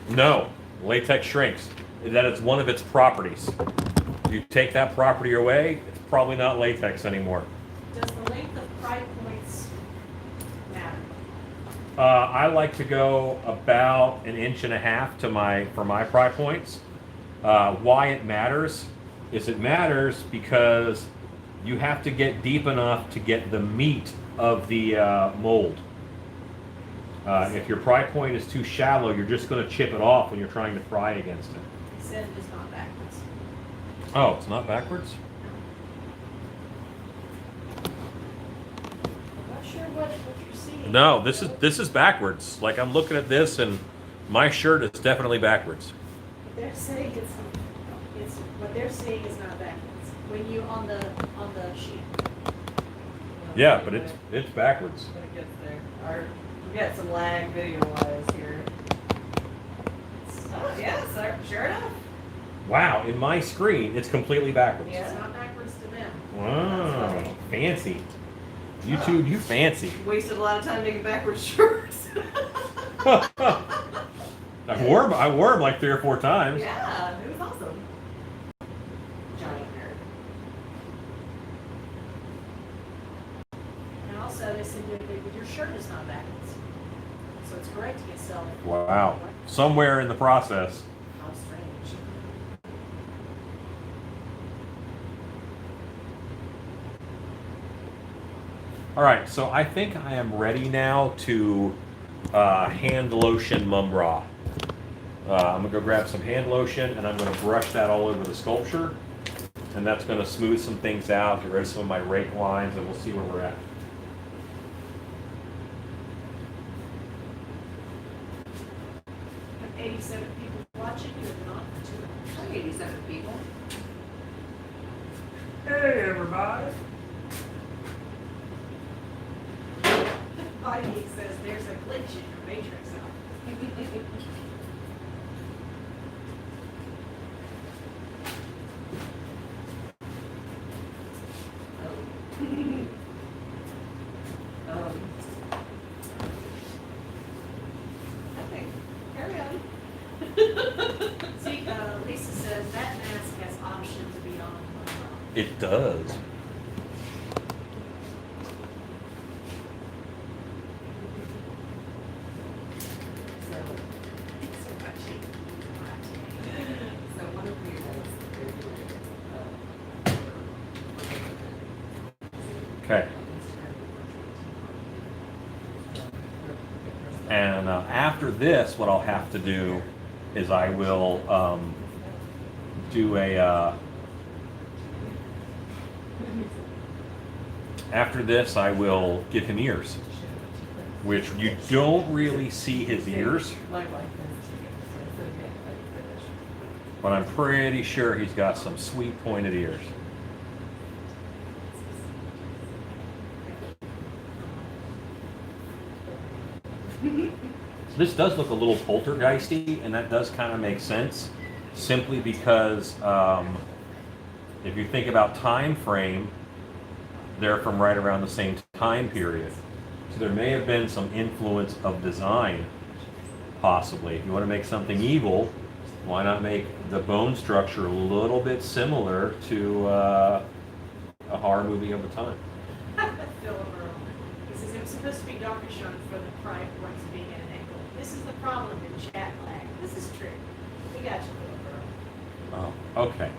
No, latex shrinks. That is one of its properties. You take that property away, it's probably not latex anymore. Does the length of pry points matter? I like to go about 1.5 inches for my pry points. Why it matters is it matters because you have to get deep enough to get the meat of the mold. If your pry point is too shallow, you're just going to chip it off when you're trying to pry against it. He said it is not backwards. Oh, it's not backwards? I'm not sure what you're seeing. No, this is backwards. Like I'm looking at this and my shirt is definitely backwards. They're saying it's what they're saying is not backwards. When you on the sheet. Yeah, but it's backwards. When it gets there. We got some lag video-wise here. Oh, yeah, sure enough. Wow, in my screen, it's completely backwards. Yeah. It's not backwards to them. Wow, fancy. YouTube, you fancy. Wasted a lot of time making backwards shirts. I wore them like 3 or 4 times. Yeah, it was awesome. Giant nerd. And also, they said that your shirt is not backwards. So it's correct to get selling. Wow. Somewhere in the process. How strange. All right, so I think I am ready now to hand lotion Mum Bra. I'm gonna go grab some hand lotion and I'm gonna brush that all over the sculpture. And that's gonna smooth some things out, get rid of some of my rake lines, and we'll see where we're at. 87 people watching, you're not for 87 people. Hey, everybody. Body says there's a glitch in your matrix out. Okay, carry on. See, Lisa says that mask has option to be on. It does. So one of you Okay. And after this, what I'll have to do is I will do a. After this, I will give him ears, which you don't really see his ears, but I'm pretty sure he's got some sweet pointed ears. This does look a little poltergeisty, and that does kind of make sense, simply because if you think about time frame, they're from right around the same time period. So there may have been some influence of design, possibly. If you want to make something evil, why not make the bone structure a little bit similar to a horror movie of the time? Philip Earl. He says it was supposed to be darker shown for the prime points being at an angle. This is the problem in chat lag. This is true. We got you, Philip Earl. Oh, okay.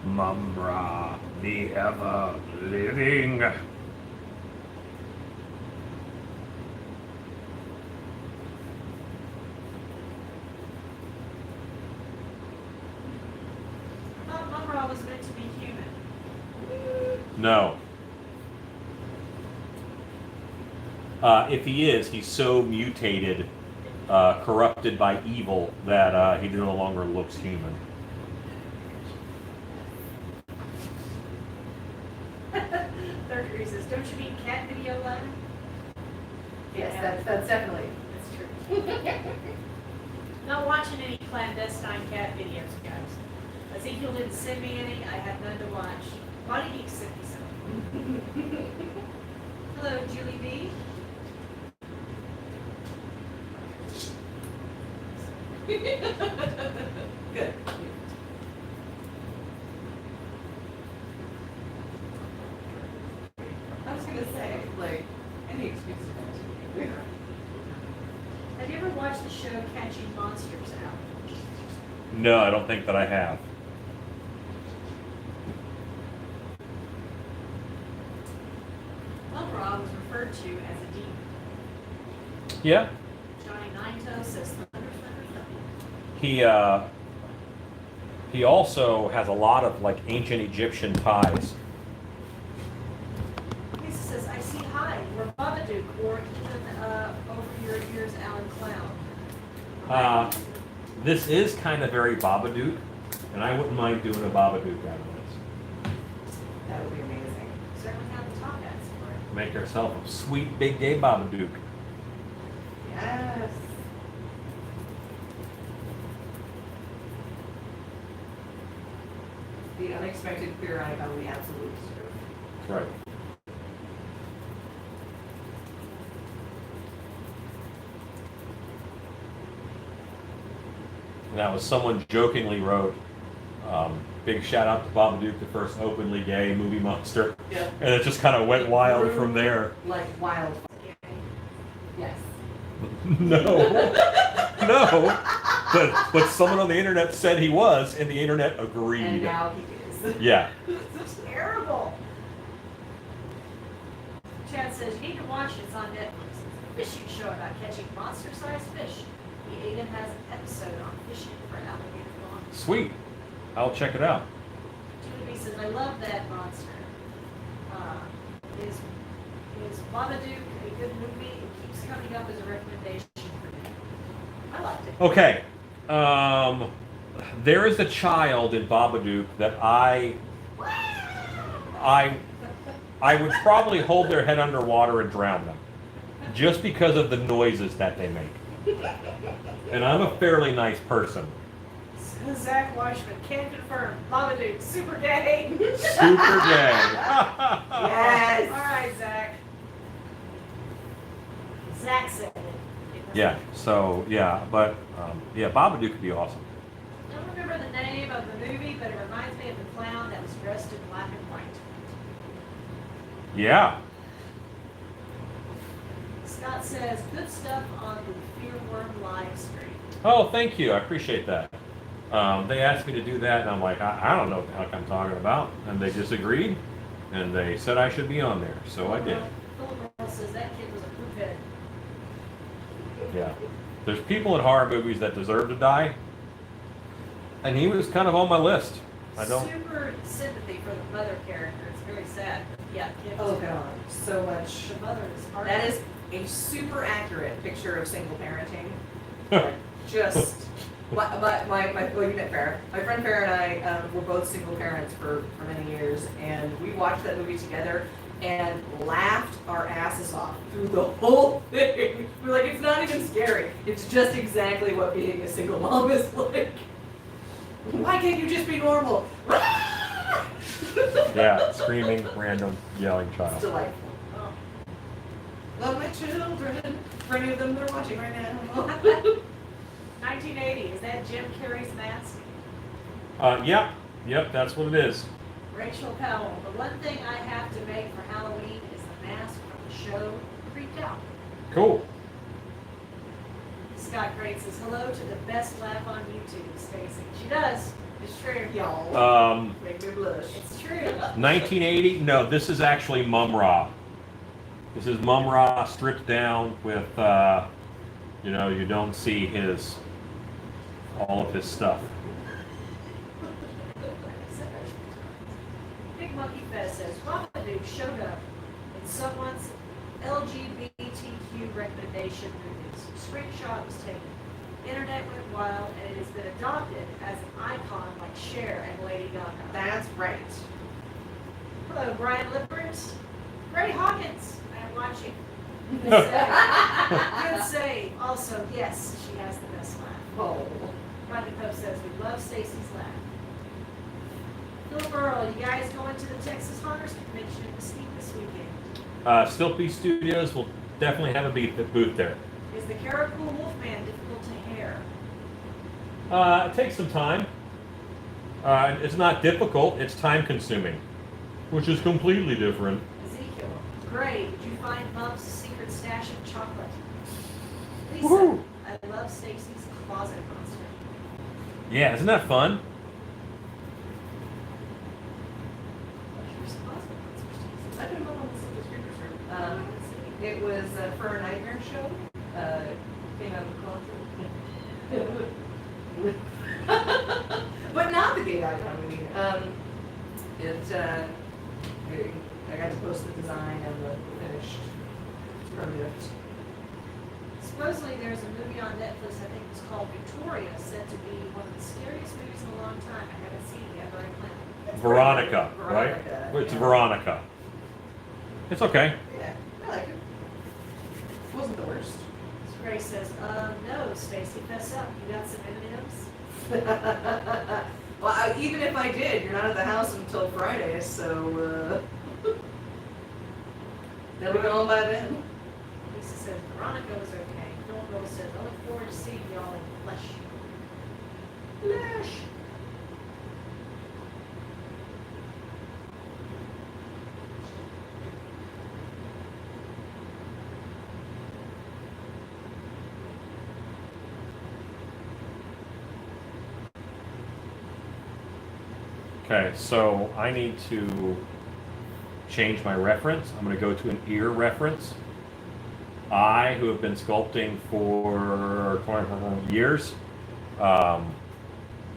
Mumra, the ever living. Mumra was meant to be human. No. If he is, he's so mutated, corrupted by evil, that he no longer looks human. Third degree says, don't you mean cat video live? Yes, that's definitely. That's true. Not watching any clandestine cat videos, guys. Ezekiel didn't send me any. I have none to watch. Body Geek sent me some. Hello, Julie B. Good. show Catching Monsters out? No, I don't think that I have. Mumra was referred to as a demon. Yeah. Johnny Nine-Toe says thunder, thunder, He also has a lot of like ancient Egyptian ties. thunder. Lisa says, I see Hyde or Babadook or even over your ears Alan Clown. This is kind of very Babadook, and I wouldn't mind doing a Babadook out of this. That would be amazing. Certainly have the top hats for it. Make yourself a sweet big gay Babadook. Yes. The unexpected queer icon we absolutely deserve. Right. That was someone jokingly wrote, big shout out to Babadook, the first openly gay movie monster. Yeah. And it just kind of went wild from there. Like wild. Yes. No. No. But someone on the internet said he was, and the internet agreed. And now he is. Yeah. This is terrible. Chad says, you need to watch it. It's on Netflix. It's a fishing show about catching monster-sized fish. He even has an episode on fishing for alligator long. Sweet. I'll check it out. Julie says, I love that monster. Is Babadook a good movie? It keeps coming up as a recommendation for me. I liked it. Okay. There is a child in Babadook that I would probably hold their head underwater and drown them, just because of the noises that they make. And I'm a fairly nice person. Zach Washman can confirm. Babadook, super gay. Super gay. Yes. All right, Zach. Zach said it. Yeah. So yeah, but yeah, Babadook could be awesome. I don't remember the name of the movie, but it reminds me of the clown that was dressed in black and white. Yeah. Scott says, good stuff on the Fearworm live stream. Oh, thank you. I appreciate that. They asked me to do that, and I'm like, I don't know what the heck I'm talking about. And they disagreed, and they said I should be on there, so I did. Philip Earl says that kid was a poophead. Yeah. There's people in horror movies that deserve to die, and he was kind of on my list. I don't. Super sympathy for the mother character. It's very sad. But yeah, kid Oh was god, so much. The mother is hard. That is a super accurate picture of single parenting. Like, just well, you met Farrah. My friend Farrah and I were both single parents for many years, and we watched that movie together and laughed our asses off through the whole thing. We're like, it's not even scary. It's just exactly what being a single mom is like. Why can't you just be normal? Yeah, screaming, random, yelling It's child. delightful. Oh. Love my children. For any of them that are watching right now. 1980. Is that Jim Carrey's mask? Yep, that's what it is. Rachel Powell. The one thing I have to make for Halloween is the mask from the show Creeped Out. Cool. Scott Great says hello to the best laugh on YouTube, Stacy. She does. It's true. Y'all. Make me blush. It's true. 1980? No, this is actually Mum Ra. This is Mum Ra stripped down with, you don't see all of his stuff. Big Monkey Fest says Babadook showed up in someone's LGBTQ recommendation movies. Screenshot was taken. Internet went wild, and it has been adopted as an icon like Cher and Lady Gaga. That's right. Hello, Brian Lippert. Ray Hawkins, I am watching. Good save. Good save. Also, yes, she has the best laugh. Oh. Rodney Pope says we love Stacy's laugh. Philip Earl, you guys going to the Texas Hunters Convention in Mesquite this weekend? Stiltby Studios will definitely have a booth there. Is the Caribou Wolfman difficult to hair? It takes some time. It's not difficult, it's time consuming, which is completely different. Ezekiel, Gray, did you find Mom's secret stash of chocolate? Lisa, Woohoo. I love Stacy's closet monster. Yeah, isn't that fun? What's your closet monster, Stacy? I don't know what this is speakers room. Let's see. It was for a nightmare show. Came out of the closet. But not the gay icon movie. I got to post the design and the finished product. Supposedly there's a movie on Netflix, I think it's called Victoria, said to be one of the scariest movies in a long time. I haven't seen it yet, but I plan. Veronica, Veronica, right? It's yeah. Veronica. It's okay. Yeah, I like it. Wasn't the worst. Grace says, no, Stacy, fess up. You got some M&Ms? Well, even if I did, you're not at the house until Friday, so they'll be gone by then. Lisa says, Veronica was okay. Phil Rose says, I look forward to seeing y'all in flesh. Flash. Okay, so I need to change my reference. I'm going to go to an ear reference. I, who have been sculpting for 20 years,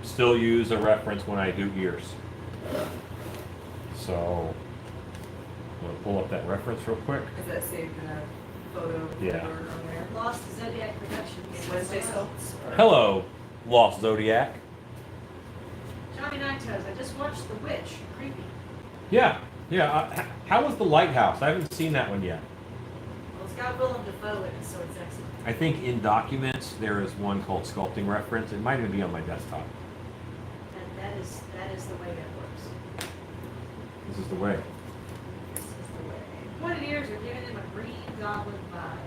still use a reference when I do ears. So I'm going to pull up that reference real quick. Is that saved in a photo? Yeah. Or on there? Lost Zodiac Productions. Wednesday sculpts? Or- Hello, Lost Zodiac. Johnny Nine Toes, I just watched The Witch. Creepy. Yeah, yeah. How was The Lighthouse? I haven't seen that one yet. Well, it's got Willem Dafoe in it, so it's excellent. I think in documents there is one called Sculpting Reference. It might even be on my desktop. And that is the way that works. This is the way. This is the way. Pointed ears are giving him a Green Goblin vibe.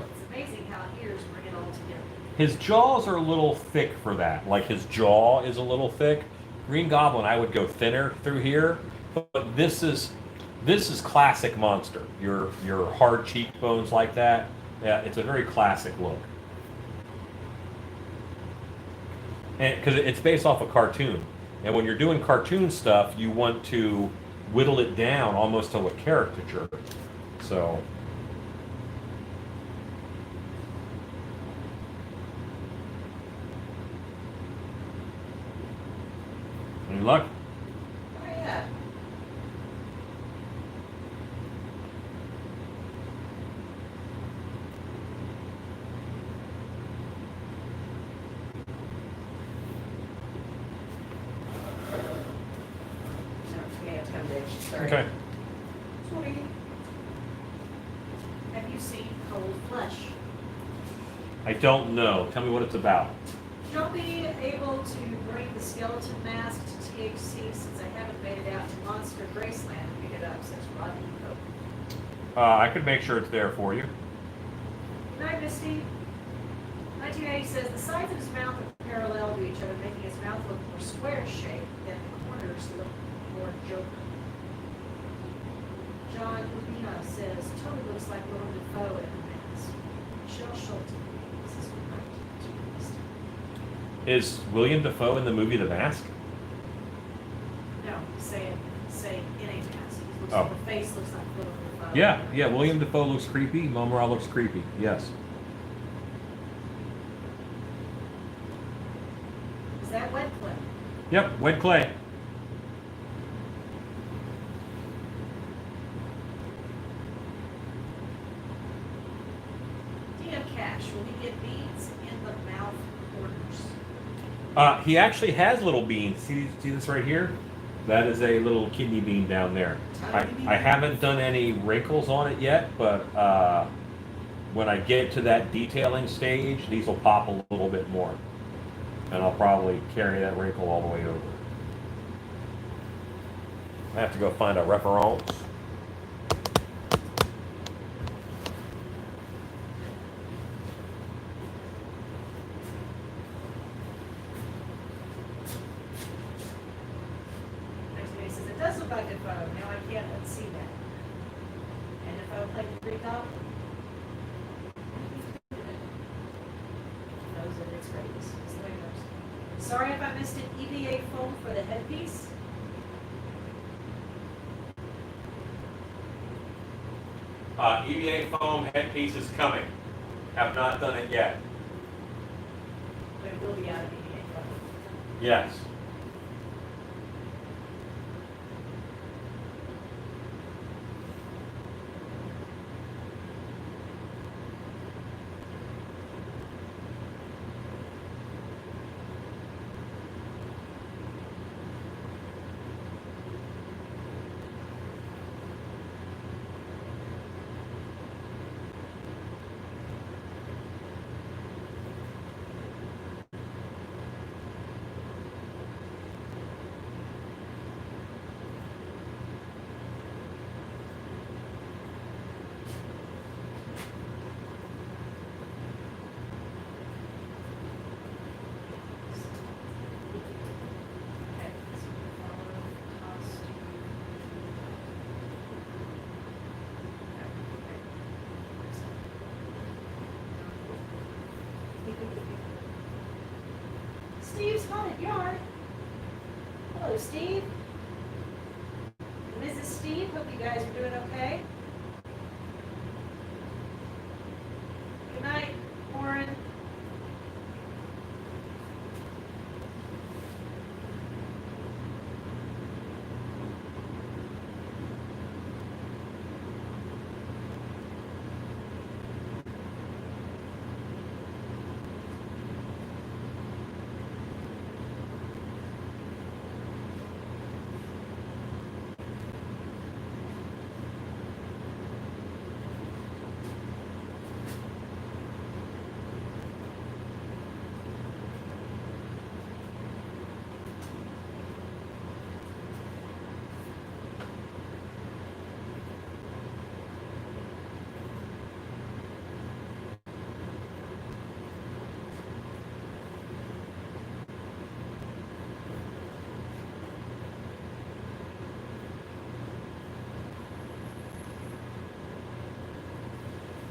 It's amazing how ears bring it all together. His jaws are a little thick for that. Like his jaw is a little thick. Green Goblin, I would go thinner through here, but this is classic monster. Your hard cheekbones like that. Yeah, it's a very classic look. And because it's based off a cartoon, and when you're doing cartoon stuff, you want to whittle it down almost to a caricature. So. Any luck? Oh, yeah. No, it's kind of big. Sorry. Okay. Sorry. Have you seen Cold Flesh? I don't know. Tell me what it's about. Don't be able to bring the skeleton mask to THC since I haven't made it out to Monster Graceland to pick it up, says Rodney Pope. I could make sure it's there for you. Good night, Misty. 1980 says the sides of his mouth are parallel to each other, making his mouth look more square-shaped, and the corners look more Joker. John Rubina says, totally looks like Willem Dafoe in the mask. Michelle Schulte. This is from 1982. Is William Dafoe in the movie The Mask? No, say in a mask. It looks Oh. like the face looks like Willem Dafoe. Yeah, William Dafoe looks creepy. Momora looks creepy. Yes. Is that wet clay? Yep, wet clay. DM Cash, will he get beads in the mouth corners? He actually has little beans. See this right here? That is a little kidney bean down there. I haven't done any wrinkles on it yet, but when I get to that detailing stage, these will pop a little bit more. And I'll probably carry that wrinkle all the way over. I have to go find a reference. Next one, he says, it does look like Defoe. Now I can't unsee that. And Defoe played the Greek Goblin. Sorry if I missed an EVA foam for the headpiece. EVA foam headpiece is coming. Have not done it yet. But it will be out of EVA foam. Yes. Okay, so we follow costume. Steve's haunted yard. Hello, Steve. Mrs. Steve, hope you guys are doing okay. Good night, Warren.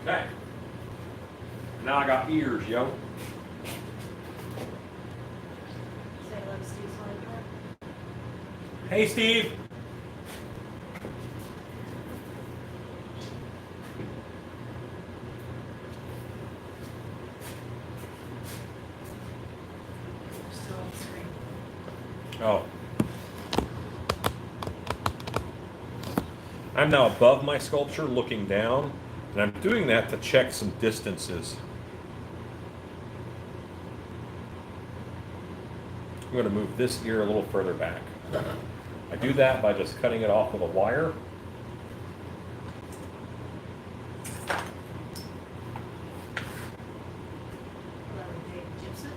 Okay. Now I got ears, yo. Say hello to Steve's haunted yard. Hey, Steve. Still on the screen. Oh. I'm now above my sculpture looking down, and I'm doing that to check some distances. I'm going to move this ear a little further back. I do that by just cutting it off with a wire. Hello, Dave Gibson.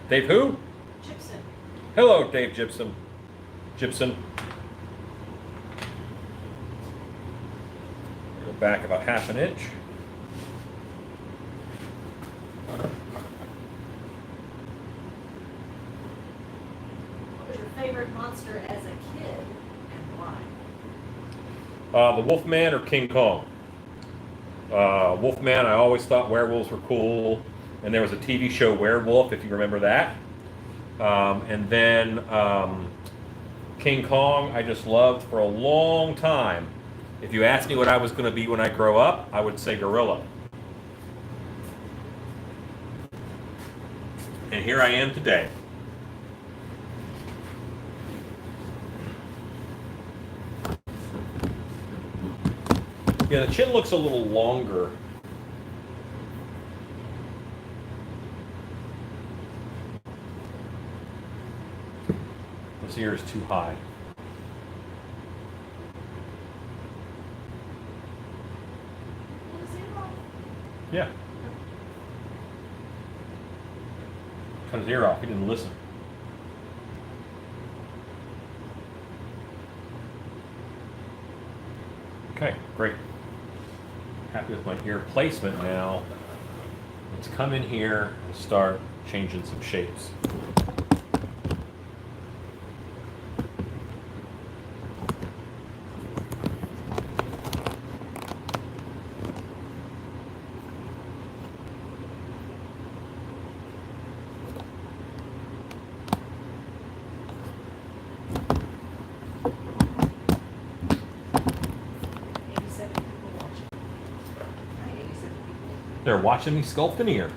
Dave who? Gibson. Hello, Dave Gibson. Gibson. Go back about half an inch. What was your favorite monster as a kid and why? The Wolfman or King Kong? Wolfman, I always thought werewolves were cool. And there was a TV show, Werewolf, if you remember that. And then King Kong, I just loved for a long time. If you asked me what I was going to be when I grow up, I would say gorilla. And here I am today. Yeah, the chin looks a little longer. This ear is too high. What is it all? Yeah. Cut his ear off. He didn't listen. Okay, great. Happy with my ear placement now. Let's come in here and start changing some shapes. 87 people watching. Hi, 87 people. They're watching me sculpt an ear.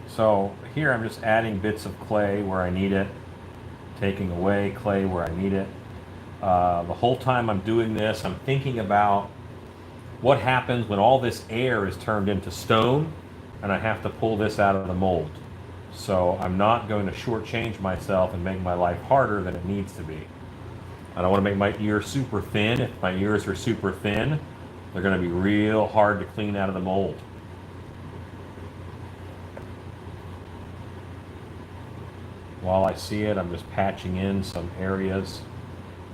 So here I'm just adding bits of clay where I need it, taking away clay where I need it. The whole time I'm doing this, I'm thinking about what happens when all this air is turned into stone and I have to pull this out of the mold. So I'm not going to shortchange myself and make my life harder than it needs to be. I don't want to make my ears super thin. If my ears are super thin, they're going to be real hard to clean out of the mold. While I see it, I'm just patching in some areas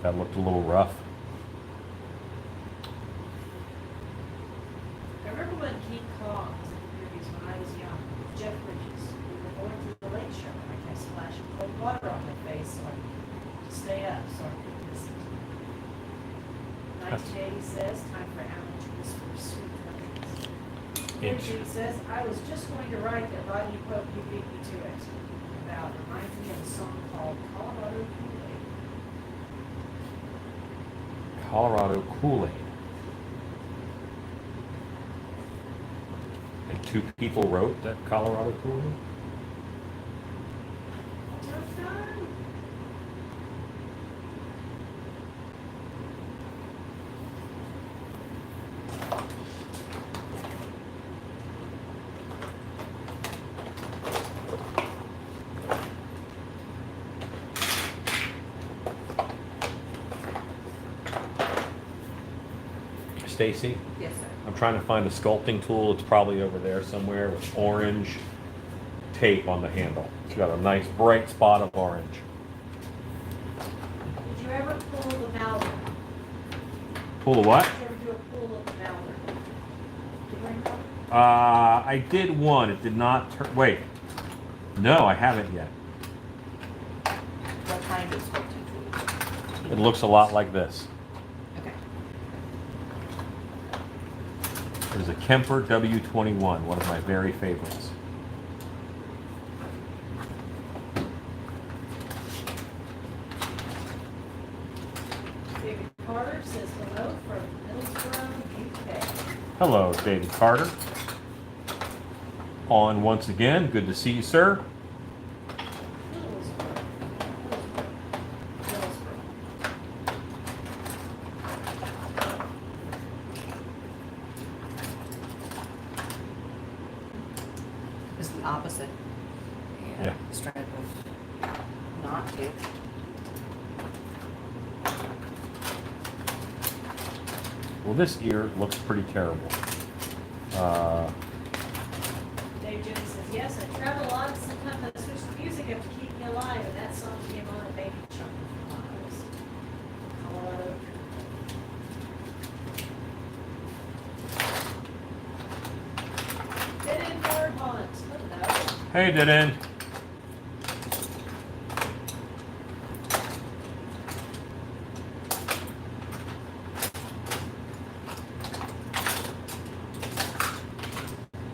that looked a little rough. I remember when King Kong was in the movies when I was young, with Jeff Bridges. We were going to the lake show and I kept splashing cold water on my face so I could stay up, so I couldn't listen to it. 1980 says, time for Alan to whisper sweet nothings. Judy says, I was just going to write that Rodney quote, you beat me to it. About reminds me of a song called Colorado Kool-Aid. Colorado Kool-Aid. And 2 people wrote that Colorado Kool-Aid? Tough time. Stacy, Yes, sir. I'm trying to find a sculpting tool. It's probably over there somewhere with orange tape on the handle. It's got a nice bright spot of orange. Did you ever pull the Malvern? Pull a what? Did you ever do a pull of the Malvern? Did you bring one? I did one. It did not turn. Wait. No, I haven't yet. What kind of sculpting tool? It looks a lot like this. Okay. It is a Kemper W21, one of my very favorites. David Carter says hello from Middlesbrough, UK. Hello, David Carter. On once again. Good to see you, sir. Middlesbrough. This is the opposite. Yeah. Stripe of knot tape. Well, this ear looks pretty terrible. Dave Jimmy says, yes, I travel a lot, sometimes I switch the music up to keep me alive, and that song came on at Baby Chunk from Colorado. Get in for Hunt. Hello. Hey, Didin.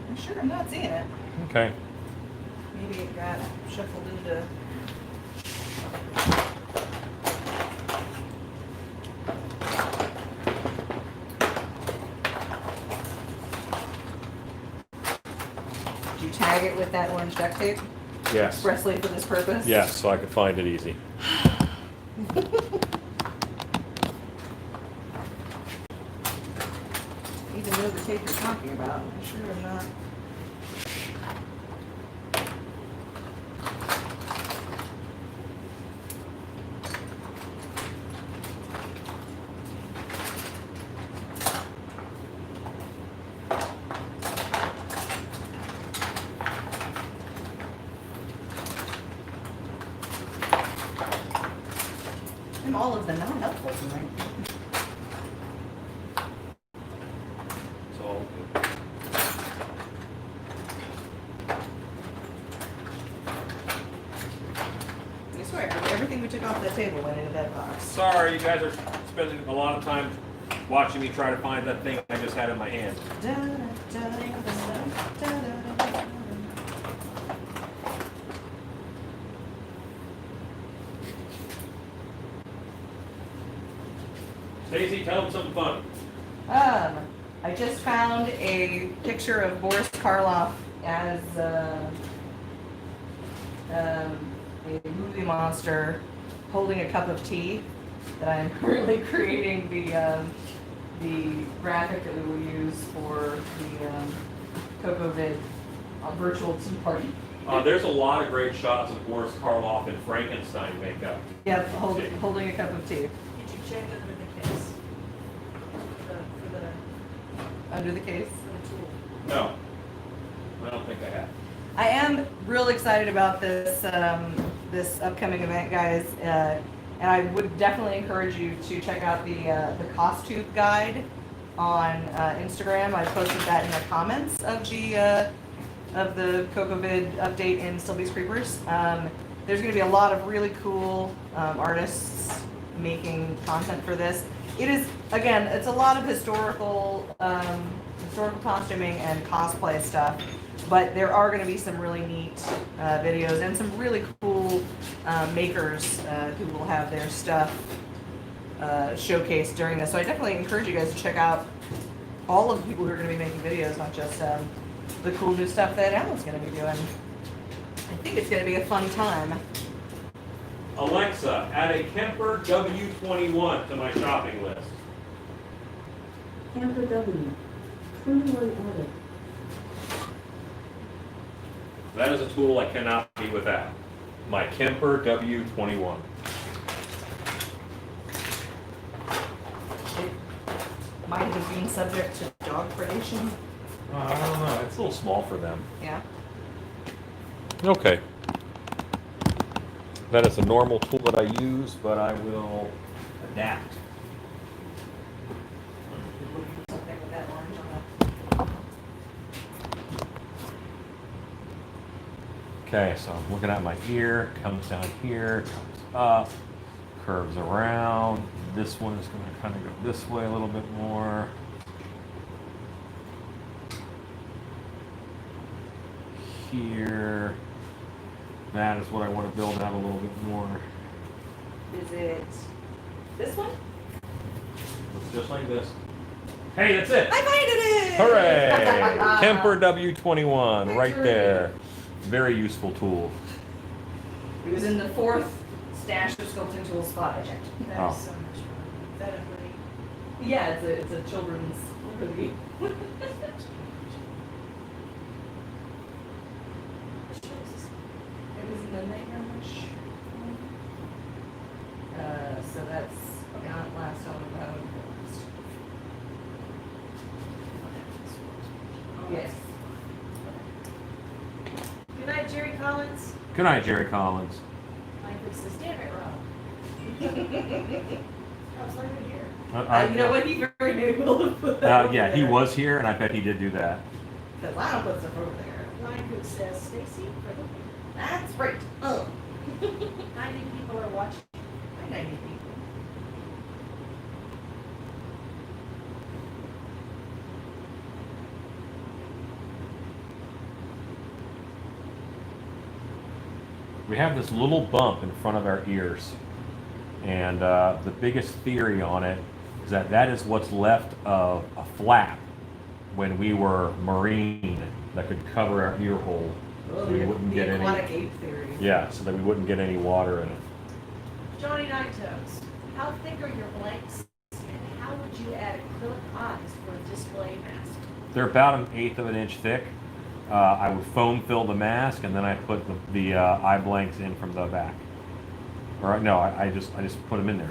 I'm sure I'm not seeing it. Okay. Maybe it got shuffled into. Did you tag it with that orange duct tape Yes. expressly for this purpose? Yes, so I could find it easy. Even know the tape you're talking about. I'm sure I'm not. And all of them not helpful tonight. It's all good. the table went into that box. Sorry, you guys are spending a lot of time watching me try to find that thing I just had in my hand. Da, da, da, da, da, da, da. Stacy, tell them something fun. I just found a picture of Boris Karloff as a movie monster holding a cup of tea that I'm currently creating the graphic that we will use for the CocoVid virtual tea party. There's a lot of great shots of Boris Karloff in Frankenstein makeup. Yep, holding a cup of tea. Did you check under the case? Under the case. For the tool? No, I don't think I have. I am real excited about this this upcoming event, guys, and I would definitely encourage you to check out the costume guide on Instagram. I posted that in the comments of the CocoVid update in Sylvie's Creepers. There's going to be a lot of really cool artists making content for this. It is, again, it's a lot of historical costuming and cosplay stuff, but there are going to be some really neat videos and some really cool makers who will have their stuff showcased during this. So I definitely encourage you guys to check out all of the people who are going to be making videos, not just the cool new stuff that Alan's going to be doing. I think it's going to be a fun time. Alexa, add a Kemper W21 to my shopping list. Camper W, 21 added. That is a tool I cannot be without. My Kemper W21. It might have been subject to dog predation. I don't know. It's a little small for them. Yeah. Okay. That is a normal tool that I use, but I will adapt. Something with that orange on it. Okay, so I'm looking at my ear, comes down here, comes up, curves around. This one is going to kind of go this way a little bit more. Here. That is what I want to build out a little bit more. Is it this one? Looks just like this. Hey, that's it! I finded it! Hooray! Kemper W21, right there. Very useful tool. It was in the 4th stash of sculpting tools spot I checked. That Oh. is so much fun. Is that a hoodie? Yeah, it's a children's hoodie. It was in the Nightmare Wish. So that's not last on the road. Yes. Good night, Jerry Collins. Good night, Jerry Collins. Mike says, damn it, Rob. I was like, here. You know what? He very able to put that. Yeah, he was here, and I bet he did do that. Because I don't put stuff over there. Line who says, Stacy, That's right. Oh. 90 people are watching. 90 people. We have this little bump in front of our ears. And the biggest theory on it is that that is what's left of a flap when we were Marine that could cover our ear hole. So we wouldn't get the any. aquatic ape theory. Yeah, so that we wouldn't get any water in it. Johnny Nine Toes, how thick are your blanks? And how would you add acrylic eyes for a display mask? They're about 1/8 of an inch thick. I would foam fill the mask, and then I put the eye blanks in from the back. Or no, I just put them in there.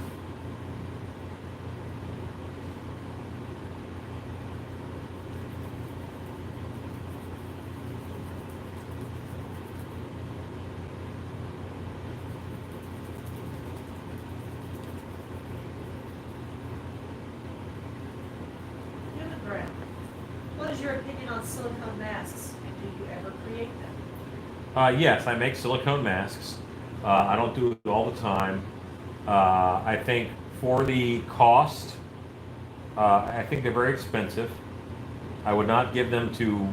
Immigrant, what is your opinion on silicone masks? And do you ever create them? Yes, I make silicone masks. I don't do it all the time. I think for the cost, I think they're very expensive. I would not give them to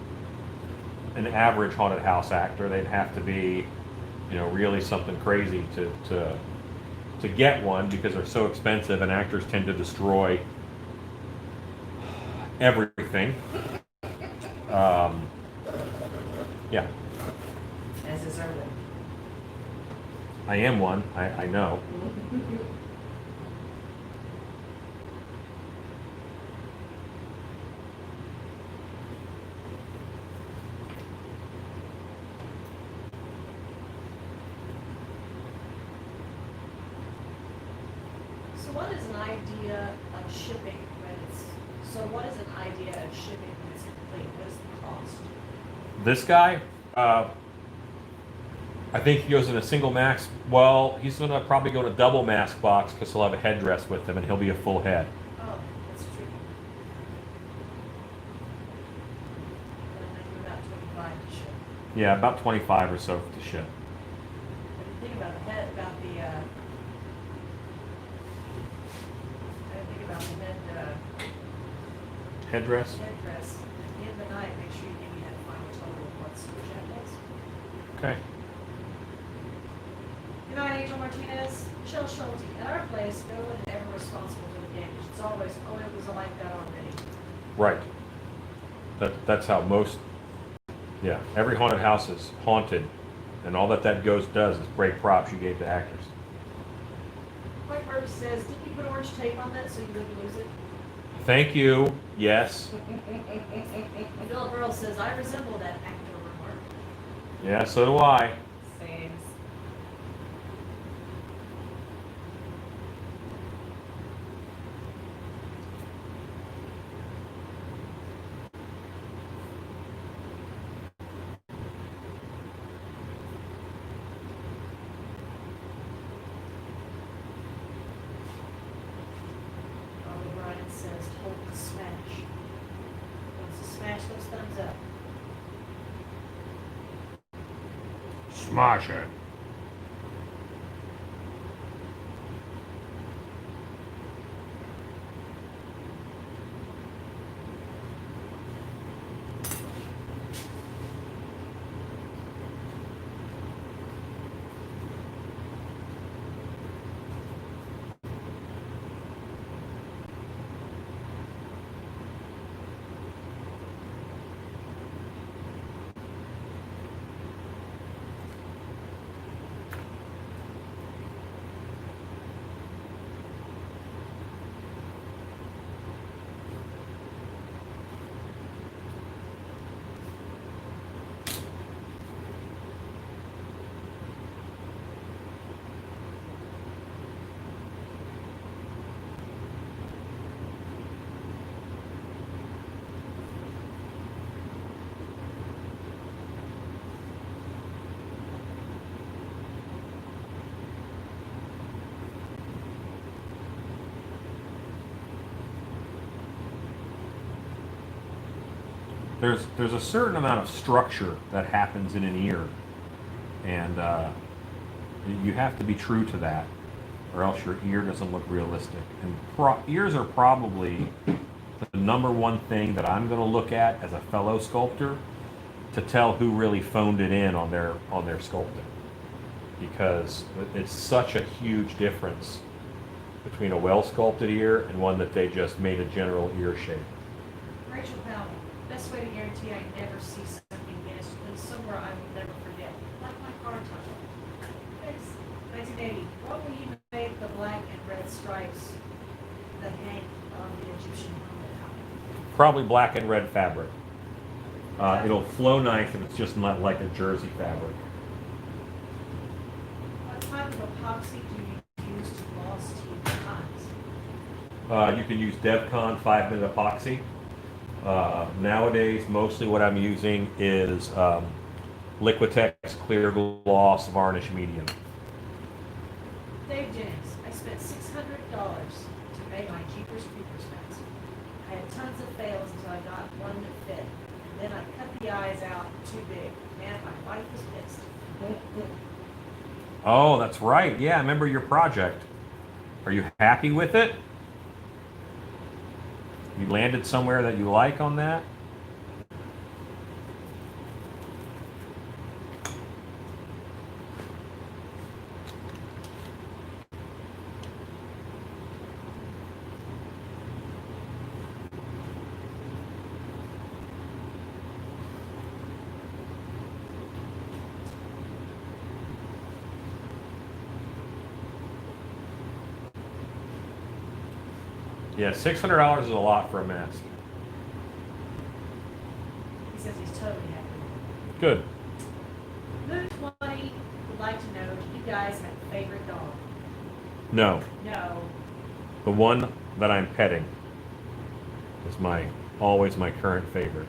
an average haunted house actor. They'd have to be, really something crazy to get one because they're so expensive, and actors tend to destroy everything. Yeah, As is Erwin. I am one. I know. So what is an idea of shipping when it's, so what is an idea of shipping when it's complete? What is the cost? This guy, I think he goes in a single mask. Well, he's gonna probably go in a double mask box because he'll have a headdress with him, and he'll be a full head. Oh, that's true. And then about 25 to ship. Yeah, about 25 or so to ship. But you think about the head, about the, I didn't think about the Headdress. headdress. At the end of the night, make sure you give me that final total of what switch that was. Okay. Good night, Angel Martinez. Michelle Schulte. At our place, no one is ever responsible for the damage. It's always, oh, it was like that already. Right. That's how most. Yeah, every haunted house is haunted, and all that ghost does is break props you gave to actors. White Bird says, did you put orange tape on that so you wouldn't lose it? Thank you. Yes. Philip Earl says, I resemble that actor remark. Yeah, so do I. Same. Brian says, hold the smash. Once you smash those thumbs up. Smash it. There's a certain amount of structure that happens in an ear, and you have to be true to that, or else your ear doesn't look realistic. And ears are probably the number one thing that I'm going to look at as a fellow sculptor to tell who really phoned it in on their sculpting, because it's such a huge difference between a well sculpted ear and one that they just made a general ear shape. Rachel Powell, best way to guarantee I never see something again is somewhere I will never forget. Like my car tunnel. Thanks. 1980. What will you make the black and red stripes that hang on the Egyptian helmet out? Probably black and red fabric. It'll flow nice if it's just not like a jersey fabric. What type of epoxy do you use to gloss teeth eyes? You can use DevCon 5-minute epoxy. Nowadays, mostly what I'm using is Liquitex Clear Gloss Varnish Medium. Dave Jennings, I spent $600 to make my Jeepers Creepers mask. I had tons of fails until I got one that fit. And then I cut the eyes out too big. Man, my wife was pissed. Oh, that's right. Yeah, I remember your project. Are you happy with it? You landed somewhere that you like on that? Yeah, $600 is a lot for a mask. He says he's totally happy. Good. Moon 20 would like to know, do you guys have a favorite dog? No, No. the one that I'm petting is always my current favorite.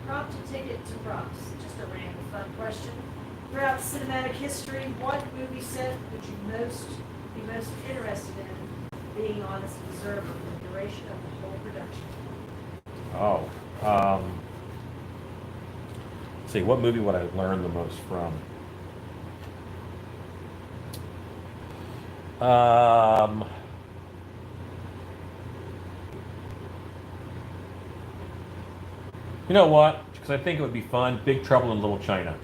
Prompt to ticket to props. Just a random fun question. Throughout cinematic history, what movie set would you be most interested in being honest observer for the duration of the whole production? Oh, let's see, what movie would I learn the most from? You know what? Because I think it would be fun. Big Trouble in Little China.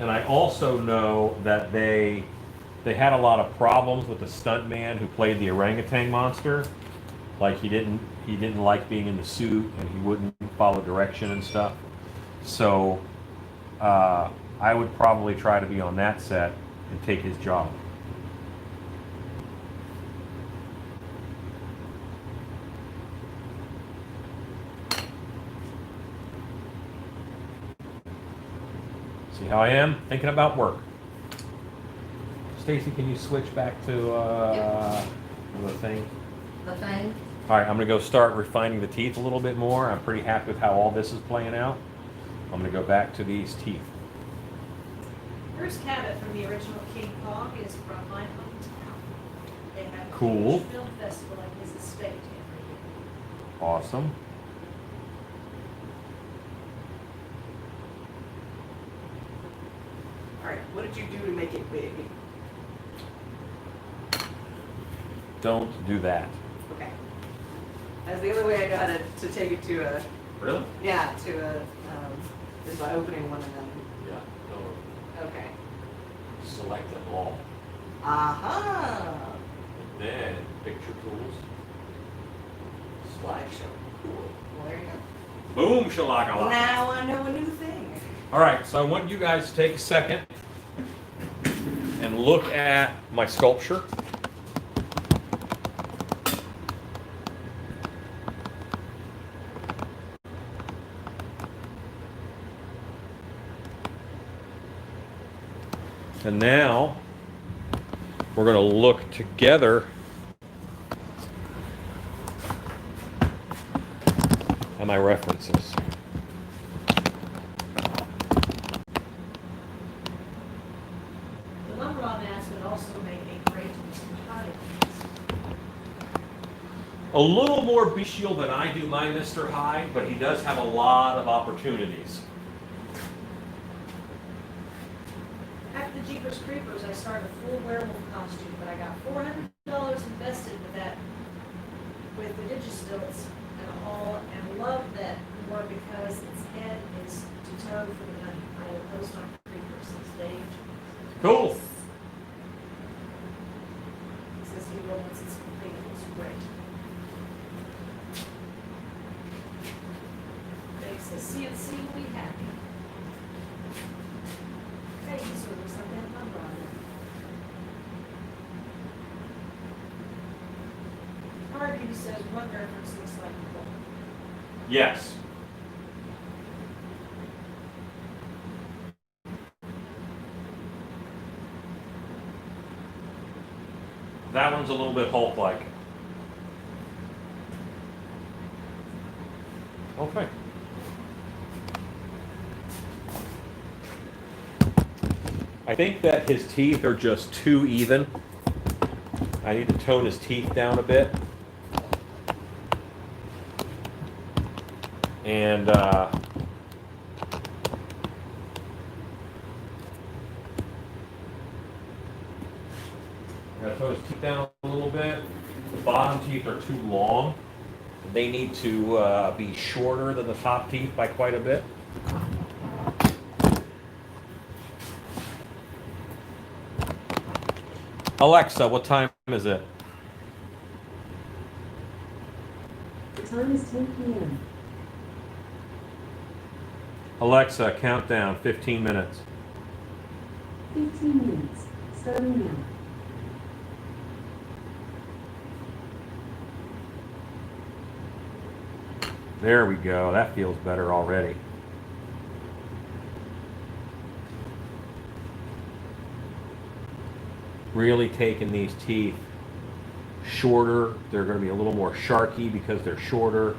And I also know that they had a lot of problems with the stuntman who played the orangutan monster. Like he didn't like being in the suit and he wouldn't follow direction and stuff. So I would probably try to be on that set and take his job. See how I am? Thinking about work. Stacy, can you switch back to the thing? The thing. All right, I'm gonna go start refining the teeth a little bit more. I'm pretty happy with how all this is playing out. I'm gonna go back to these teeth. Bruce Cabot from the original King Kong is from my hometown. They have a Cool. huge film festival at his estate every year. Awesome. All right, what did you do to make it big? Don't do that. Okay. That's the only way I know how to take it to a, Really? yeah, to a, is by opening one of them. Yeah. Okay. Select them all. Aha! And then picture tools. Slideshow. Cool. Well, there you go. Boom, shalakalaka. Now I know a new thing. All right, so I want you guys to take a second and look at my sculpture. And now we're going to look together at my references. The lumber mask would also make a great pottery piece. A little more bestial than I do my Mr. Hyde, but he does have a lot of opportunities. After the Jeepers Creepers, I started a full werewolf costume, but I got $400 invested with that, with the digistilts and all, and love that more because its head is to toe for the money. I will post on Creepers on stage. Cool. He says he will once it's complete. It's great. Dave says CNC will be happy. Hey, you sort of looks like that number on there. Harvey says one reference looks like a book. Yes. That one's a little bit Hulk-like. Okay. I think that his teeth are just too even. I need to tone his teeth down a bit. And gotta tone his teeth down a little bit. The bottom teeth are too long. They need to be shorter than the top teeth by quite a bit. Alexa, what time is it? The time is 10 p.m. Alexa, countdown, 15 minutes. 15 minutes. Starting now. There we go. That feels better already. Really taking these teeth shorter. They're going to be a little more sharky because they're shorter.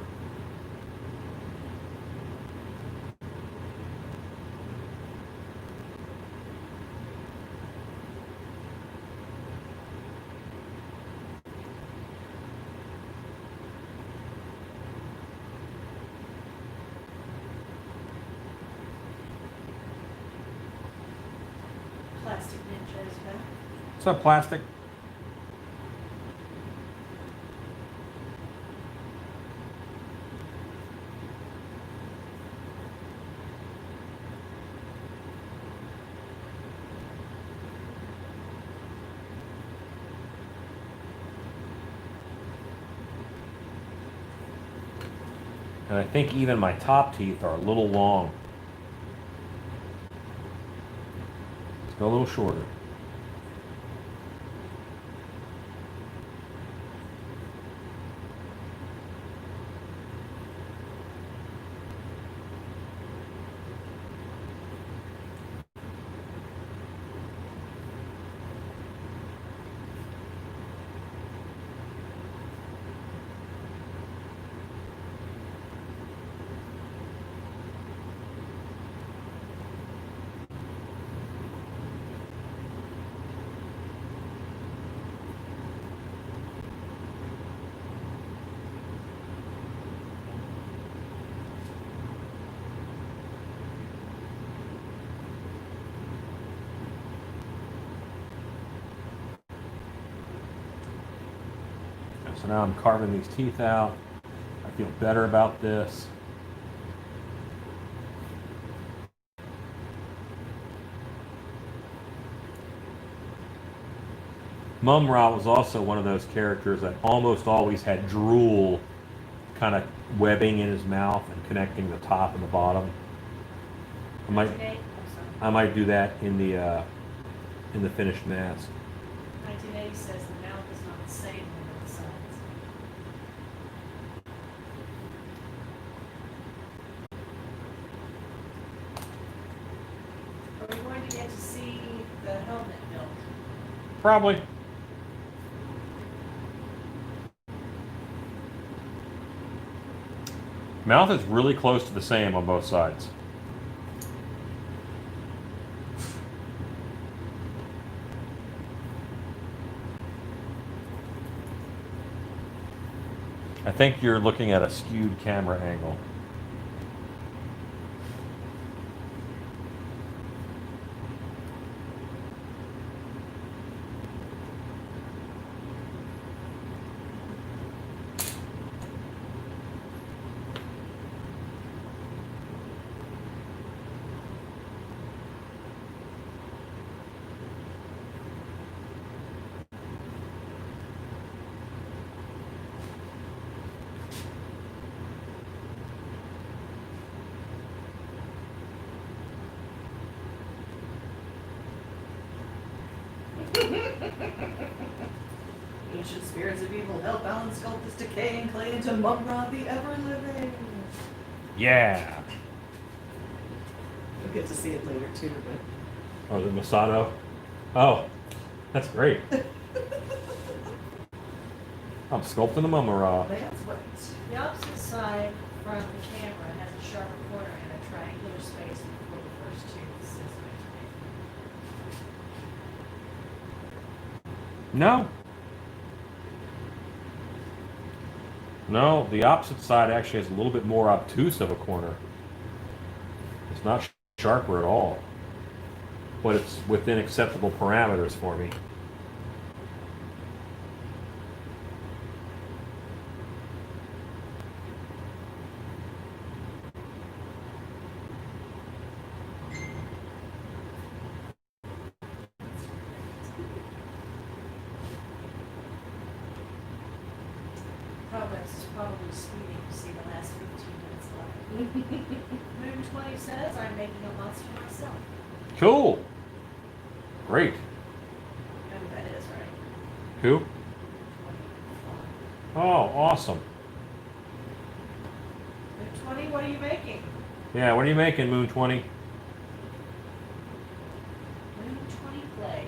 Plastic ninja is back. What's up, plastic? And I think even my top teeth are a little long. Let's go a little shorter. So now I'm carving these teeth out. I feel better about this. Mum-Ra was also one of those characters that almost always had drool kind of webbing in his mouth and connecting the top and the bottom. Okay, I might do that in the finished mask. 1980 says the mouth is not the same on both sides. Are we going to get to see the helmet built? Probably. Mouth is really close to the same on both sides. I think you're looking at a skewed camera angle. Ancient spirits of evil help Alan sculpt this decaying clay into Mum-Ra the ever-living. Yeah. You'll get to see it later too, Oh, the Masato. Oh, that's great. I'm sculpting a Mum-Ra. but that's what. The opposite side from the camera has a sharper corner and a triangular space before the first two. No. No, the opposite side actually has a little bit more obtuse of a corner. It's not sharper at all. But it's within acceptable parameters for me. probably speeding to see the last 15 minutes left. Moon 20 says I'm making a monster myself. Cool. Great. You know who that is, right? Who? Oh, awesome. Moon 20, what are you making? Yeah, what are you making, Moon 20? Moon 20 plays.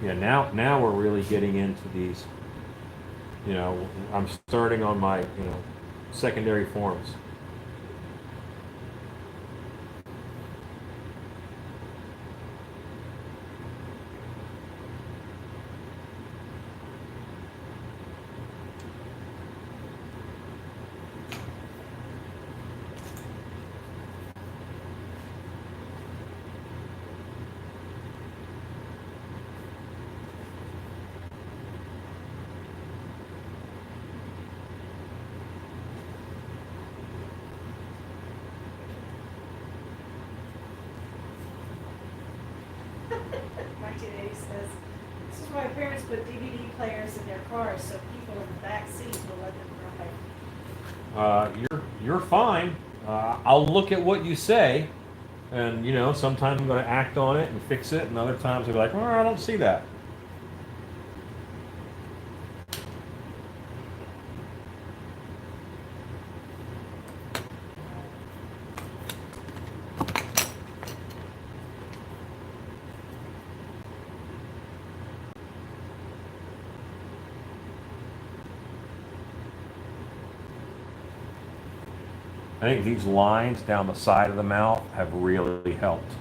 Yeah, now we're really getting into these. You know, I'm starting on my, secondary forms. Says, this is why parents put DVD players in their cars so people in the back seat will let them drive. You're fine. I'll look at what you say, and sometimes I'm going to act on it and fix it, and other times I'll be like, oh, I don't see that. I think these lines down the side of the mouth have really helped.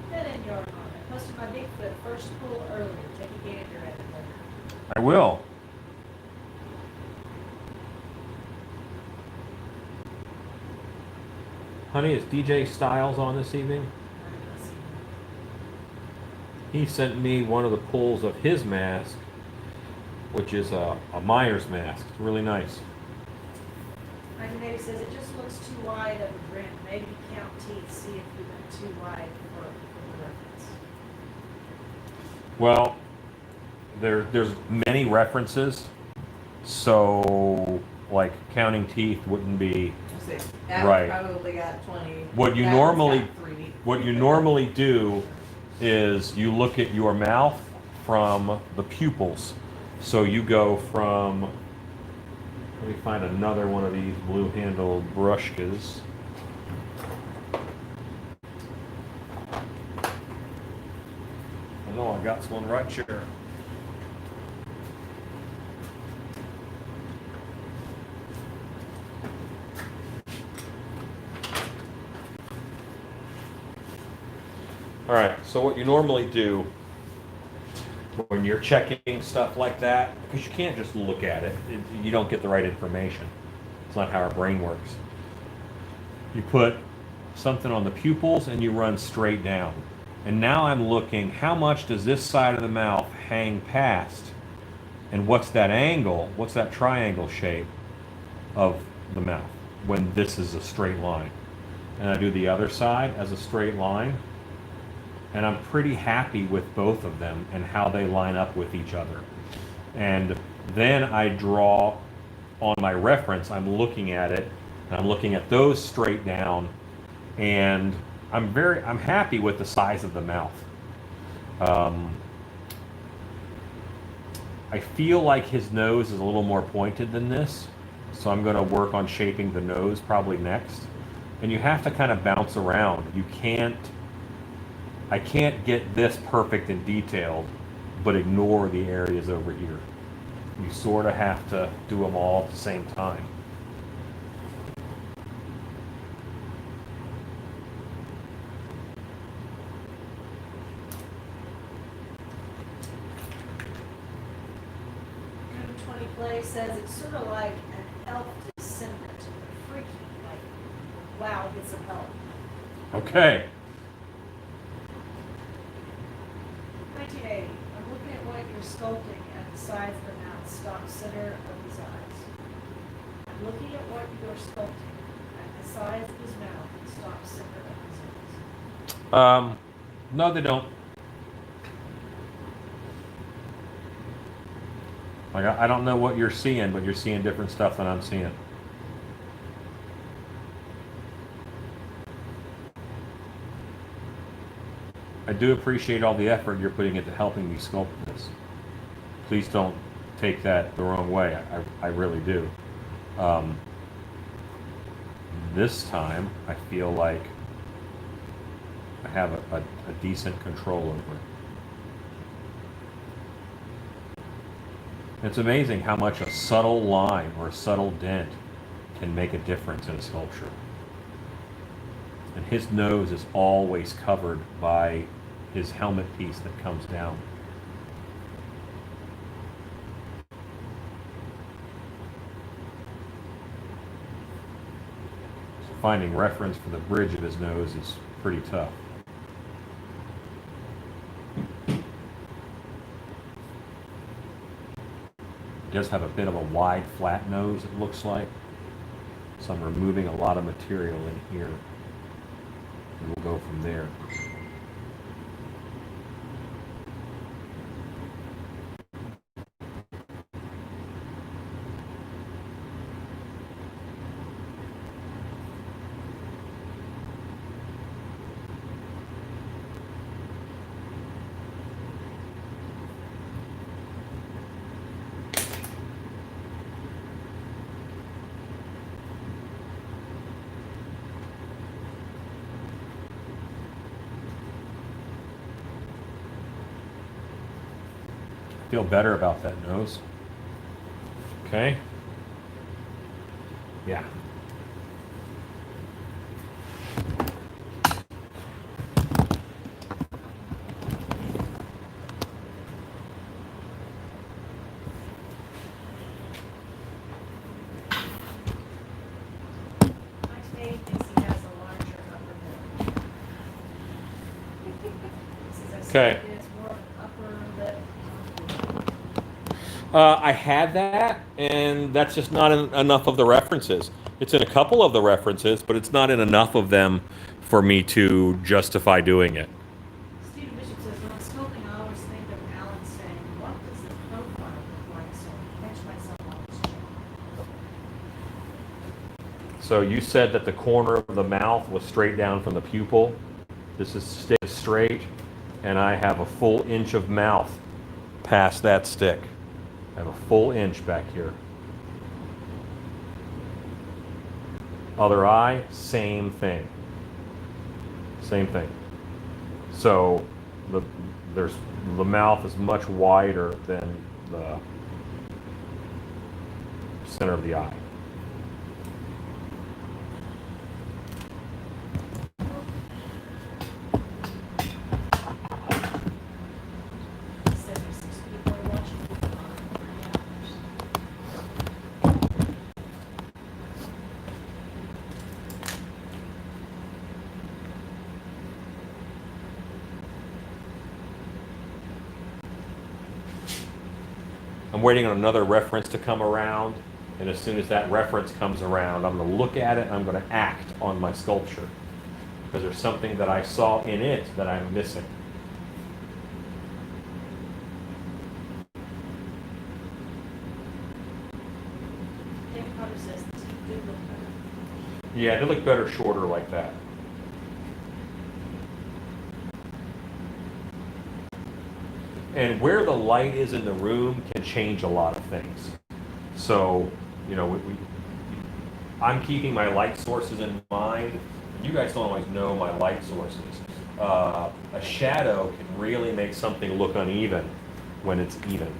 Then in your honor, I posted my Bigfoot first pool earlier. Take a gander at it later. I will. Honey, is DJ Styles on this evening? He sent me one of the pulls of his mask, which is a Myers mask. It's really nice. 1980 says it just looks too wide of a brim. Maybe count teeth, see if you went too wide for the reference. Well, there's many references, so like counting teeth wouldn't be That right. probably got 20. What you That normally one's got 3. what you normally do is you look at your mouth from the pupils. So you go from, let me find another one of these blue-handled brushkas. I know I got one right here. All right, so what you normally do when you're checking stuff like that, because you can't just look at it, you don't get the right information. It's not how our brain works. You put something on the pupils and you run straight down. And now I'm looking, how much does this side of the mouth hang past? And what's that angle, what's that triangle shape of the mouth when this is a straight line? And I do the other side as a straight line. And I'm pretty happy with both of them and how they line up with each other. And then I draw on my reference, I'm looking at it, and I'm looking at those straight down, and I'm happy with the size of the mouth. I feel like his nose is a little more pointed than this, so I'm going to work on shaping the nose probably next. And you have to kind of bounce around. I can't get this perfect and detailed, but ignore the areas over here. You sort of have to do them all at the same time. clay says it's sort of like an elf descendant. Freaky, like, wow, get some help. Okay. 1980, I'm looking at what you're sculpting at the sides of the mouth, stop center of his eyes. I'm looking at what you're sculpting at the sides of his mouth, stop center of his eyes. No, they don't. Like, I don't know what you're seeing, but you're seeing different stuff than I'm seeing. I do appreciate all the effort you're putting into helping me sculpt this. Please don't take that the wrong way. I really do. This time, I feel like I have a decent control over it. It's amazing how much a subtle line or a subtle dent can make a difference in a sculpture. And his nose is always covered by his helmet piece that comes down. So finding reference for the bridge of his nose is pretty tough. He does have a bit of a wide, flat nose, it looks like. So I'm removing a lot of material in here. And we'll go from there. Feel better about that nose. Okay? Yeah. My Dave thinks he has a larger upper lip. He says, Okay. it's more upper lip. I had that, and that's just not in enough of the references. It's in a couple of the references, but it's not in enough of them for me to justify doing it. Stephen Bishop says, when I'm sculpting, I always think of Alan saying, what does the profile look like? So I catch myself on this check. So you said that the corner of the mouth was straight down from the pupil. This is stick straight, and I have a full inch of mouth past that stick. I have a full inch back here. Other eye, same thing. Same thing. So the mouth is much wider than the center of the eye. He said there's 6 people watching for 3 hours. I'm waiting on another reference to come around, and as soon as that reference comes around, I'm going to look at it and I'm going to act on my sculpture. Because there's something that I saw in it that I'm missing. David Potter says this did look better. Yeah, they look better shorter like that. And where the light is in the room can change a lot of things. So, you know, I'm keeping my light sources in mind. You guys don't always know my light sources. A shadow can really make something look uneven when it's even.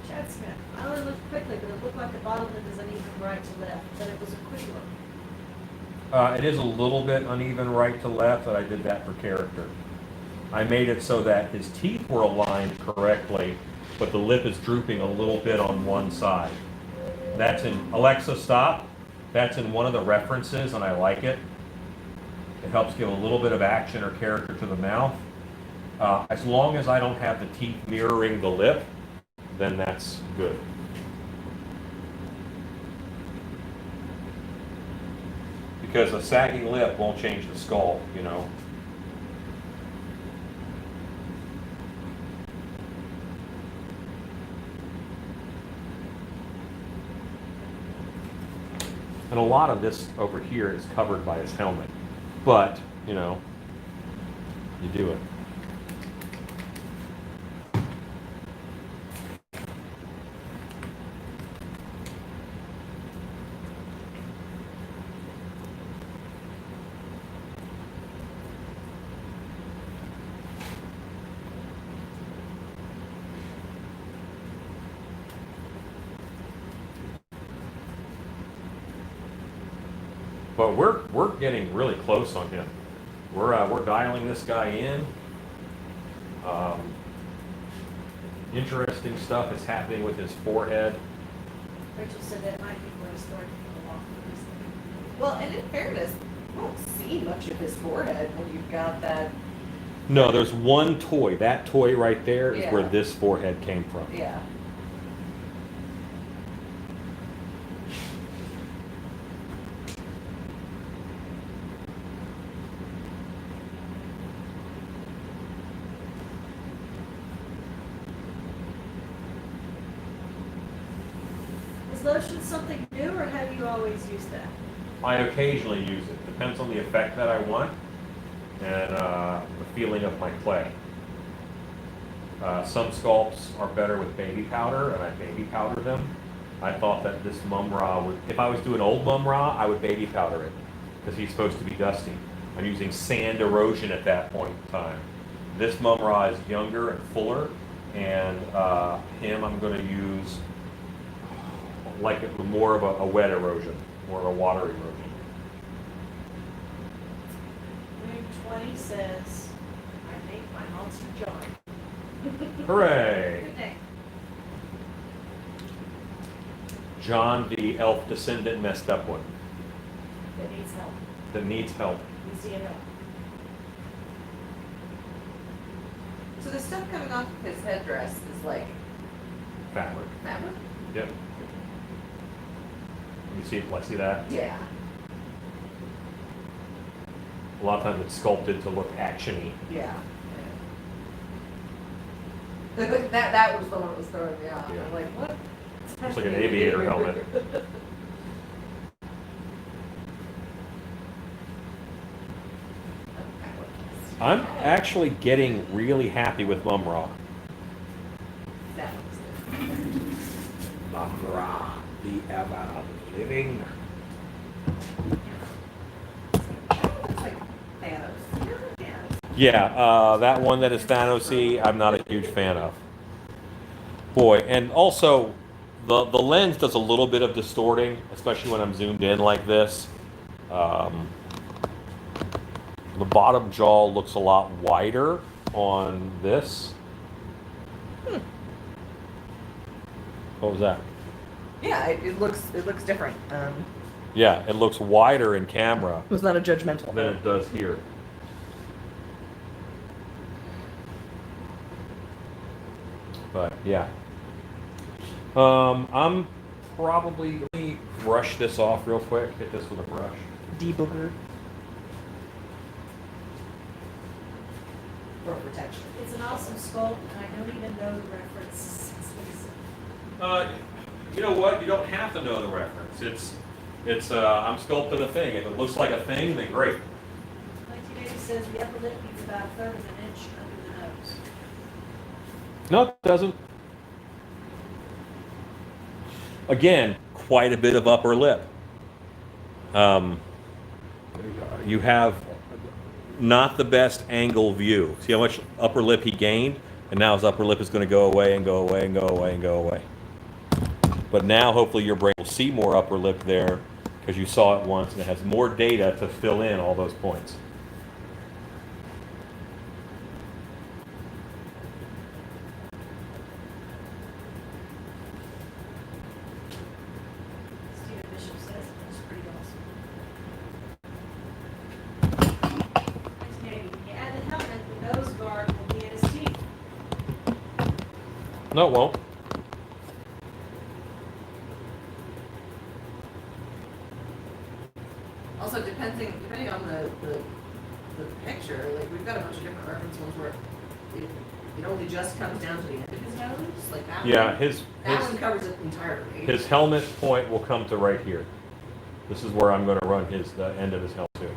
Chad Smith, I only looked quickly, but it looked like the bottom lip is uneven right to left, but it was a quick look. It is a little bit uneven right to left, but I did that for character. I made it so that his teeth were aligned correctly, but the lip is drooping a little bit on one side. That's in, Alexa, stop. That's in one of the references, and I like it. It helps give a little bit of action or character to the mouth. As long as I don't have the teeth mirroring the lip, then that's good. Because a sagging lip won't change the skull, you know. And a lot of this over here is covered by his helmet. But, you know, you do it. But we're getting really close on him. We're dialing this guy in. Interesting stuff is happening with his forehead. Rachel said that might be where it's starting to go off for this thing. Well, and in fairness, you won't see much of his forehead when you've got that. No, there's one toy. That toy right there is where Yeah. this forehead came from. Yeah. Is lotion something new, or have you always used that? I occasionally use it. Depends on the effect that I want and the feeling of my clay. Some sculpts are better with baby powder, and I baby powder them. I thought that this Mum-Ra would, if I was doing old Mum-Ra, I would baby powder it because he's supposed to be dusty. I'm using sand erosion at that point in time. This Mum-Ra is younger and fuller, and him I'm going to use like more of a wet erosion, more of a water erosion. Room 20 says, I make my monster John. Hooray! Good name. John, the elf descendant, messed up one That needs help. that needs help. You see it help. So the stuff coming off of his headdress is like Fabric. fabric? Yep. You see, let's see that. Yeah. A lot of times it's sculpted to look actiony. Yeah. That was the one that was throwing me off. Yeah. I'm like, what? Looks like an aviator helmet. I'm actually getting really happy with Mum-Ra. That was Mum-Ra, the ever living. It's like Thanos. Yeah, that one that is Thanos-y, I'm not a huge fan of. Boy, and also the lens does a little bit of distorting, especially when I'm zoomed in like this. The bottom jaw looks a lot wider on this. What was that? Yeah, it looks different. Yeah, it looks wider in camera It was not a judgmental. than it does here. But yeah. I'm probably, let me brush this off real quick. Hit this with a brush. Debooger. For protection. It's an awesome sculpt, and I don't even know the reference. You know what? You don't have to know the reference. It's I'm sculpting a thing. If it looks like a thing, then great. 1980 says the upper lip needs about a third of an inch under the nose. No, it doesn't. Again, quite a bit of upper lip. You have not the best angle view. See how much upper lip he gained? And now his upper lip is going to go away and go away and go away and go away. But now hopefully your brain will see more upper lip there because you saw it once and it has more data to fill in all those points. No, it won't. Also, depending on the picture, like we've got a bunch of different reference ones where it only just comes down to the end of his nose, like that. Yeah, one. That one covers it entirely. his helmet point will come to right here. This is where I'm going to run the end of his helmet to.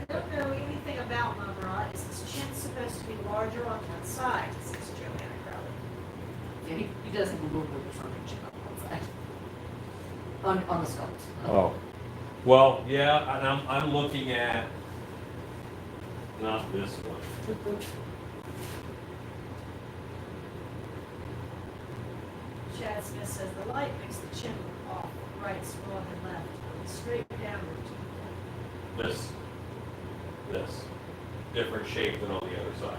I don't know anything about Mumra. Is his chin supposed to be larger on one side, says Joanna Crowley? Yeah, he does have a little bit of a shrunken chin on one side. On the sculpt. Oh, well, yeah, and I'm looking at not this one. Chad Smith says the light makes the chin look off, right, swirl and left, straight downward. This different shape than on the other side.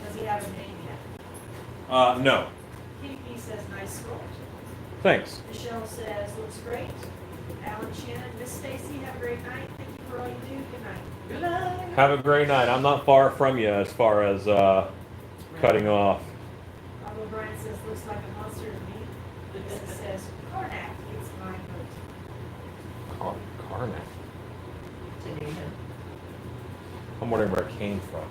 Does he have a name yet? No. He says nice sculpt. Thanks. Michelle says looks great. Alan Shannon, Miss Stacy, have a great night. Thank you for all you do. Good night. Good night. Have a great night. I'm not far from you as far as cutting off. Pablo Bryant says looks like a monster to me. Lisa says Karnak gets my vote. Karnak. To name him. I'm wondering where it came from.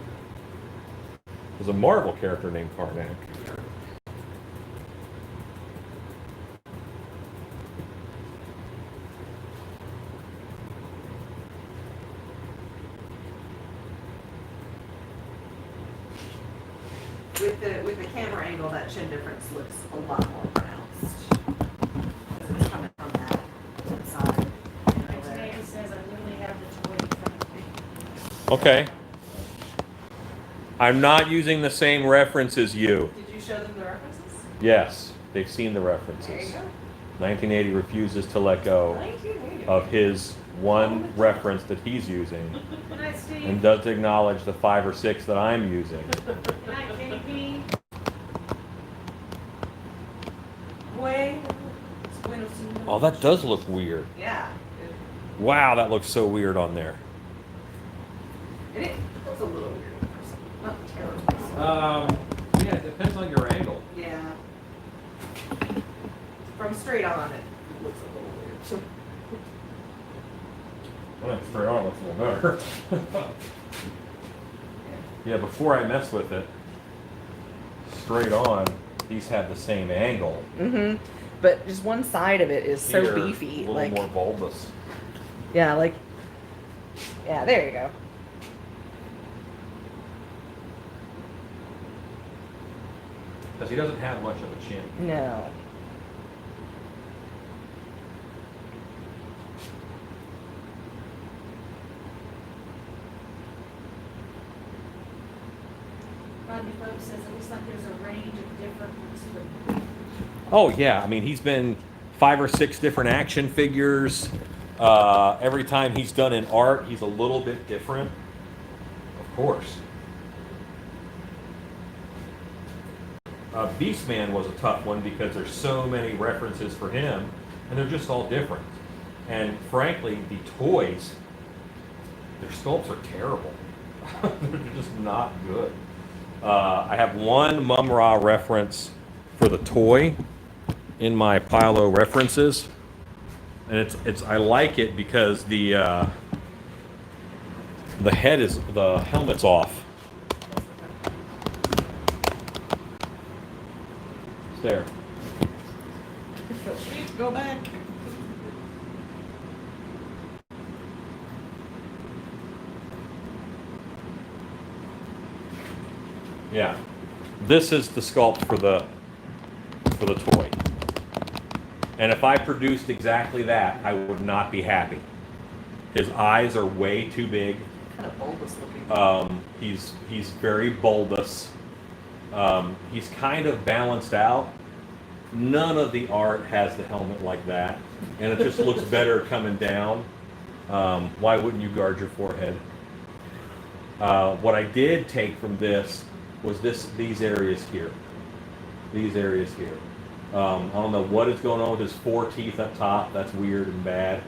There's a Marvel character named Karnak. With the camera angle, that chin difference looks a lot more pronounced. Because it's coming from that side. Today says I literally have the toy in front of me. Okay. I'm not using the same reference as you. Did you show them the references? Yes, they've seen the There you references. go. 1980 refuses to let go 1980. of his one reference that he's using Good night, Steve. and does acknowledge the 5 or 6 that I'm using. Good night, Kenny P. Oh, that does look weird. Yeah. Wow, that looks so weird on there. It looks a little weird in person. Not terrible. Yeah, it depends on your angle. Yeah. From straight on, it looks a little weird. Well, straight on looks a little better. Yeah, before I mess with it, straight on, these have the same angle. Mm-hmm. But just one side of it is so Here, beefy. A little Like, more bulbous. yeah, like, yeah, there you go. Because he doesn't have much of a chin. No. Rodney Pope says it looks like there's a range of different ones for Oh yeah, I mean he's been 5 or 6 different action figures. Every time he's done an art, he's a little bit different. Of course. Beastman was a tough one because there's so many references for him, and they're just all different. And frankly, the toys, their sculpts are terrible. They're just not good. I have one Mum-Ra reference for the toy in my pile of references, and it's I like it because the helmet's off. It's there. Go back. Yeah, this is the sculpt for the toy. And if I produced exactly that, I would not be happy. His eyes are way too big. Kind of bulbous looking. He's very bulbous. He's kind of balanced out. None of the art has the helmet like that, and it just looks better coming down. Why wouldn't you guard your forehead? What I did take from this was these areas here. These areas here. I don't know what is going on with his 4 teeth up top. That's weird and bad,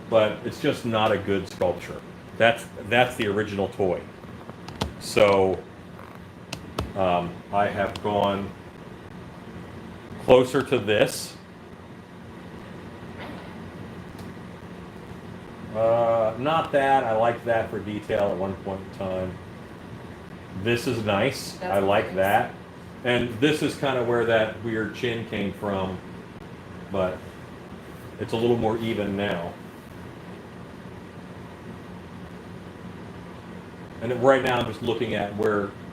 but it's just not a good sculpture. That's the original toy. So I have gone closer to this. Not that. I like that for detail at one point in time. This is nice. That's I like nice. that. And this is kind of where that weird chin came from, but it's a little more even now. And right now I'm just looking at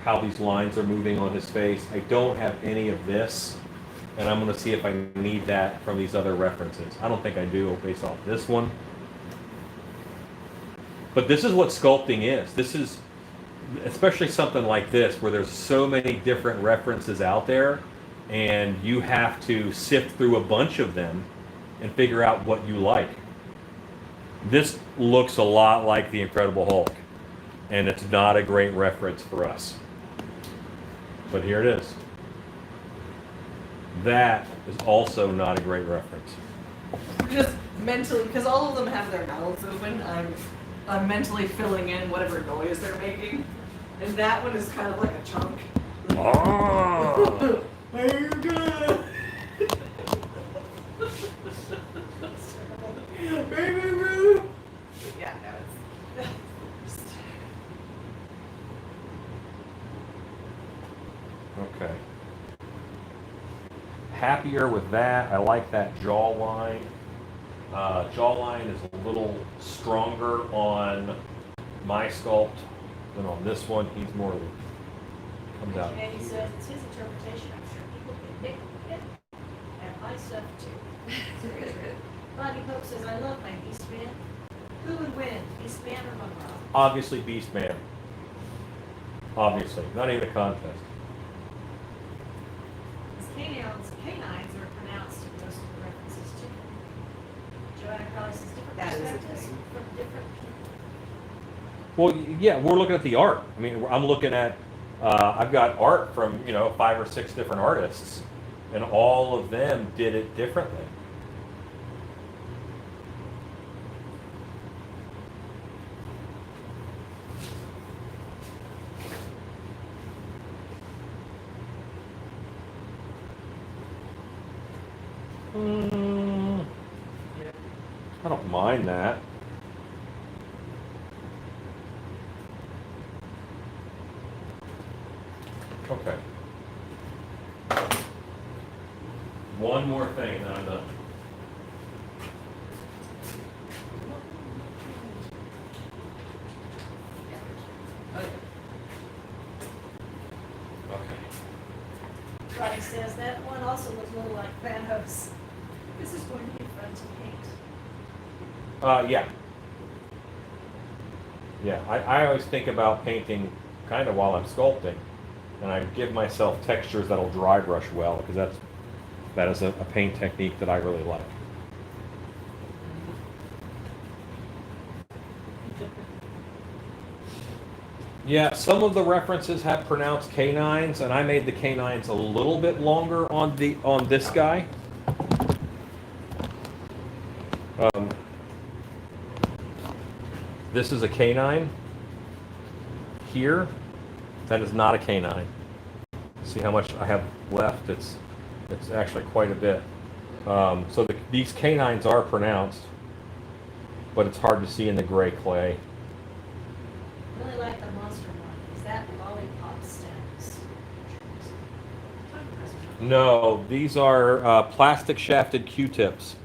how these lines are moving on his face. I don't have any of this, and I'm going to see if I need that from these other references. I don't think I do based off this one. But this is what sculpting is. This is, especially something like this, where there's so many different references out there, and you have to sift through a bunch of them and figure out what you like. This looks a lot like the Incredible Hulk, and it's not a great reference for us. But here it is. That is also not a great reference. Just mentally, because all of them have their mouths open, I'm mentally filling in whatever noise they're making. And that one is kind of like a chunk. Oh. Are you good? Baby Ruth! Yeah, no, it's... Okay. Happier with that. I like that jawline. Jawline is a little stronger on my sculpt than on this one. He's more comes out. And he says it's his interpretation. I'm sure people can pick it. And my stuff too. Bonnie Pope says, I love my Beastman. Who would win, Beastman or Monroe? Obviously, Beastman. Obviously, not even a contest. Canines are pronounced in most of the references too. Joanna Crowley says different That is a perspectives thing. from different people. Well, yeah, we're looking at the art. I mean, I'm looking at. I've got art from 5 or 6 different artists, and all of them did it differently. I don't mind that. Okay. One more thing, and I'm done. Okay. Roddy says that one also looks a little like Thanos. This is going to be fun to paint. Yeah. Yeah, I always think about painting kind of while I'm sculpting, and I give myself textures that'll dry brush well, because that is a paint technique that I really like. Yeah, some of the references have pronounced canines, and I made the canines a little bit longer on this guy. This is a canine here. That is not a canine. See how much I have left? It's actually quite a bit. So these canines are pronounced, but it's hard to see in the gray clay. Really like the monster one. Is that lollipop stems? No, these are plastic shafted Q-tips.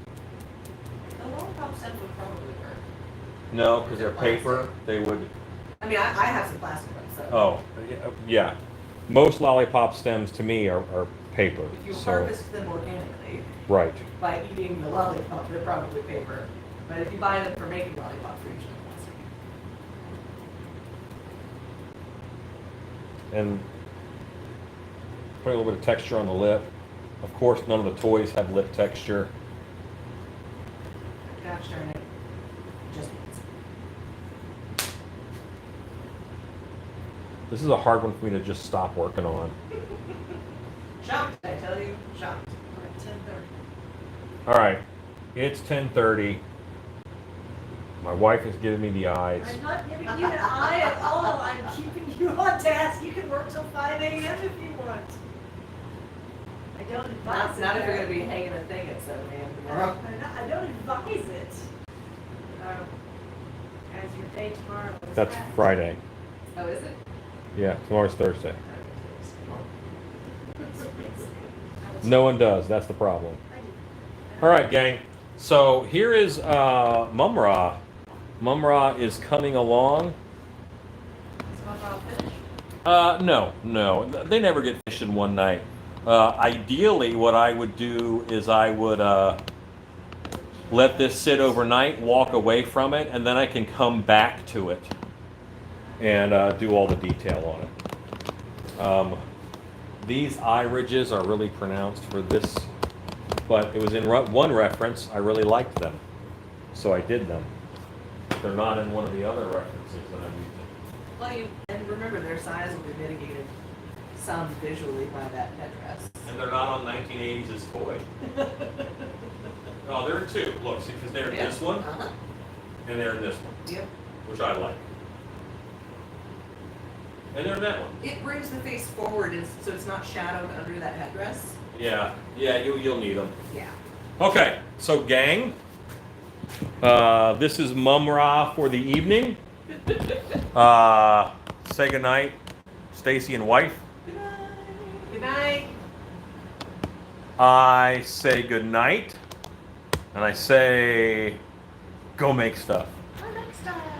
The lollipop stems would probably work. No, because they're paper. They would. I mean, I have some plastic ones, so. Oh, yeah. Most lollipop stems to me are paper. If you So harvest them organically right. by eating the lollipop, they're probably paper. But if you buy them for making lollipops, they're usually plastic. And put a little bit of texture on the lip. Of course, none of the toys have lip texture. Gosh darn it. Just This is a hard one for me to just stop working on. shocked, I tell you, shocked. We're at 10:30. All right, it's 10:30. My wife is giving me the eyes. I'm not giving you an eye at all. I'm keeping you on task. You can work till 5 a.m. if you want. I don't advise it. Not if you're there. gonna be hanging a thing at 7 a.m. tomorrow. I don't advise it. As your day tomorrow is That's passed. Friday. Oh, is it? Yeah, tomorrow's Thursday. No one does. That's the problem. I do. All right, gang. So here is Mumra. Mumra is coming along. Is one all finished? No. They never get finished in one night. Ideally, what I would do is I would let this sit overnight, walk away from it, and then I can come back to it and do all the detail on it. These eye ridges are really pronounced for this, but it was in one reference. I really liked them, so I did them. They're not in one of the other references that I'm using. Well, and remember, their size will be mitigated some visually by that headdress. And they're not on 1980s' toy. Oh, there are two. Look, see, because they're in this one, Uh-huh. and they're in this one, Yep. which I like. And they're in that one. It brings the face forward, so it's not shadowed under that headdress. Yeah, you'll need them. Yeah. Okay, so gang, this is Mumra for the evening. Say goodnight, Stacy and wife. Good night. I say goodnight, and I say, go make stuff. Till next time.